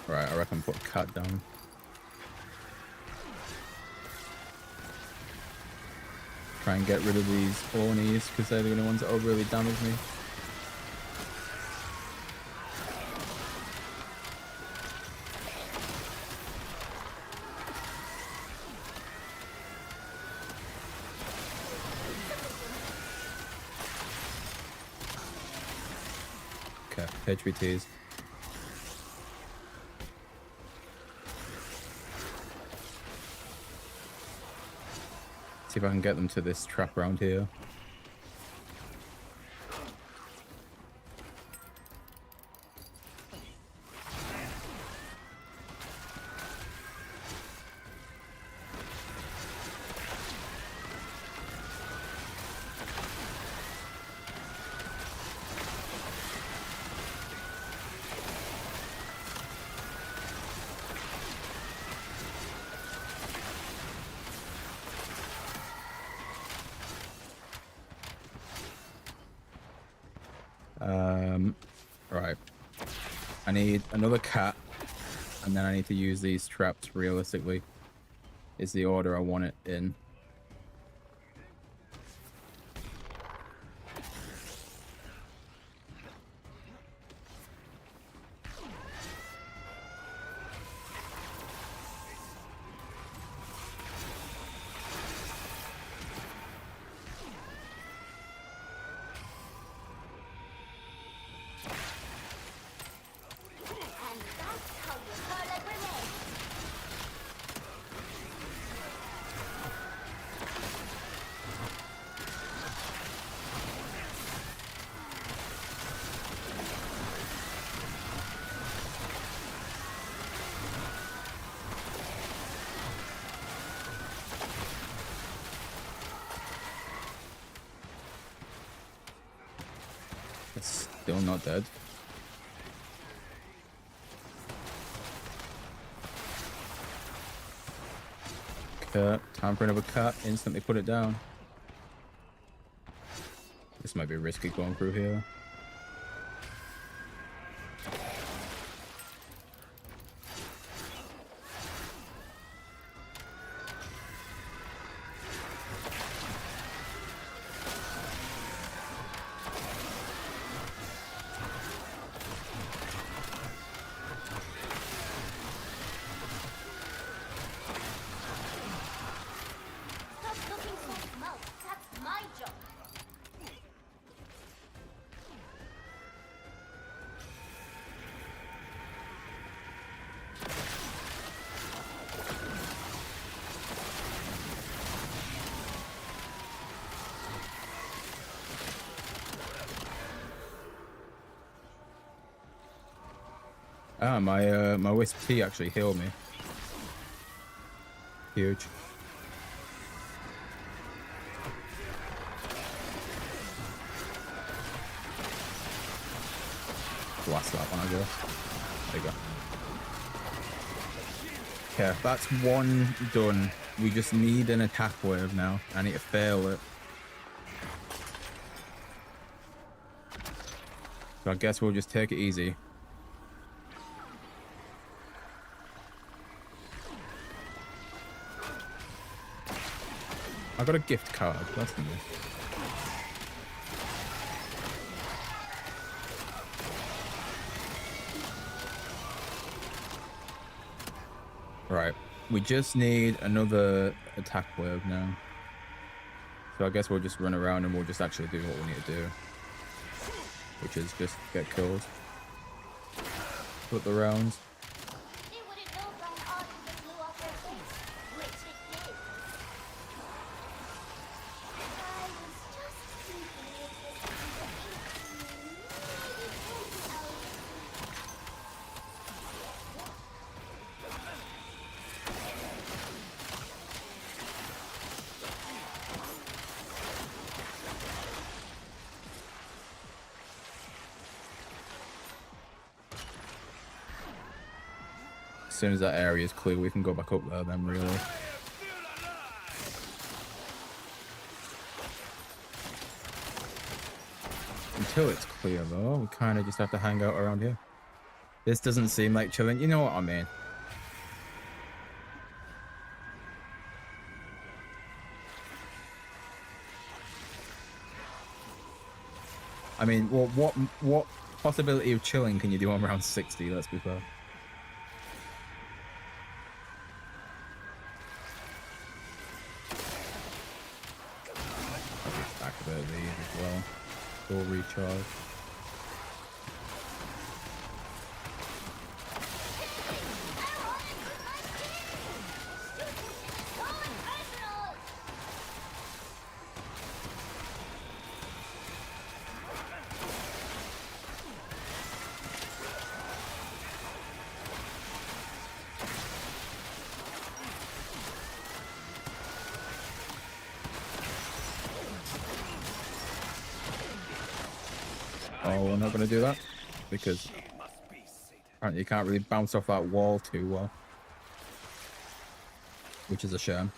Right, I reckon put cat down. Try and get rid of these Ornies, because they're the only ones that will really damage me. Okay, HVTs. See if I can get them to this trap around here. Right. I need another cat, and then I need to use these traps realistically. Is the order I want it in. It's still not dead. Cut. Time for another cut. Instantly put it down. This might be risky going through here. Ah, my Wisp Tea actually healed me. Huge. Blast that one, I guess. There you go. Okay, that's one done. We just need an attack wave now. I need to fail it. So I guess we'll just take it easy. I got a gift card. That's nice. Right. We just need another attack wave now. So I guess we'll just run around and we'll just actually do what we need to do. which is just get killed. Flip the rounds. They wouldn't know from the autumn that blew off their face, which it did. I was just thinking it was As soon as that area is clear, we can go back up there then, really. Until it's clear, though, we kind of just have to hang out around here. This doesn't seem like chilling. You know what I mean? I mean, well, what possibility of chilling can you do on round 60? Let's be fair. Activate these as well. Full recharge. Oh, we're not going to do that because apparently you can't really bounce off that wall too well, which is a shame.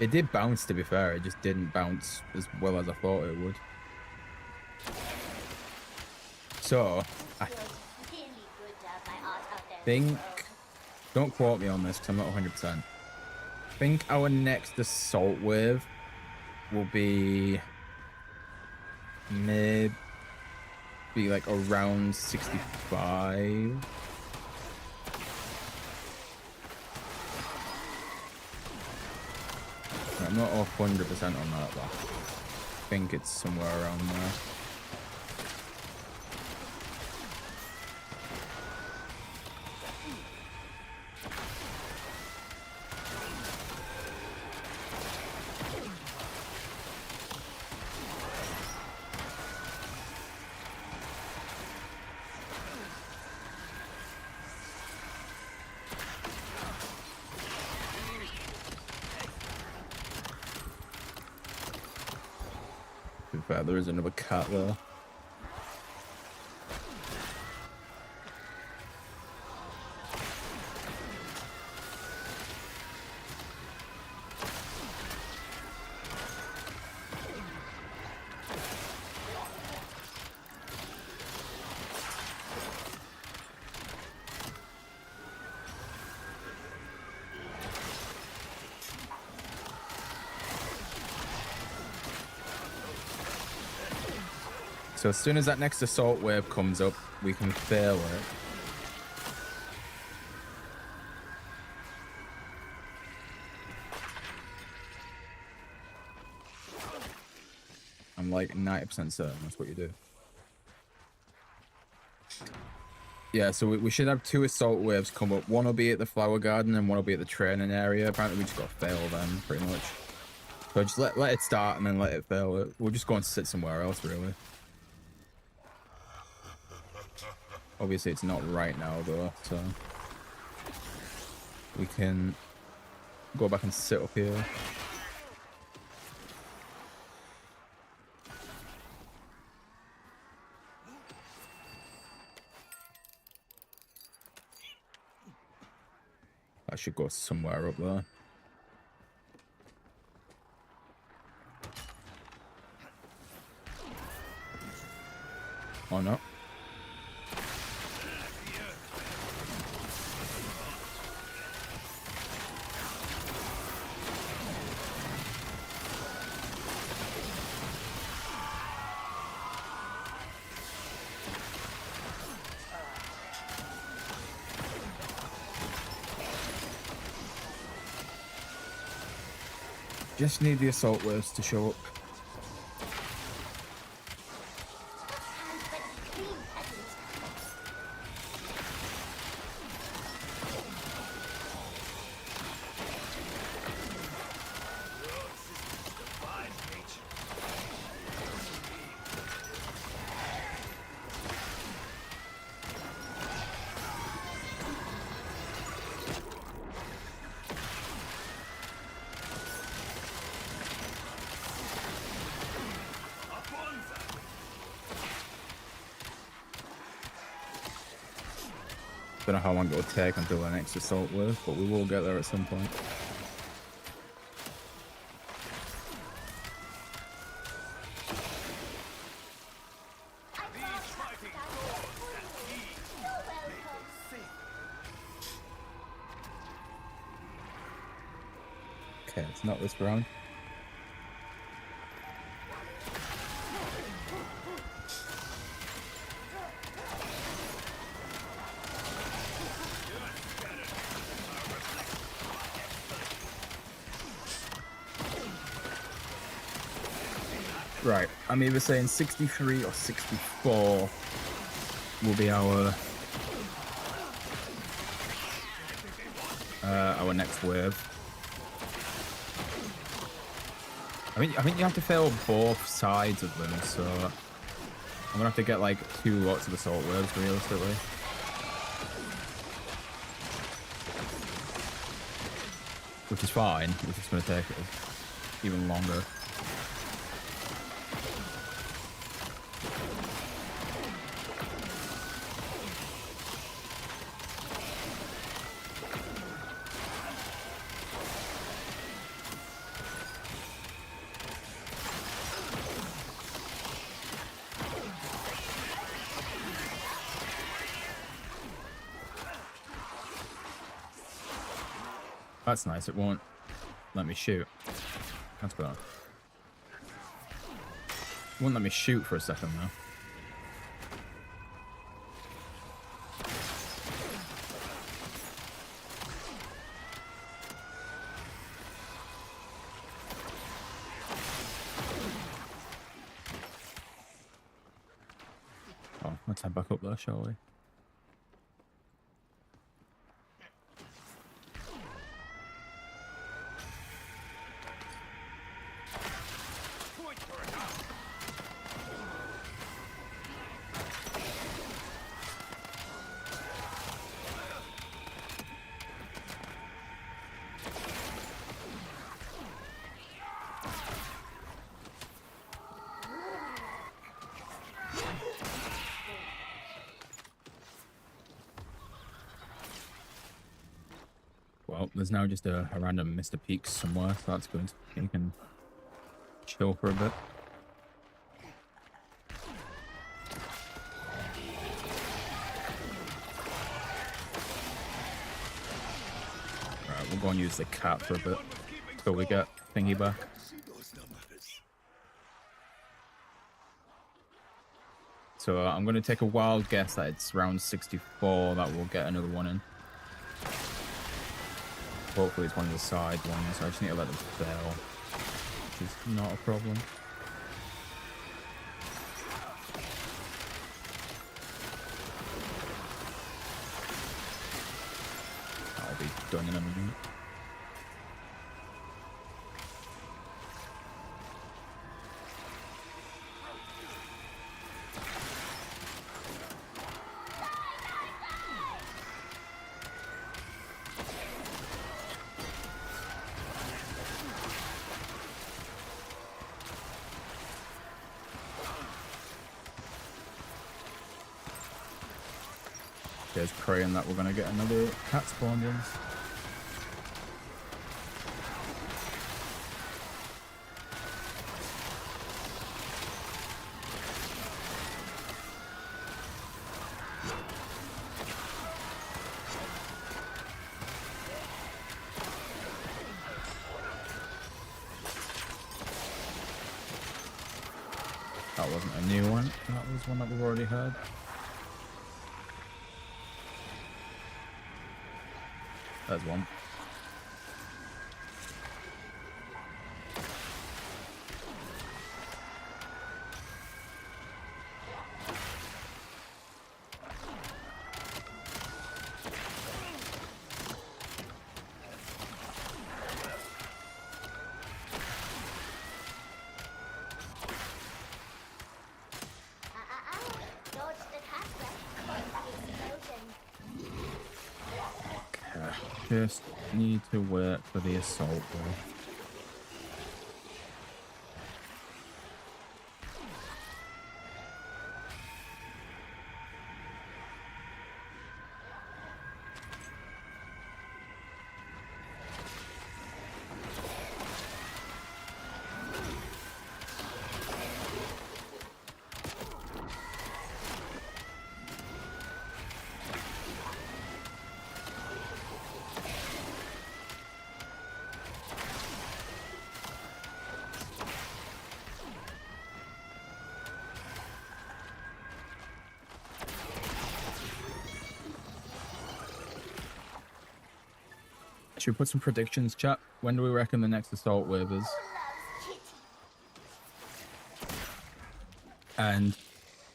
It did bounce, to be fair, it just didn't bounce as well as I thought it would. So, I think, don't quote me on this because I'm not 100%. I think our next assault wave will be maybe like around 65. I'm not 100% on that, but I think it's somewhere around there. In fact, there is another cat there. So as soon as that next assault wave comes up, we can fail it. I'm like 90% certain that's what you do. Yeah, so we should have 2 assault waves come up. One will be at the flower garden and one will be at the training area. Apparently we just got to fail them, pretty much. So just let it start and then let it fail. We'll just go and sit somewhere else, really. Obviously, it's not right now, though, so we can go back and sit up here. I should go somewhere up there. Oh, no. Just need the assault waves to show up. Don't know how long it'll take until the next assault wave, but we will get there at some point. Okay, it's not this round. Right, I'm either saying 63 or 64 will be our next wave. I think you have to fail both sides of them, so I'm gonna have to get like 2 lots of assault waves realistically. Which is fine, it's just gonna take even longer. That's nice, it won't let me shoot. That's bad. It won't let me shoot for a second though. Oh, let's head back up there, shall we? Well, there's now just a random Mr. Peaks somewhere, so that's good. You can chill for a bit. Alright, we'll go and use the cat for a bit till we get thingy back. So I'm going to take a wild guess that it's round 64 that we'll get another one in. Hopefully it's one of the side ones, so I just need to let them fail, which is not a problem. I'll be done in a minute. Just praying that we're going to get another cat spawned in. That wasn't a new one, that was one that we've already heard. There's one. Just need to work for the assault wave. Should we put some predictions, chat? When do we reckon the next assault wave is? Who loves kitty? And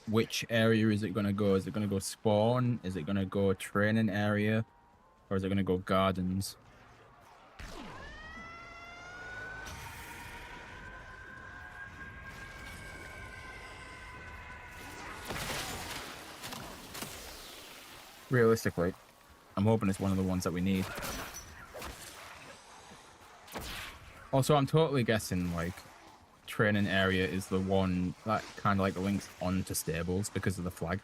which area is it going to go? Is it going to go spawn? Is it going to go training area? Or is it going to go gardens? Realistically, I'm hoping it's one of the ones that we need. Also, I'm totally guessing, like, training area is the one that kind of, like, links onto stables because of the flag.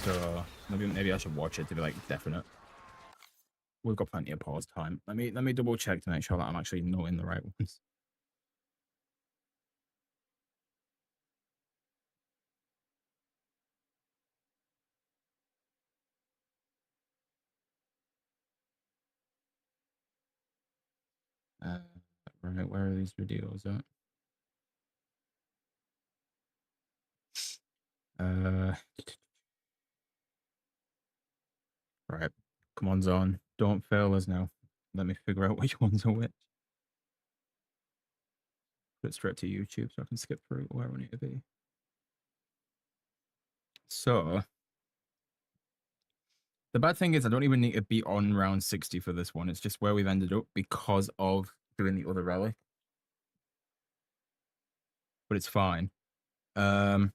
So, maybe I should watch it to be, like, definite. We've got plenty of pause time. Let me double check to make sure that I'm actually noting the right ones. Right, where are these videos at? Right. Come on, Zone. Don't fail us now. Let me figure out which ones are which. Put it straight to YouTube so I can skip through where I need to be. So, the bad thing is I don't even need to be on round 60 for this one. It's just where we've ended up because of doing the other relic. But it's fine. So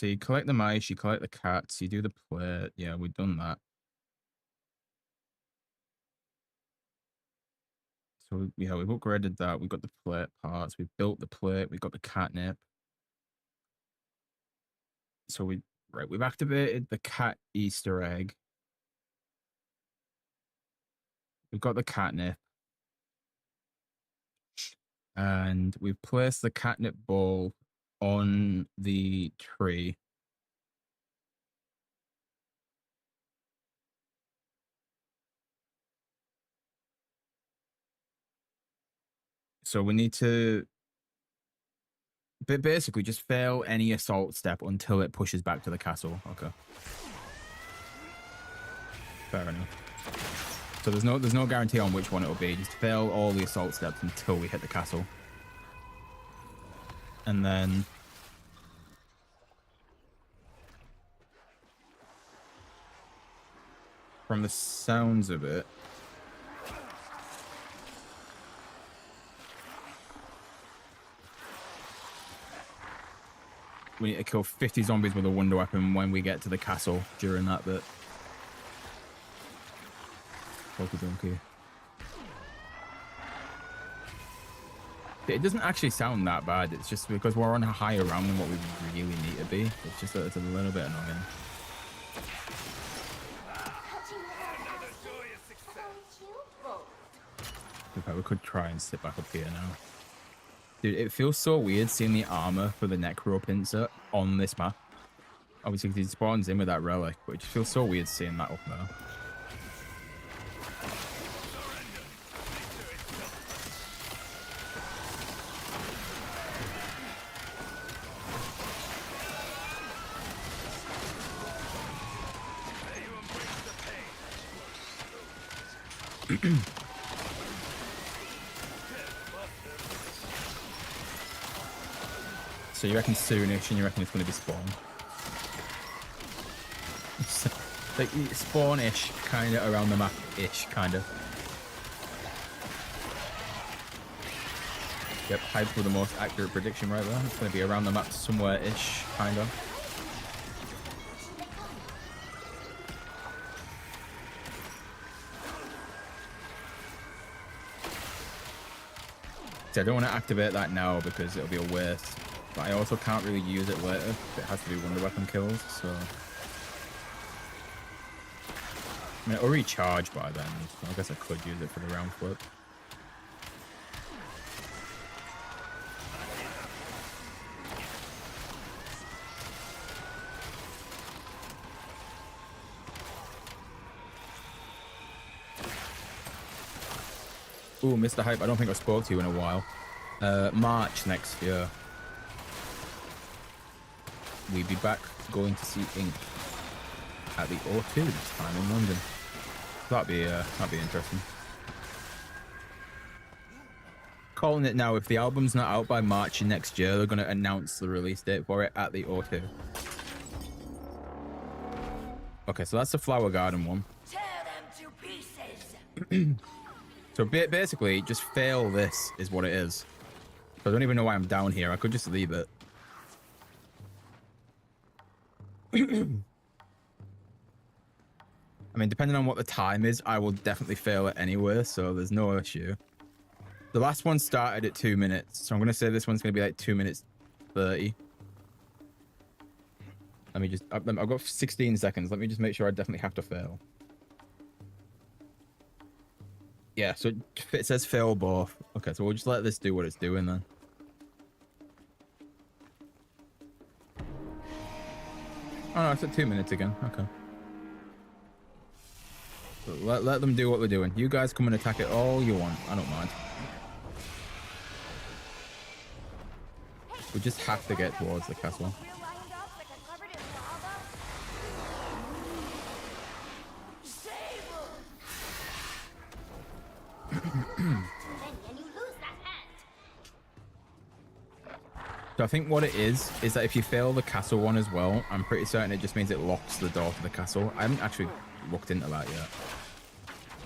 you collect the mice, you collect the cats, you do the plate. Yeah, we've done that. So yeah, we've upgraded that. We've got the plate parts. We've built the plate. We've got the catnip. So we've activated the cat Easter egg. We've got the catnip. And we've placed the catnip ball on the tree. So we need to basically just fail any assault step until it pushes back to the castle. Okay. Fair enough. So there's no guarantee on which one it'll be. Just fail all the assault steps until we hit the castle. And then from the sounds of it, we need to kill 50 zombies with a wonder weapon when we get to the castle during that bit. Okey-dokey. It doesn't actually sound that bad. It's just because we're on a higher round than what we really need to be. It's just that it's a little bit annoying. In fact, we could try and sit back up here now. Dude, it feels so weird seeing the armor for the Necro Pincer on this map. Obviously, because he spawns in with that relic, but it just feels so weird seeing that up there. So you reckon soonish, and you reckon it's going to be spawn? Like spawn-ish, kind of around the map-ish, kind of. Yep, hype with the most accurate prediction right there. It's going to be around the map somewhere-ish, kind of. See, I don't want to activate that now because it'll be a waste. But I also can't really use it later. It has to be wonder weapon kills, so... I mean, it'll recharge by then. So I guess I could use it for the round flip. Ooh, Mr. Hype, I don't think I spoke to you in a while. March next year. We'll be back going to see Ink at the O2 this time in London. That'd be interesting. Calling it now. If the album's not out by March next year, they're gonna announce the release date for it at the O2. Okay, so that's the Flower Garden one. Tear them to pieces. So basically, just fail this is what it is. I don't even know why I'm down here. I could just leave it. I mean, depending on what the time is, I will definitely fail it anyway, so there's no issue. The last one started at 2 minutes, so I'm going to say this one's going to be like 2 minutes 30. Let me just... I've got 16 seconds. Let me just make sure I definitely have to fail. Yeah, so it says fail both. Okay, so we'll just let this do what it's doing then. Oh no, it's at 2 minutes again. Okay. So let them do what they're doing. You guys come and attack it all you want. I don't mind. We just have to get towards the castle. So I think what it is that if you fail the castle one as well, I'm pretty certain it just means it locks the door to the castle. I haven't actually looked into that yet.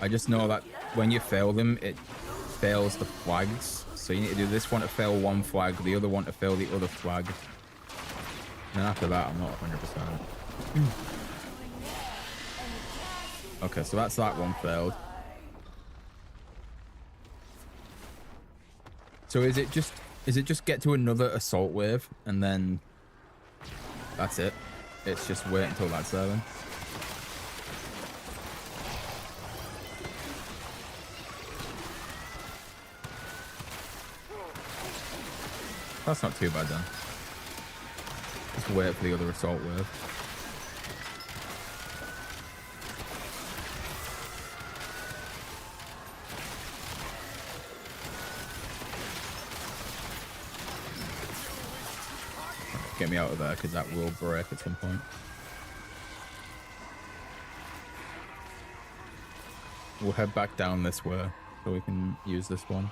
I just know that when you fail them, it fails the flags. So you need to do this one to fail one flag, the other one to fail the other flag. And then after that, I'm not 100%. Okay, so that's that one failed. So is it just get to another assault wave and then that's it? It's just wait until that's there then? That's not too bad then. Just wait for the other assault wave. Get me out of there because that will break at some point. We'll head back down this way so we can use this one.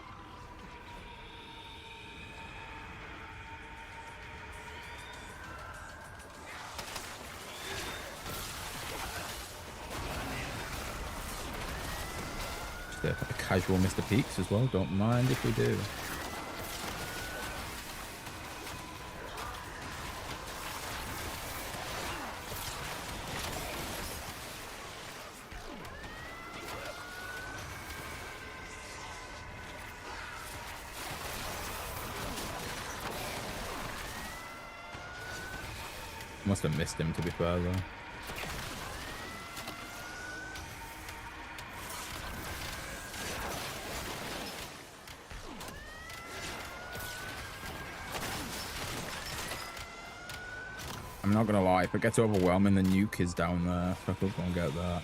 Just a casual Mr. Peaks as well, don't mind if we do. Must have missed him, to be fair, though. I'm not gonna lie, if it gets overwhelming, the nuke is down there. So I could go and get that.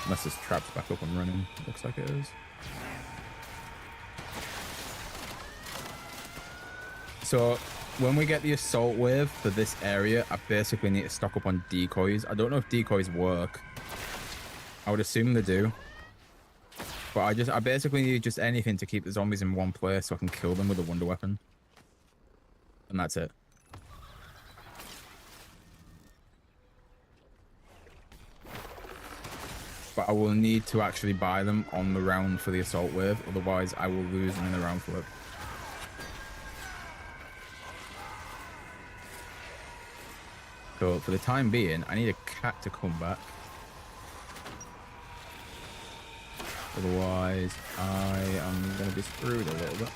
Unless this trap's back up and running. Looks like it is. So, when we get the assault wave for this area, I basically need to stock up on decoys. I don't know if decoys work. I would assume they do. But I basically need just anything to keep the zombies in one place so I can kill them with a wonder weapon. And that's it. But I will need to actually buy them on the round for the assault wave, otherwise I will lose them in the round flip. So for the time being, I need a cat to come back. Otherwise, I am going to be screwed a little bit.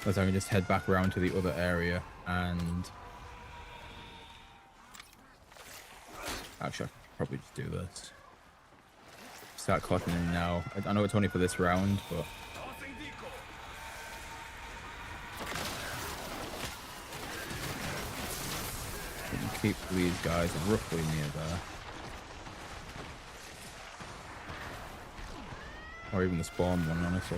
So I can just head back around to the other area and... Actually, I could probably just do this. Start clocking in now. I know it's only for this round, but... keep these guys roughly near there. Or even the spawn one, honestly.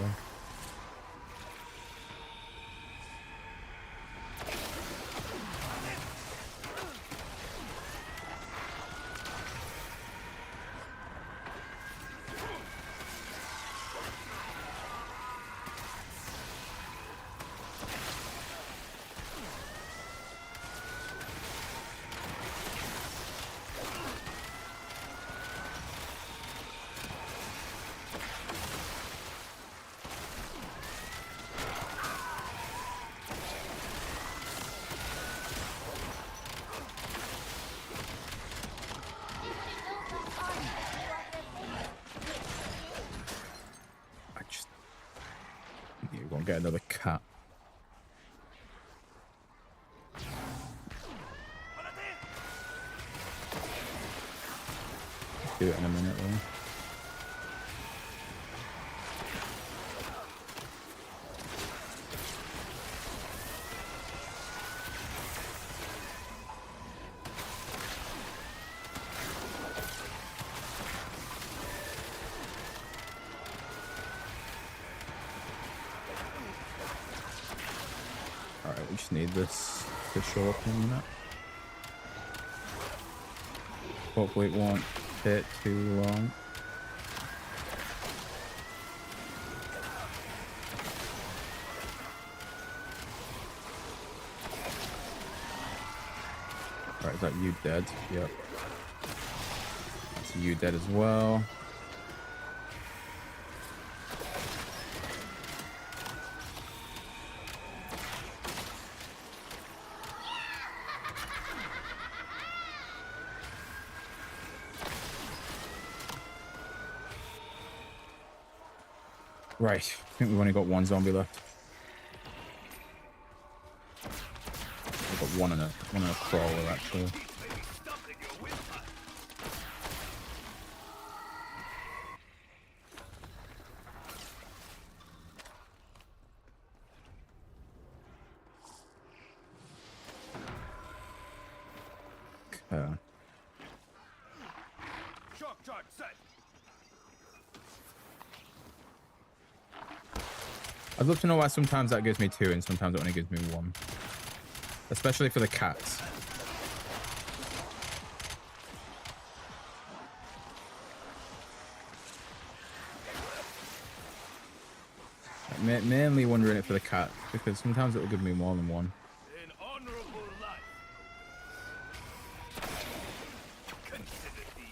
You're gonna get another cat. Do it in a minute though. Alright, we just need this to show up in a minute. Hopefully it won't take too long. Right, is that you dead? Yep. That's you dead as well. Right, I think we've only got one zombie left. We've got one in a crawler actually. Okay. Shock charge set. I'd love to know why sometimes that gives me 2 and sometimes it only gives me 1. Especially for the cats. Mainly wondering it for the cat, because sometimes it will give me more than 1. An honorable life. Consider these.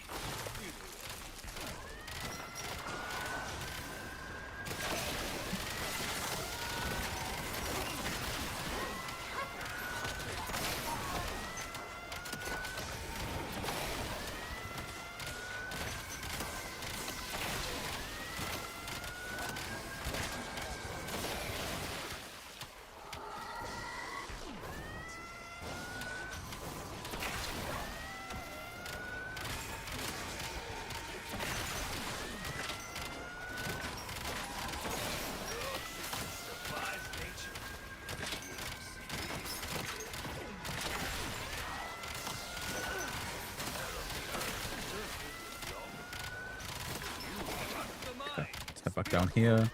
Step back down here. It was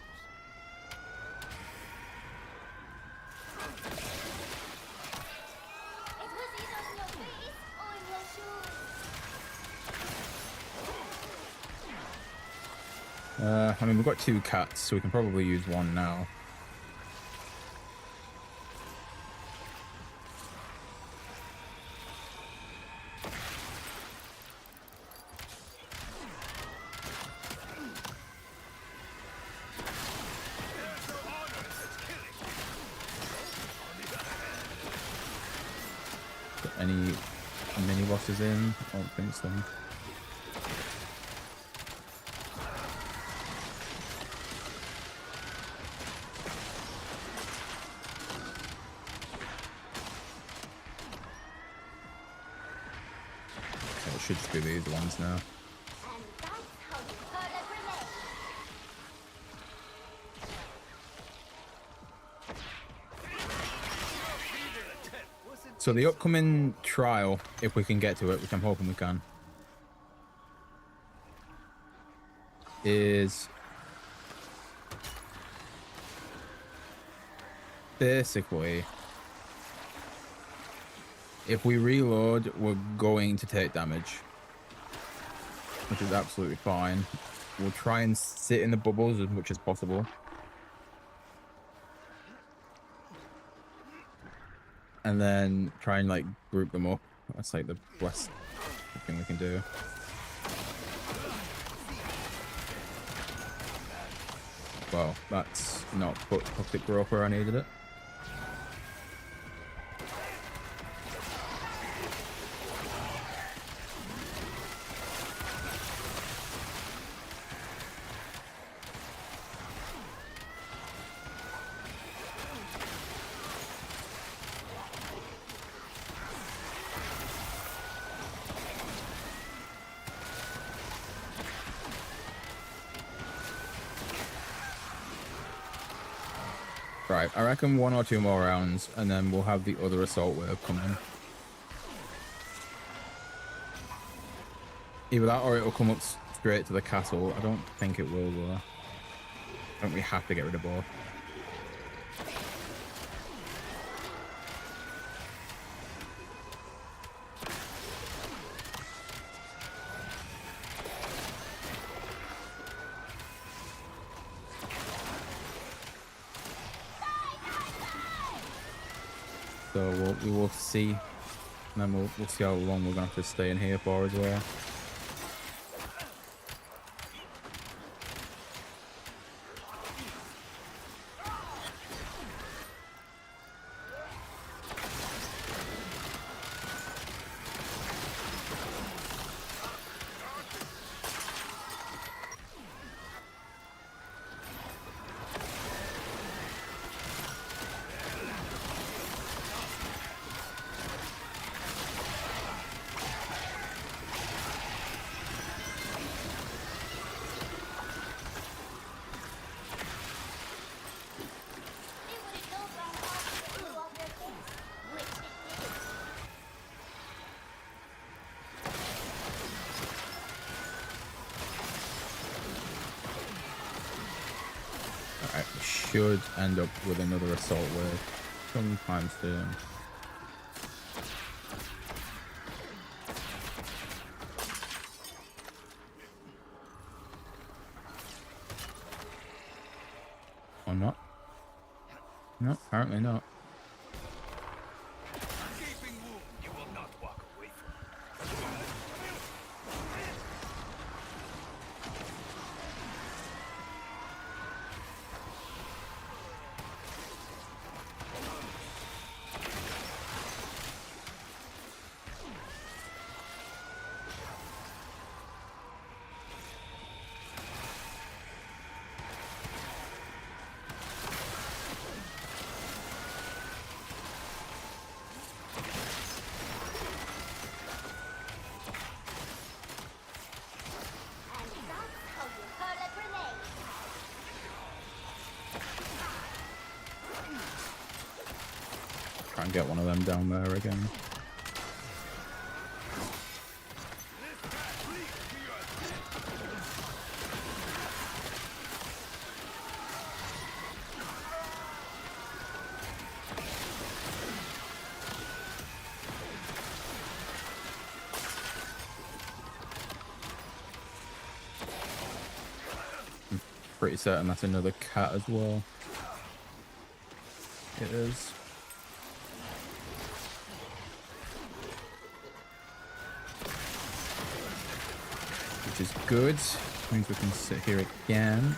either in your face or in your shoes. I mean, we've got 2 cats, so we can probably use 1 now. Any mini bosses in? I don't think so. Okay, it should just be these ones now. And that's how you hurt a relic. So the upcoming trial, if we can get to it, which I'm hoping we can, is basically if we reload, we're going to take damage, which is absolutely fine. We'll try and sit in the bubbles as much as possible. And then try and like group them up. That's like the best thing we can do. Well, that's not put toxic growth where I needed it. Right, I reckon 1 or 2 more rounds, and then we'll have the other assault wave coming. Either that or it'll come up straight to the castle. I don't think it will, though. I think we have to get rid of both. So we will see, and then we'll see how long we're going to have to stay in here for as well. Alright, we should end up with another assault wave sometime soon. Or not? No, apparently not. Gaping wound you will not walk away from. Try and get one of them down there again. I'm pretty certain that's another cat as well. It is. Which is good. Means we can sit here again.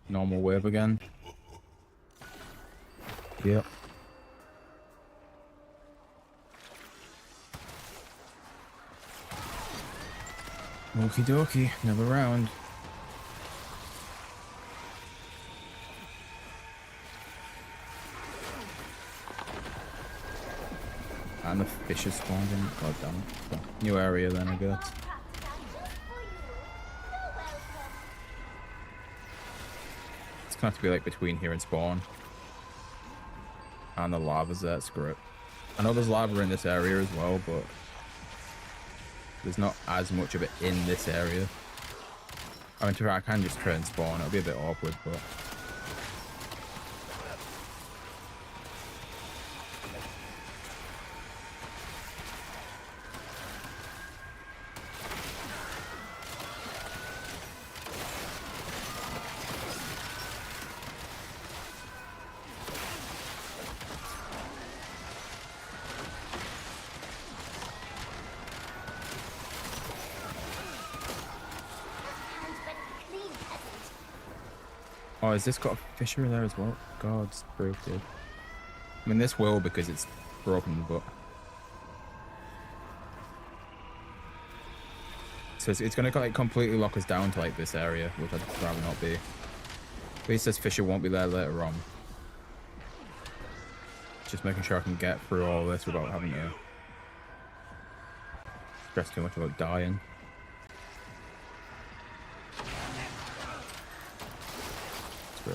normal wave again. Yep. Okie dokie, another round. And the fish is spawned in. God damn it. So, new area then, I guess. It's gonna have to be like between here and spawn. And the lava's there, screw it. I know there's lava in this area as well, but there's not as much of it in this area. I mean, to be fair, I can just try and spawn. It'll be a bit awkward, but... Oh, has this got a fishery there as well? God's brave, dude. I mean, this will because it's broken, but... So it's going to like completely lock us down to like this area, which I'd rather not be. At least this fisher won't be there later on. Just making sure I can get through all this without having to stress too much about dying.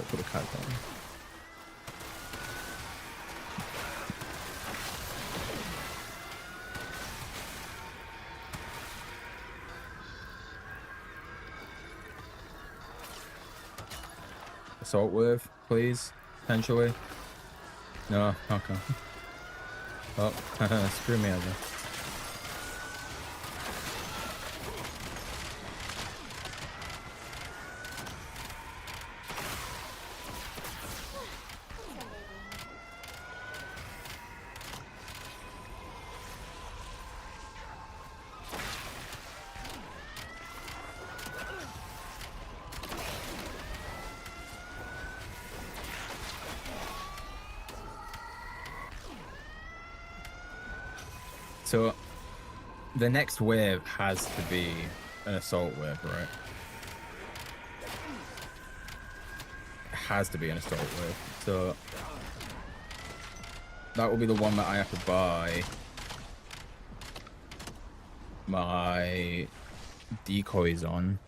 Put a cat down. Assault wave, please. Potentially. No, okay. Oh, screw me over. So, the next wave has to be an assault wave, right? It has to be an assault wave. So, that will be the one that I have to buy my decoys on.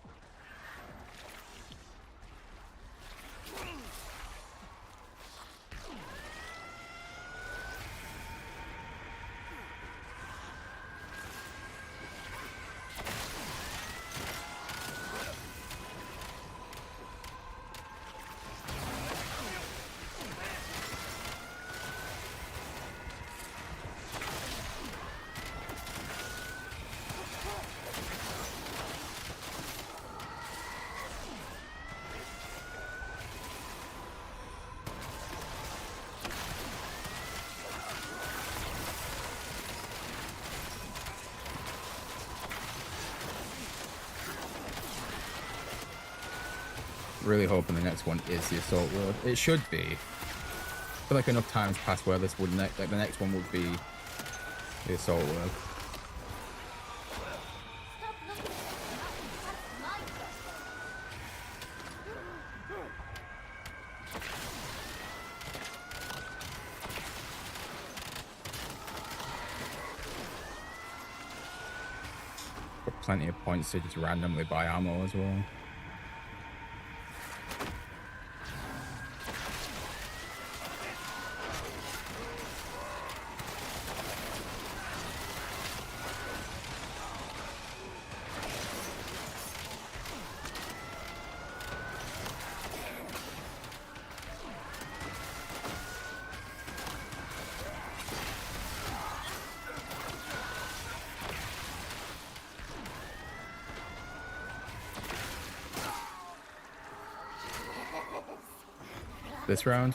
Really hoping the next one is the assault wave. It should be. I feel like enough times passed where this would like the next one would be the assault wave. Got plenty of points to just randomly buy ammo as well. This round?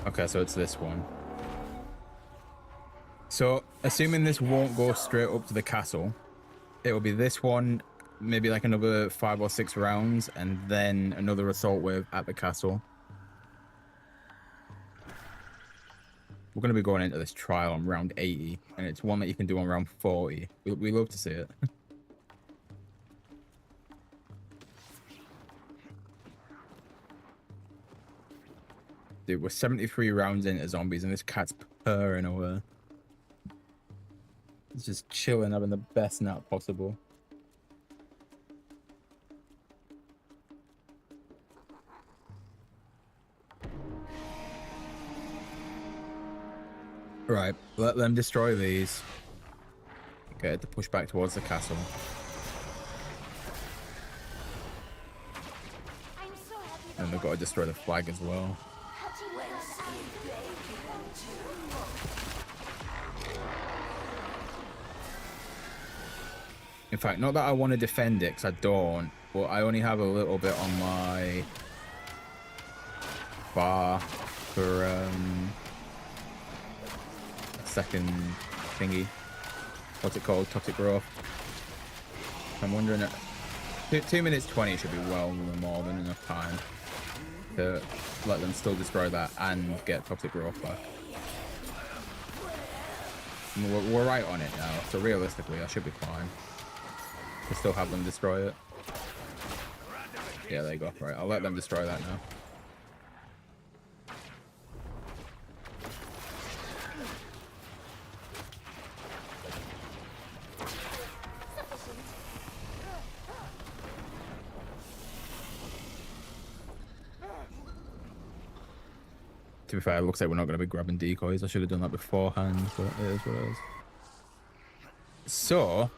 Okay, so it's this one. So, assuming this won't go straight up to the castle, it will be this one, maybe like another 5 or 6 rounds, and then another assault wave at the castle. We're going to be going into this trial on round 80, and it's one that you can do on round 40. We love to see it. Dude, we're 73 rounds into zombies, and this cat's purring away. It's just chilling, having the best nap possible. Right, let them destroy these. Okay, to push back towards the castle. I'm so happy And they've got to destroy the flag as well. In fact, not that I want to defend it, because I don't, but I only have a little bit on my bar for second thingy. What's it called? Toxic growth. I'm wondering, 2 minutes 20 should be well more than enough time to let them still destroy that and get toxic growth back. I mean, we're right on it now, so realistically I should be fine to still have them destroy it. Yeah, there you go. Right, I'll let them destroy that now. To be fair, it looks like we're not going to be grabbing decoys. I should have done that beforehand, but it is what it is. So,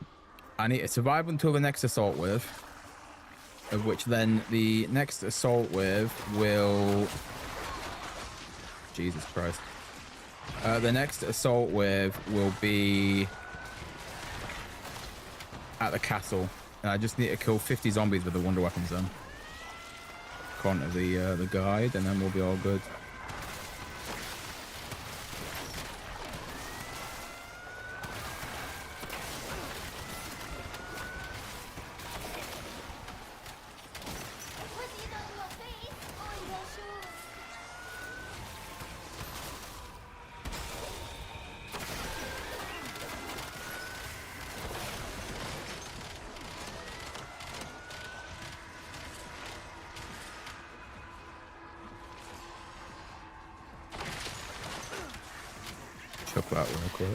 I need to survive until the next assault wave, of which then the next assault wave will... Jesus Christ. The next assault wave will be at the castle. And I just need to kill 50 zombies with the wonder weapons then. According to the guide, and then we'll be all good. Chuck that real quick.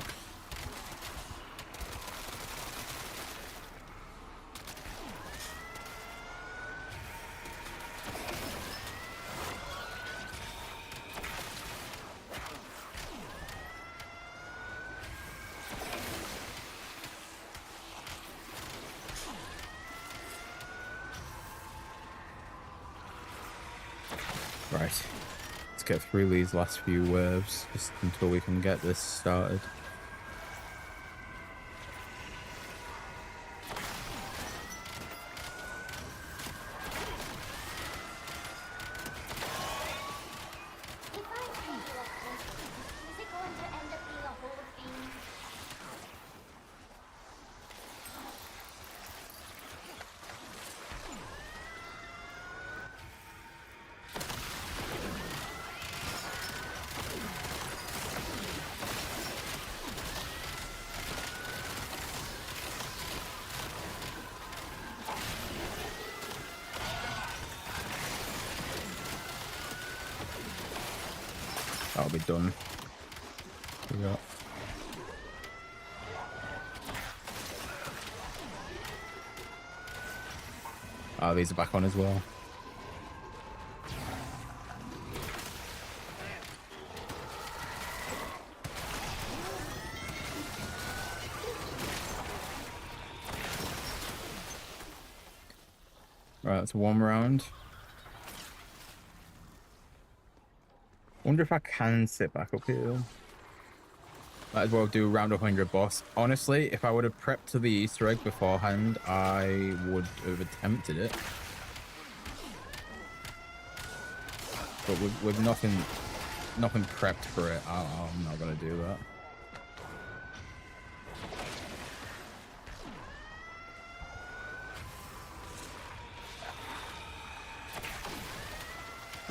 Right. Let's get through these last few waves just until we can get this started. If I feel like this, is it going to end up being a whole thing? That'll be done. Yeah. Oh, these are back on as well. Right, that's one round. Wonder if I can sit back up here. Might as well do round 100 boss. Honestly, if I would have prepped to the Easter egg beforehand, I would have attempted it. But with nothing prepped for it, I'm not gonna do that.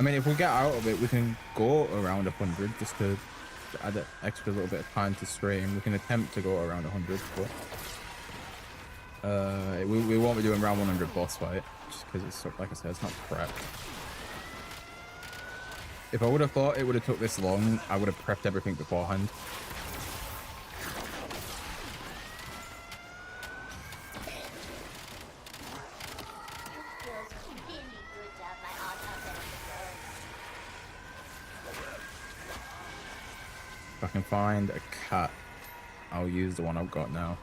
I mean, if we get out of it, we can go around 100 just to add an extra little bit of time to stream. We can attempt to go around 100, but we won't be doing round 100 boss fight just because it's, like I said, it's not prep. If I would have thought it would have took this long, I would have prepped everything beforehand. If I can find a cat, I'll use the one I've got now.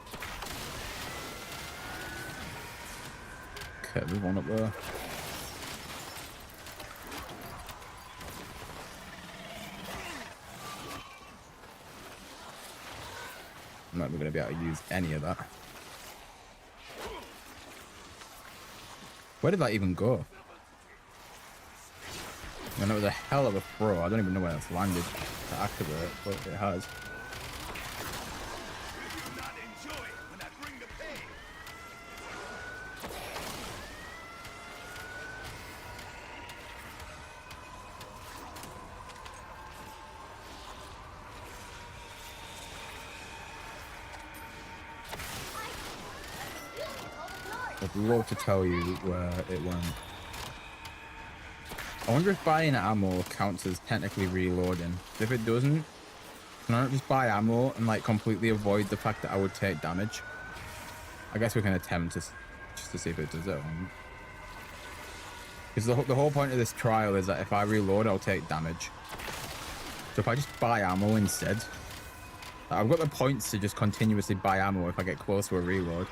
Okay, there's one up there. I'm not even going to be able to use any of that. Where did that even go? I know it was a hell of a throw. I don't even know where it's landed to activate it, but it has. I'd love to tell you where it went. I wonder if buying ammo counts as technically reloading. If it doesn't, can I not just buy ammo and like completely avoid the fact that I would take damage? I guess we can attempt to just to see if it does it. Because the whole point of this trial is that if I reload, I'll take damage. So if I just buy ammo instead, I've got the points to just continuously buy ammo if I get close to a reload.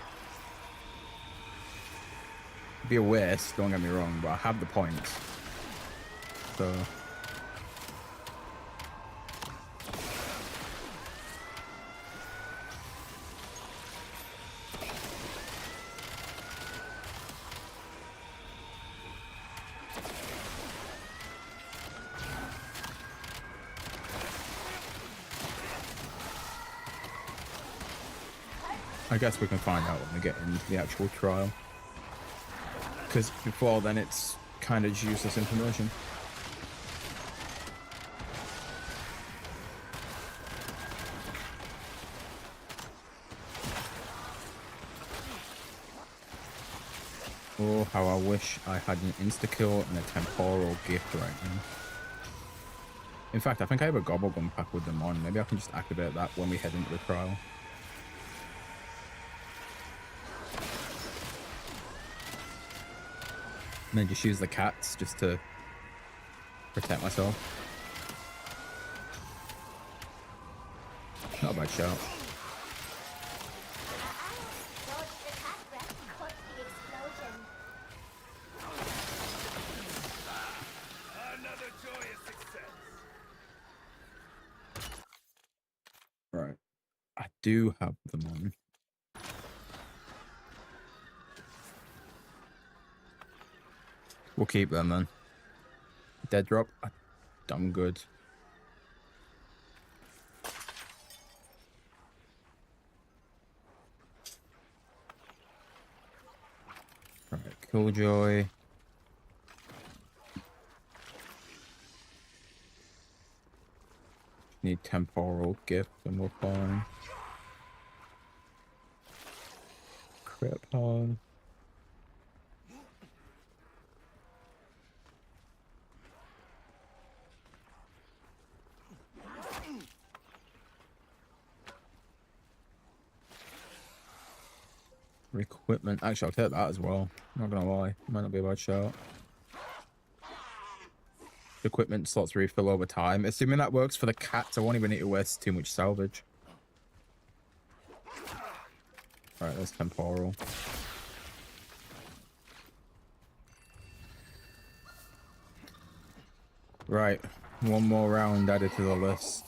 It'd be a waste, don't get me wrong, but I have the points. So I guess we can find out when we get into the actual trial. Because before then it's kind of useless information. Oh, how I wish I had an insta-kill and a temporal gift right now. In fact, I think I have a Gobblegum pack with them on. Maybe I can just activate that when we head into the trial. And then just use the cats just to protect myself. Not a bad shout. Another joyous success. Right. I do have them on. We'll keep them then. Dead drop. I'm good. Right, Killjoy. Need temporal gift and we're fine. Crit pod. Equipment. Actually, I'll take that as well. Not gonna lie, might not be a bad shout. Equipment slots refill over time. Assuming that works for the cats, I won't even need to waste too much salvage. Alright, there's temporal. Right, one more round added to the list.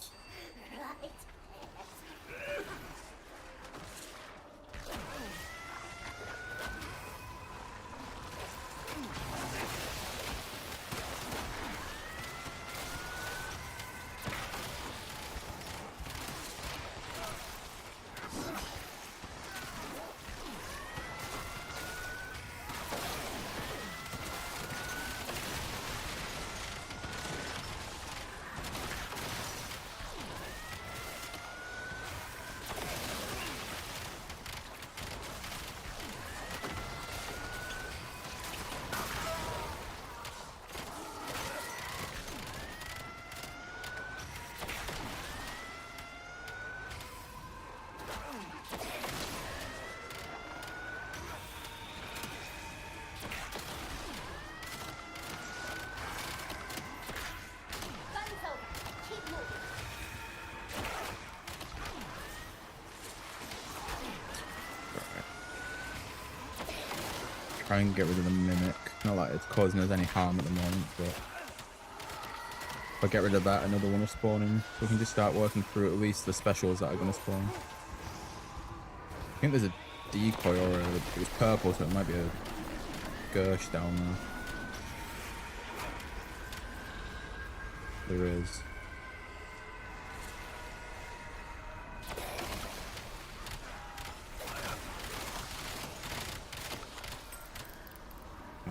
try and get rid of the mimic. Not like it's causing us any harm at the moment, but if I get rid of that, another one will spawn in. We can just start working through at least the specials that are going to spawn. I think there's a decoy or it was purple, so it might be a Gersh down there. There is.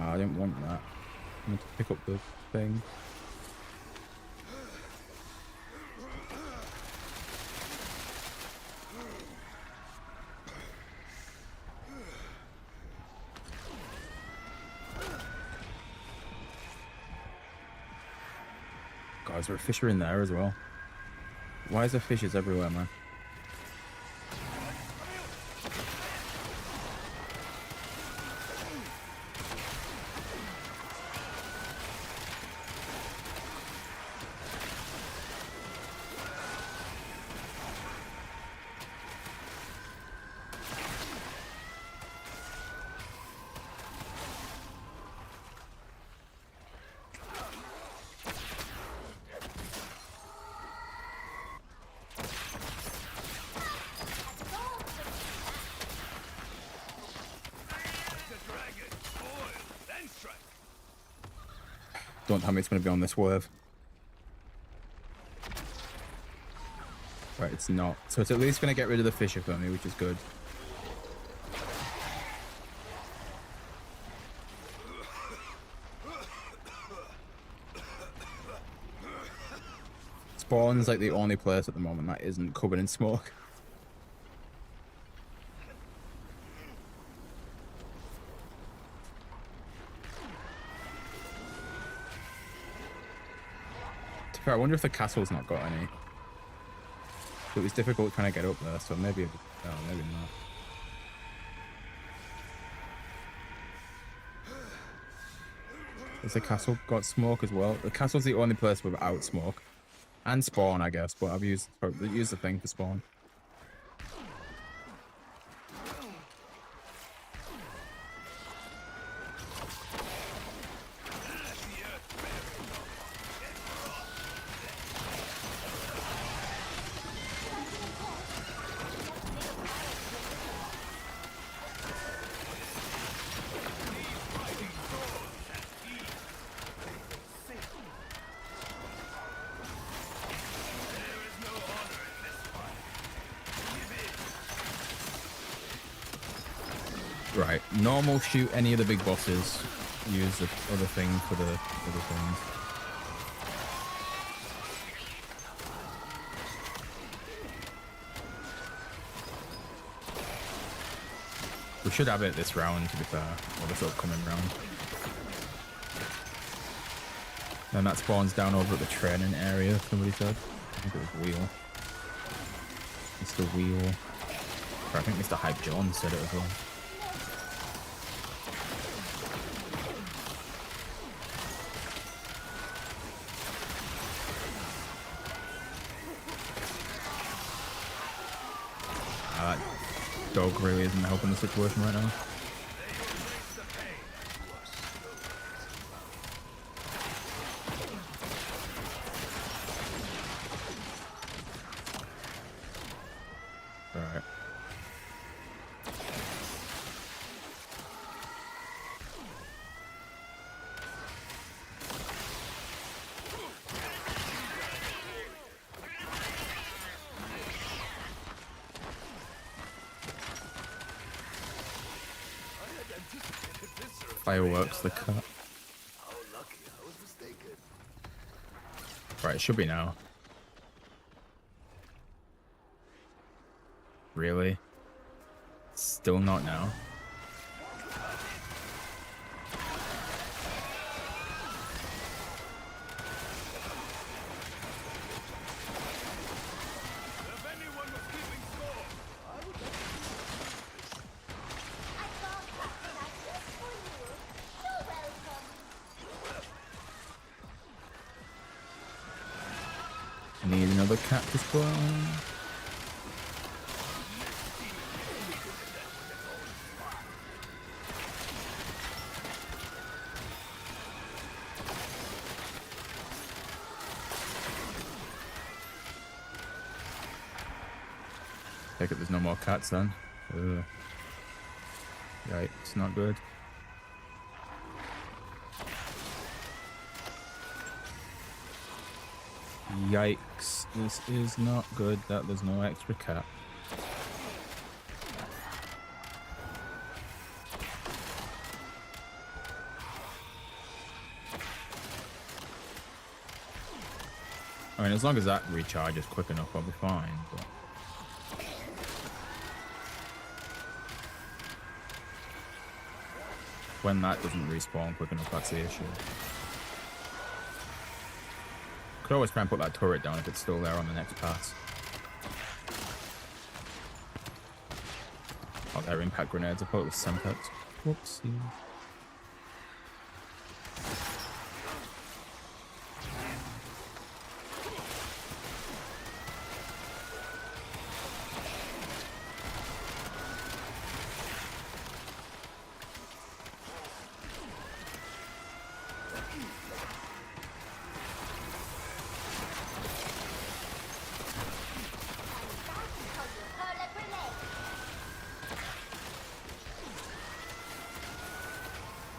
Oh, I didn't want that. I need to pick up the thing. God, is there a fisher in there as well? Why is there fishes everywhere, man? Don't tell me it's going to be on this swerve. Right, it's not. So it's at least going to get rid of the fisher for me, which is good. Spawn's like the only place at the moment that isn't covered in smoke. I wonder if the castle's not got any. It was difficult trying to get up there, so maybe, oh, maybe not. Has the castle got smoke as well? The castle's the only place without smoke. And spawn, I guess, but I've used the thing for spawn. Right, normal shoot any of the big bosses. Use the other thing for the other things. We should have it this round, to be fair, or this upcoming round. And that spawns down over at the training area, somebody said. I think it was Wheel. Mr. Wheel. Or I think Mr. Hype John said it as well. Dog really isn't helping the situation right now. Alright. Fireworks, the cut. How lucky I was mistaken. Right, it should be now. Really? Still not now. Need another cat to spawn. Take it there's no more cats then. Ugh. Yikes, not good. Yikes, this is not good that there's no extra cat. I mean, as long as that recharges quick enough, I'll be fine. But when that doesn't respawn quick enough, that's the issue. Could always try and put that turret down if it's still there on the next pass. Oh, they're impact grenades. I thought it was Semtex. Whoopsie.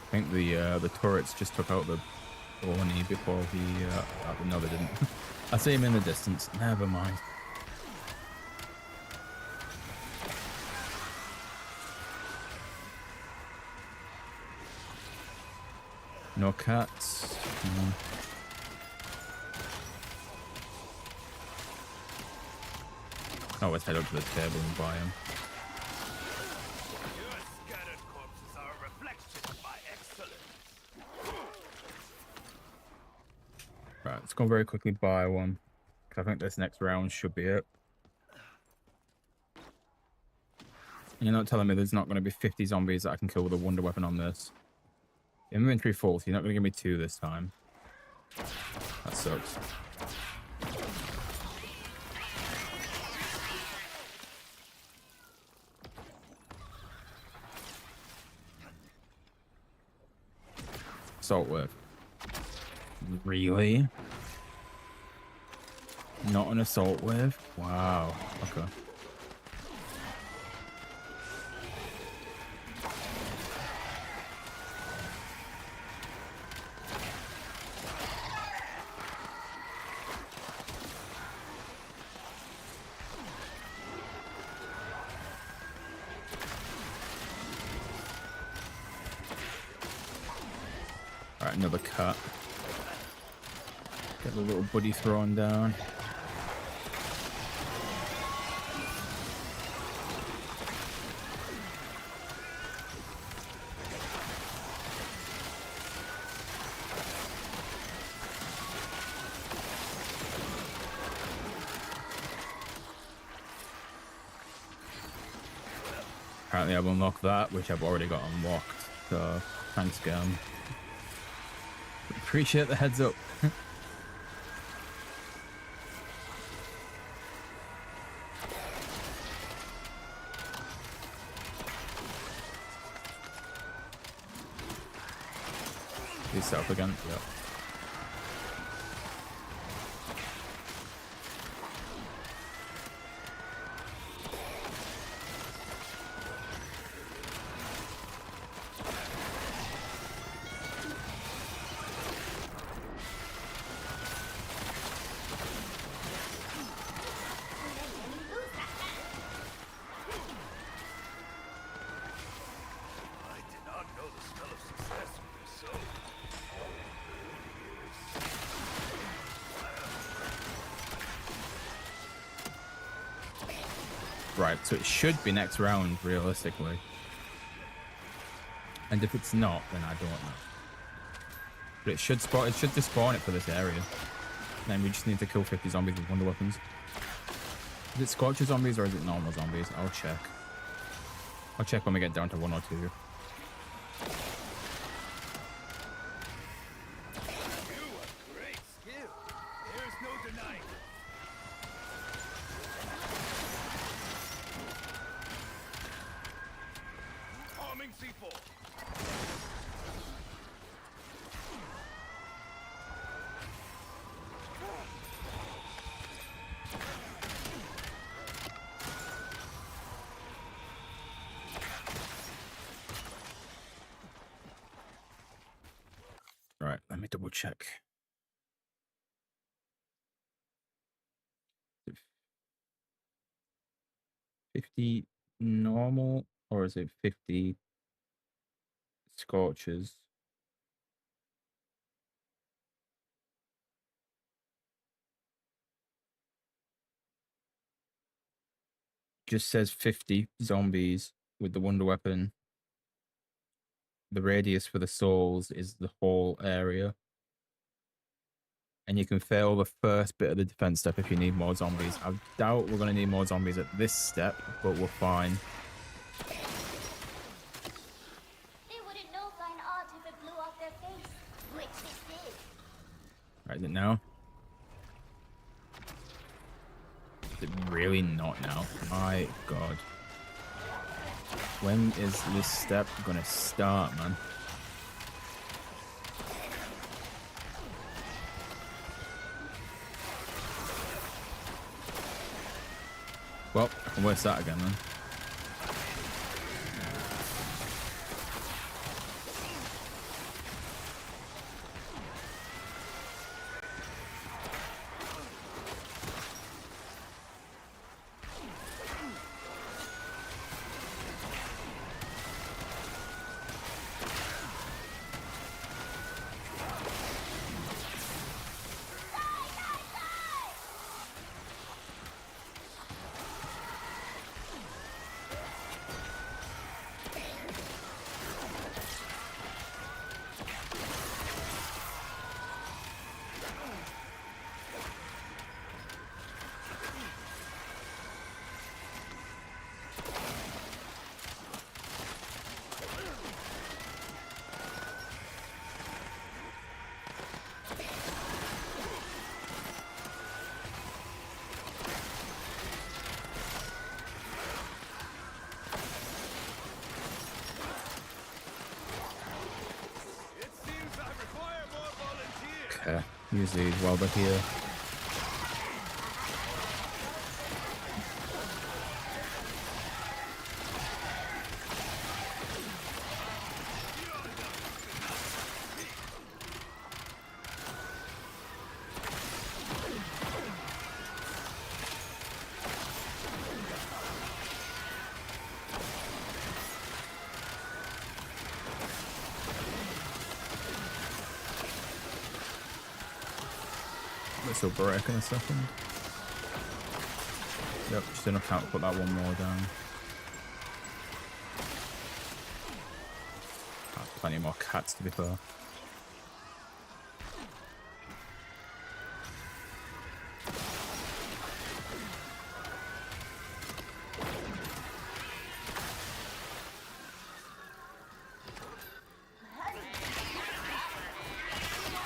I think the turrets just took out the Oni before he... no, they didn't. I see him in the distance. Never mind. No cats. No. Oh, let's head up to the table and buy him. Right, let's go very quickly buy one. Cause I think this next round should be it. You're not telling me there's not going to be 50 zombies that I can kill with a wonder weapon on this. Inventory full, so you're not going to give me 2 this time. That sucks. Assault wave. Really? Not an assault wave? Wow. Okay. Alright, another cut. Get the little buddy thrown down. Apparently I've unlocked that, which I've already got unlocked. So, thanks, game. Appreciate the heads up. He's set up again. Yep. Right, so it should be next round, realistically. And if it's not, then I don't know. But it should spawn, it should despawn it for this area. And then we just need to kill 50 zombies with wonder weapons. Is it Scorcher zombies or is it normal zombies? I'll check. I'll check when we get down to 1 or 2. check. Is it 50 normal or is it 50 scorches? Just says 50 zombies with the wonder weapon. The radius for the souls is the whole area. And you can fail the first bit of the defense step if you need more zombies. I doubt we're going to need more zombies at this step, but we're fine. They wouldn't know fine art if it blew off their face, which it did. Right, is it now? Is it really not now? My God. When is this step going to start, man? Well, I can waste that again, then. Okay, use these while they're here. This will break in a second. Yep, just enough time to put that one more down. Plenty more cats, to be fair.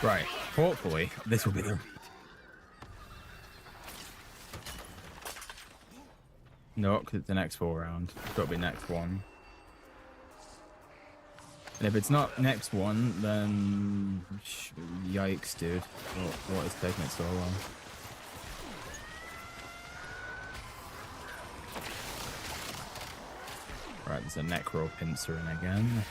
Right, hopefully this will be the... No, because it's the next 4 round. It's got to be next one. And if it's not next one, then... Yikes, dude. What is taking it so long? Right, there's a necro pincer in again.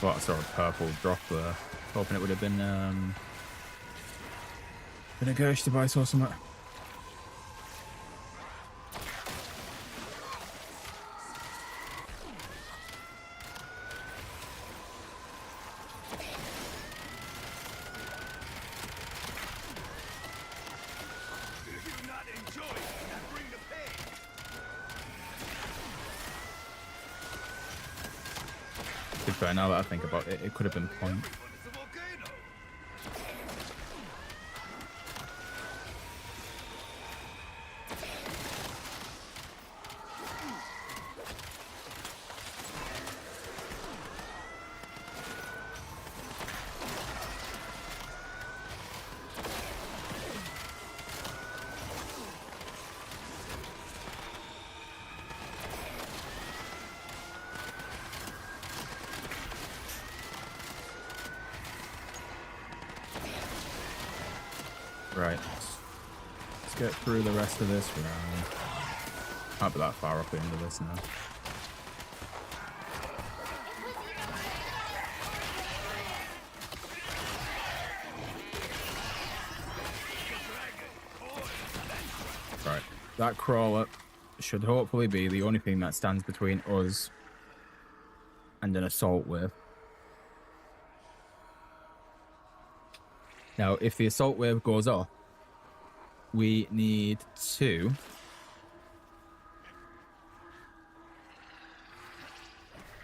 Well, I saw a purple drop there. Hoping it would have been a ghost device or something. But now that I think about it, it could have been point. Right. Let's get through the rest of this round. Can't be that far up into this now. Right. That crawler should hopefully be the only thing that stands between us and an assault wave. Now, if the assault wave goes off, we need to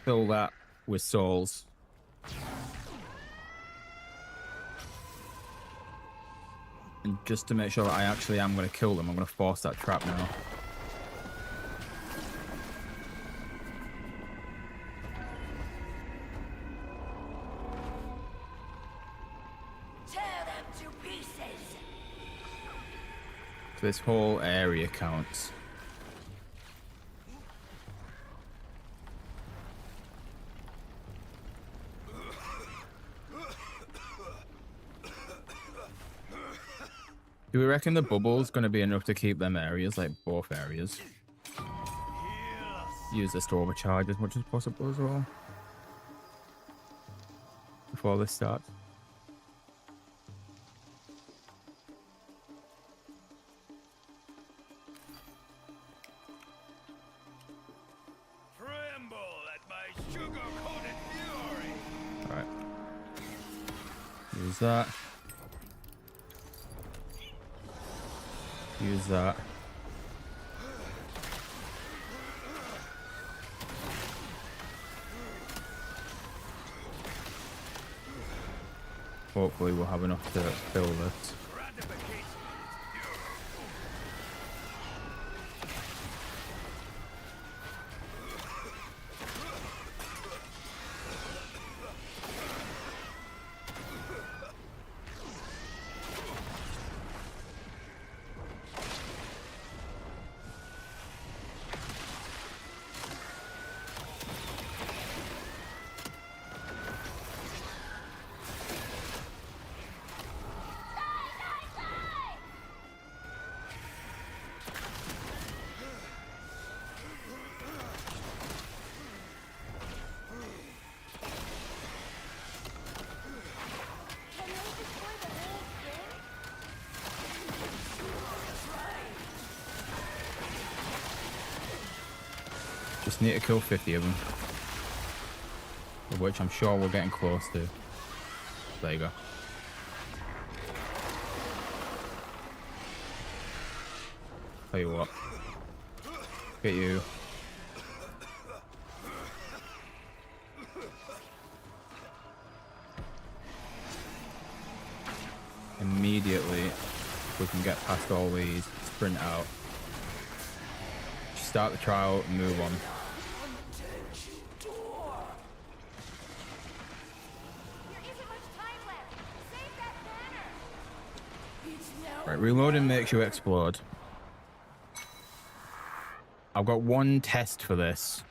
fill that with souls. And just to make sure that I actually am going to kill them, I'm going to force that trap now. Tear them to pieces. This whole area counts. Do we reckon the bubble's going to be enough to keep them areas, like both areas? Use this to overcharge as much as possible as well. Before this starts. Tremble at my sugar-coated fury. Alright. Use that. Use that. Hopefully we'll have enough to fill this. Can they destroy the whole thing? Just need to kill 50 of them. Of which I'm sure we're getting close to. There you go. Tell you what. Get you. Immediately, we can get past all these, sprint out. Start the trial and move on. There isn't much time left. Save that banner. It's now. Right, reloading makes you explode. I've got one test for this.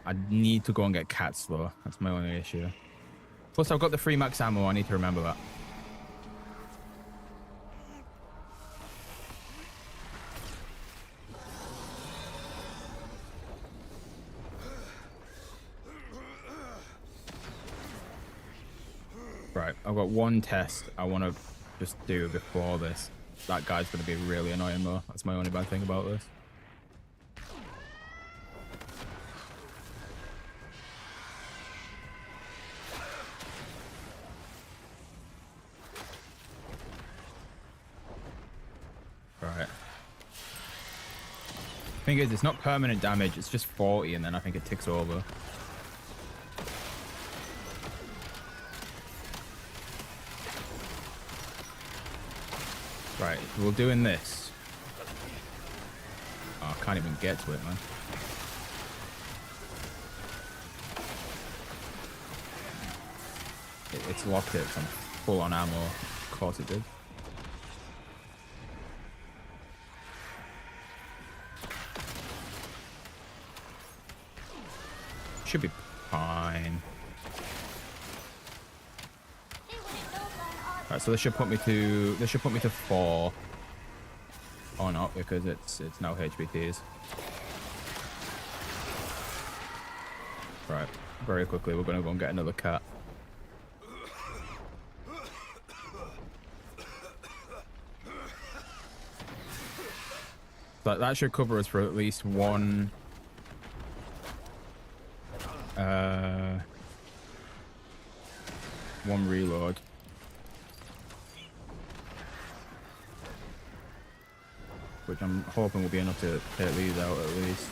I need to go and get cats though. That's my only issue. Plus I've got the free max ammo, I need to remember that. Right, I've got one test I want to just do before this. That guy's going to be really annoying though. That's my only bad thing about this. Right. Thing is, it's not permanent damage, it's just 40 and then I think it ticks over. Right, we're doing this. Oh, I can't even get to it, man. It's locked it from full on ammo. Of course it did. Should be fine. They wouldn't know about Right, so this should put me to 4. Or not, because it's now HBTs. Right, very quickly we're gonna go and get another cat. But that should cover us for at least one reload. Which I'm hoping will be enough to take these out at least.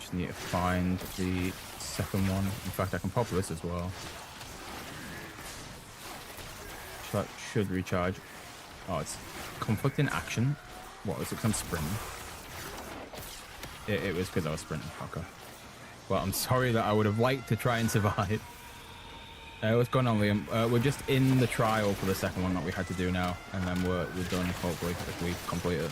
Just need to find the second one. In fact, I can pop this as well. That should recharge. Oh, it's conflicting action. What was it? 'Cause I'm sprinting. It was because I was sprinting. Okay. Well, I'm sorry that I would have liked to try and survive. What's going on, Liam? We're just in the trial for the second one that we had to do now, and then we're done, hopefully, if we complete it.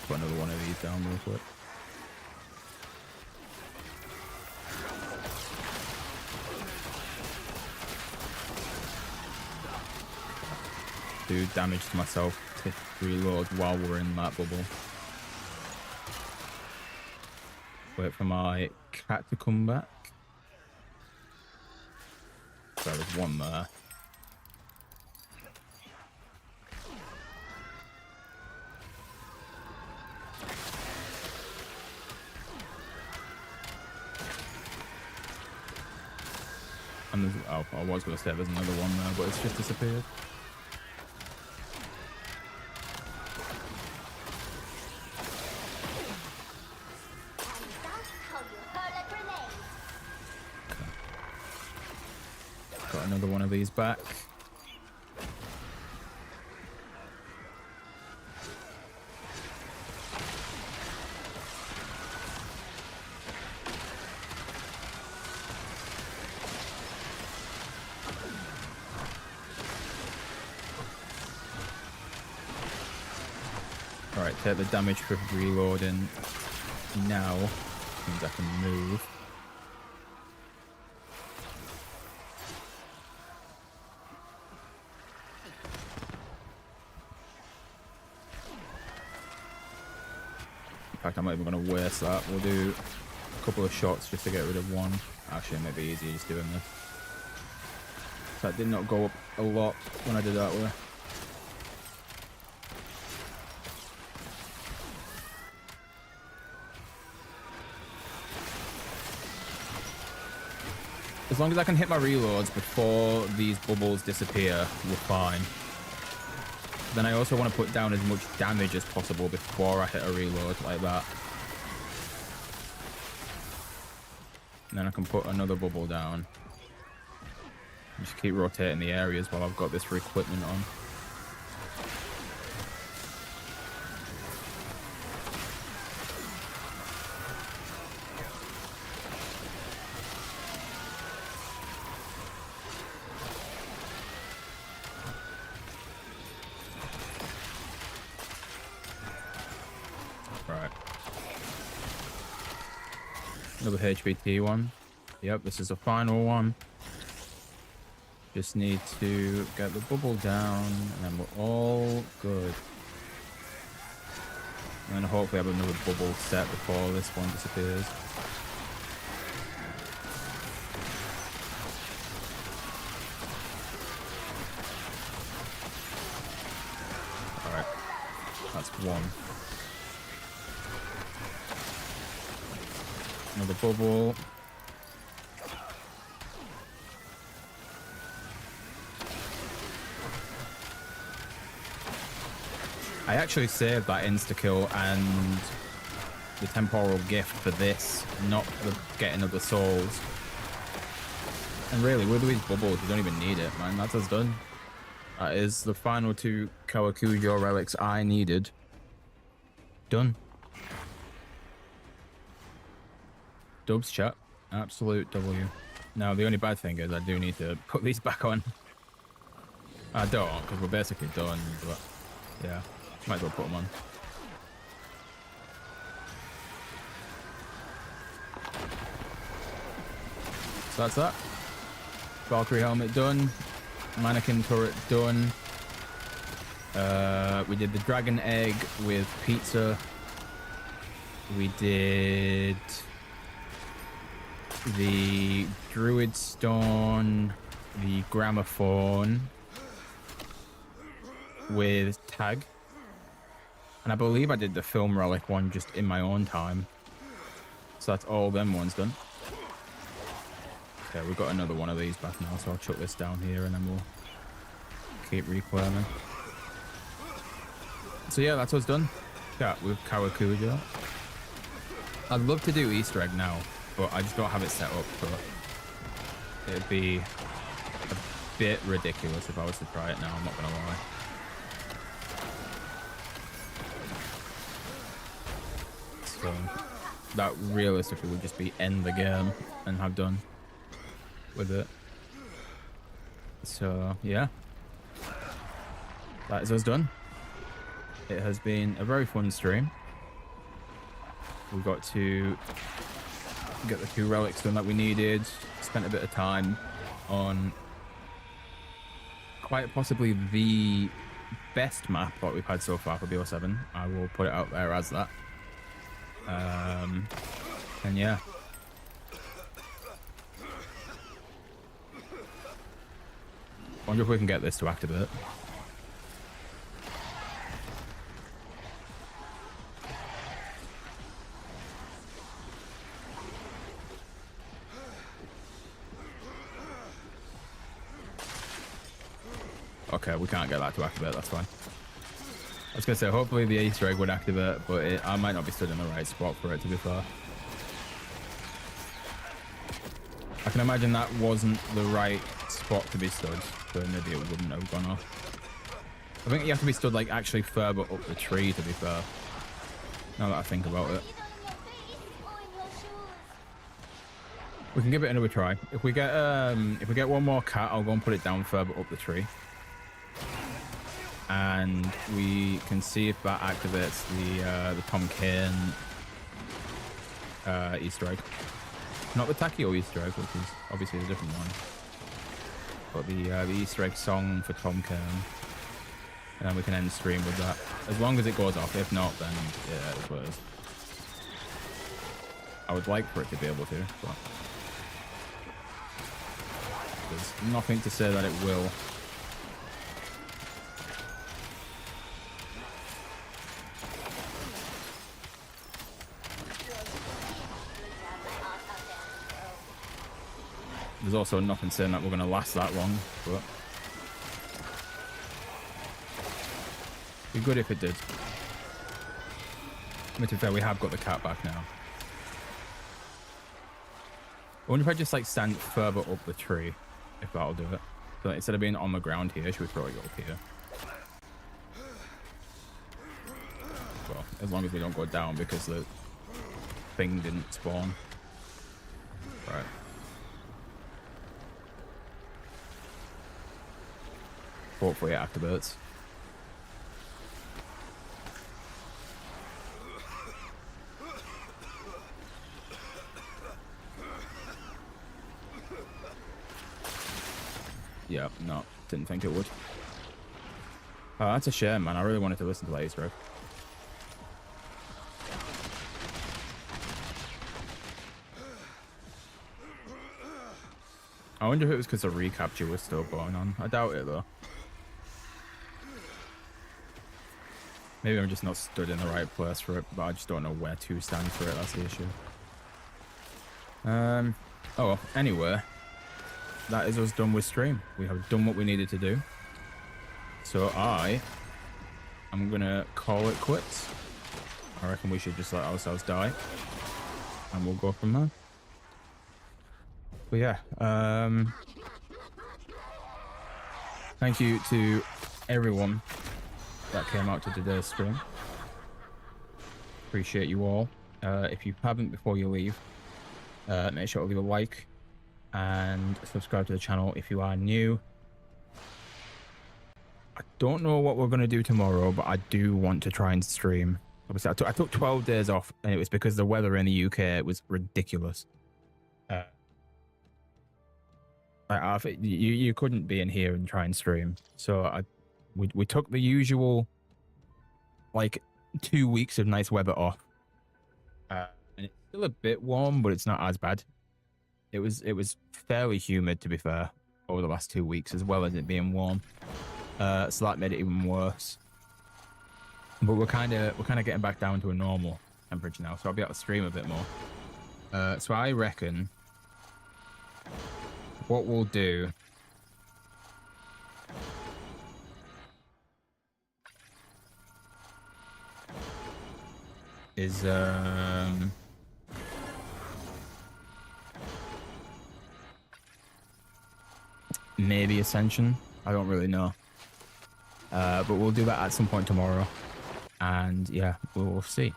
Put another one of these down real quick. Do damage to myself to reload while we're in that bubble. Wait for my cat to come back. So there's one there. And there's, oh, I was going to say there's another one there, but it's just disappeared. Got another one of these back. Alright, take the damage for reloading now. Means I can move. In fact, I'm not even going to waste that. We'll do a couple of shots just to get rid of one. Actually, it may be easier just doing this. That did not go up a lot when I did that way. As long as I can hit my reloads before these bubbles disappear, we're fine. Then I also want to put down as much damage as possible before I hit a reload like that. And then I can put another bubble down. Just keep rotating the areas while I've got this for equipment on. Another HBT one. Yep, this is the final one. Just need to get the bubble down and then we're all good. And then hopefully have another bubble set before this one disappears. Alright, that's one. Another bubble. I actually saved that insta-kill and the temporal gift for this, not for getting other souls. And really, with these bubbles, you don't even need it, man. That's us done. That is the final 2 Kowakujo relics I needed. done. Dubs chat. Absolute W. Now, the only bad thing is I do need to put these back on. I don't, because we're basically done, but yeah, might as well put them on. So that's that. Valkyrie helmet done. Mannequin turret done. We did the dragon egg with pizza. We did the druid stone, the gramophone with tag. And I believe I did the film relic one just in my own time. So that's all them ones done. Okay, we've got another one of these back now, so I'll chuck this down here and then we'll keep reclaiming. So yeah, that's what's done. Yeah, with Kowakujo. I'd love to do Easter egg now, but I just don't have it set up, so it'd be a bit ridiculous if I was to try it now, I'm not gonna lie. So that realistically would just be end the game and have done with it. So yeah, that is us done. It has been a very fun stream. We got to get the 2 relics done that we needed. Spent a bit of time on quite possibly the best map that we've had so far for BO7. I will put it out there as that. And yeah. Wonder if we can get this to activate. Okay, we can't get that to activate, that's fine. I was going to say, hopefully the Easter egg would activate, but I might not be stood in the right spot for it, to be fair. I can imagine that wasn't the right spot to be stood, so maybe it wouldn't have gone off. I think you have to be stood, like, actually further up the tree, to be fair. Now that I think about it. We can give it another try. If we get one more cat, I'll go and put it down further up the tree. And we can see if that activates the Tom Kane Easter egg. Not the Takio Easter egg, which is obviously a different one. But the Easter egg song for Tom Kane. And then we can end stream with that. As long as it goes off. If not, then yeah, it's what it is. I would like for it to be able to, but there's nothing to say that it will. There's also nothing saying that we're going to last that long, but it'd be good if it did. But to be fair, we have got the cat back now. I wonder if I just like stand further up the tree, if that'll do it. So instead of being on the ground here, should we throw it up here? Well, as long as we don't go down because the thing didn't spawn. Right. Hopefully it activates. Yeah, no, didn't think it would. Oh, that's a shame, man. I really wanted to listen to that Easter egg. I wonder if it was because the recapture was still going on. I doubt it, though. Maybe I'm just not stood in the right place for it, but I just don't know where to stand for it. That's the issue. Oh, well, anyway, that is us done with stream. We have done what we needed to do. So I'm going to call it quits. I reckon we should just let ourselves die. And we'll go from there. But yeah, thank you to everyone that came out to today's stream. Appreciate you all. If you haven't before you leave, make sure to leave a like and subscribe to the channel if you are new. I don't know what we're going to do tomorrow, but I do want to try and stream. Obviously, I took 12 days off, and it was because the weather in the UK was ridiculous. You couldn't be in here and try and stream. So we took the usual, like, 2 weeks of nice weather off. And it's still a bit warm, but it's not as bad. It was fairly humid, to be fair, over the last 2 weeks, as well as it being warm. So that made it even worse. But we're kind of getting back down to a normal temperature now, so I'll be able to stream a bit more. So I reckon what we'll do is maybe Ascension. I don't really know. But we'll do that at some point tomorrow. And yeah, we'll see.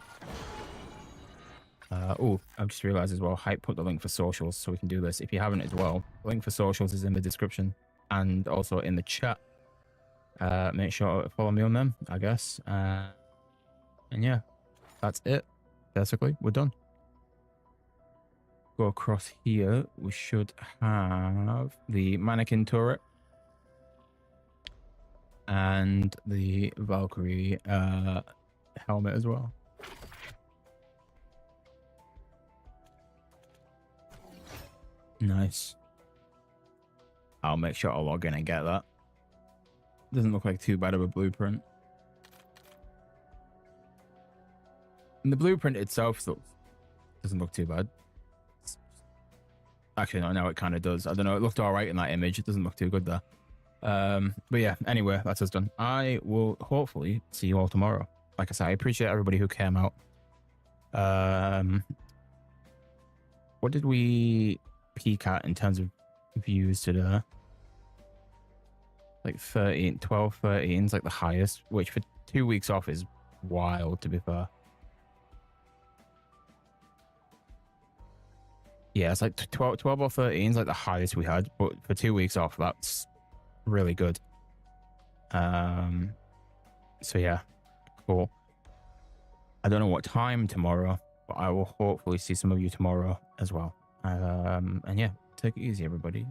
Oh, I've just realized as well, Hype put the link for socials so we can do this. If you haven't as well, the link for socials is in the description and also in the chat. Make sure to follow me on them, I guess. And yeah, that's it. Basically, we're done. Go across here. We should have the mannequin turret and the Valkyrie helmet as well. Nice. I'll make sure I'll log in and get that. Doesn't look like too bad of a blueprint. And the blueprint itself doesn't look too bad. Actually, no, now it kind of does. I don't know. It looked all right in that image. It doesn't look too good there. But yeah, anyway, that's us done. I will hopefully see you all tomorrow. Like I said, I appreciate everybody who came out. What did we peak at in terms of views today? Like 13, 12, 13 is like the highest, which for 2 weeks off is wild, to be fair. Yeah, it's like 12 or 13 is like the highest we had, but for 2 weeks off, that's really good. So yeah, cool. I don't know what time tomorrow, but I will hopefully see some of you tomorrow as well. And yeah, take it easy, everybody.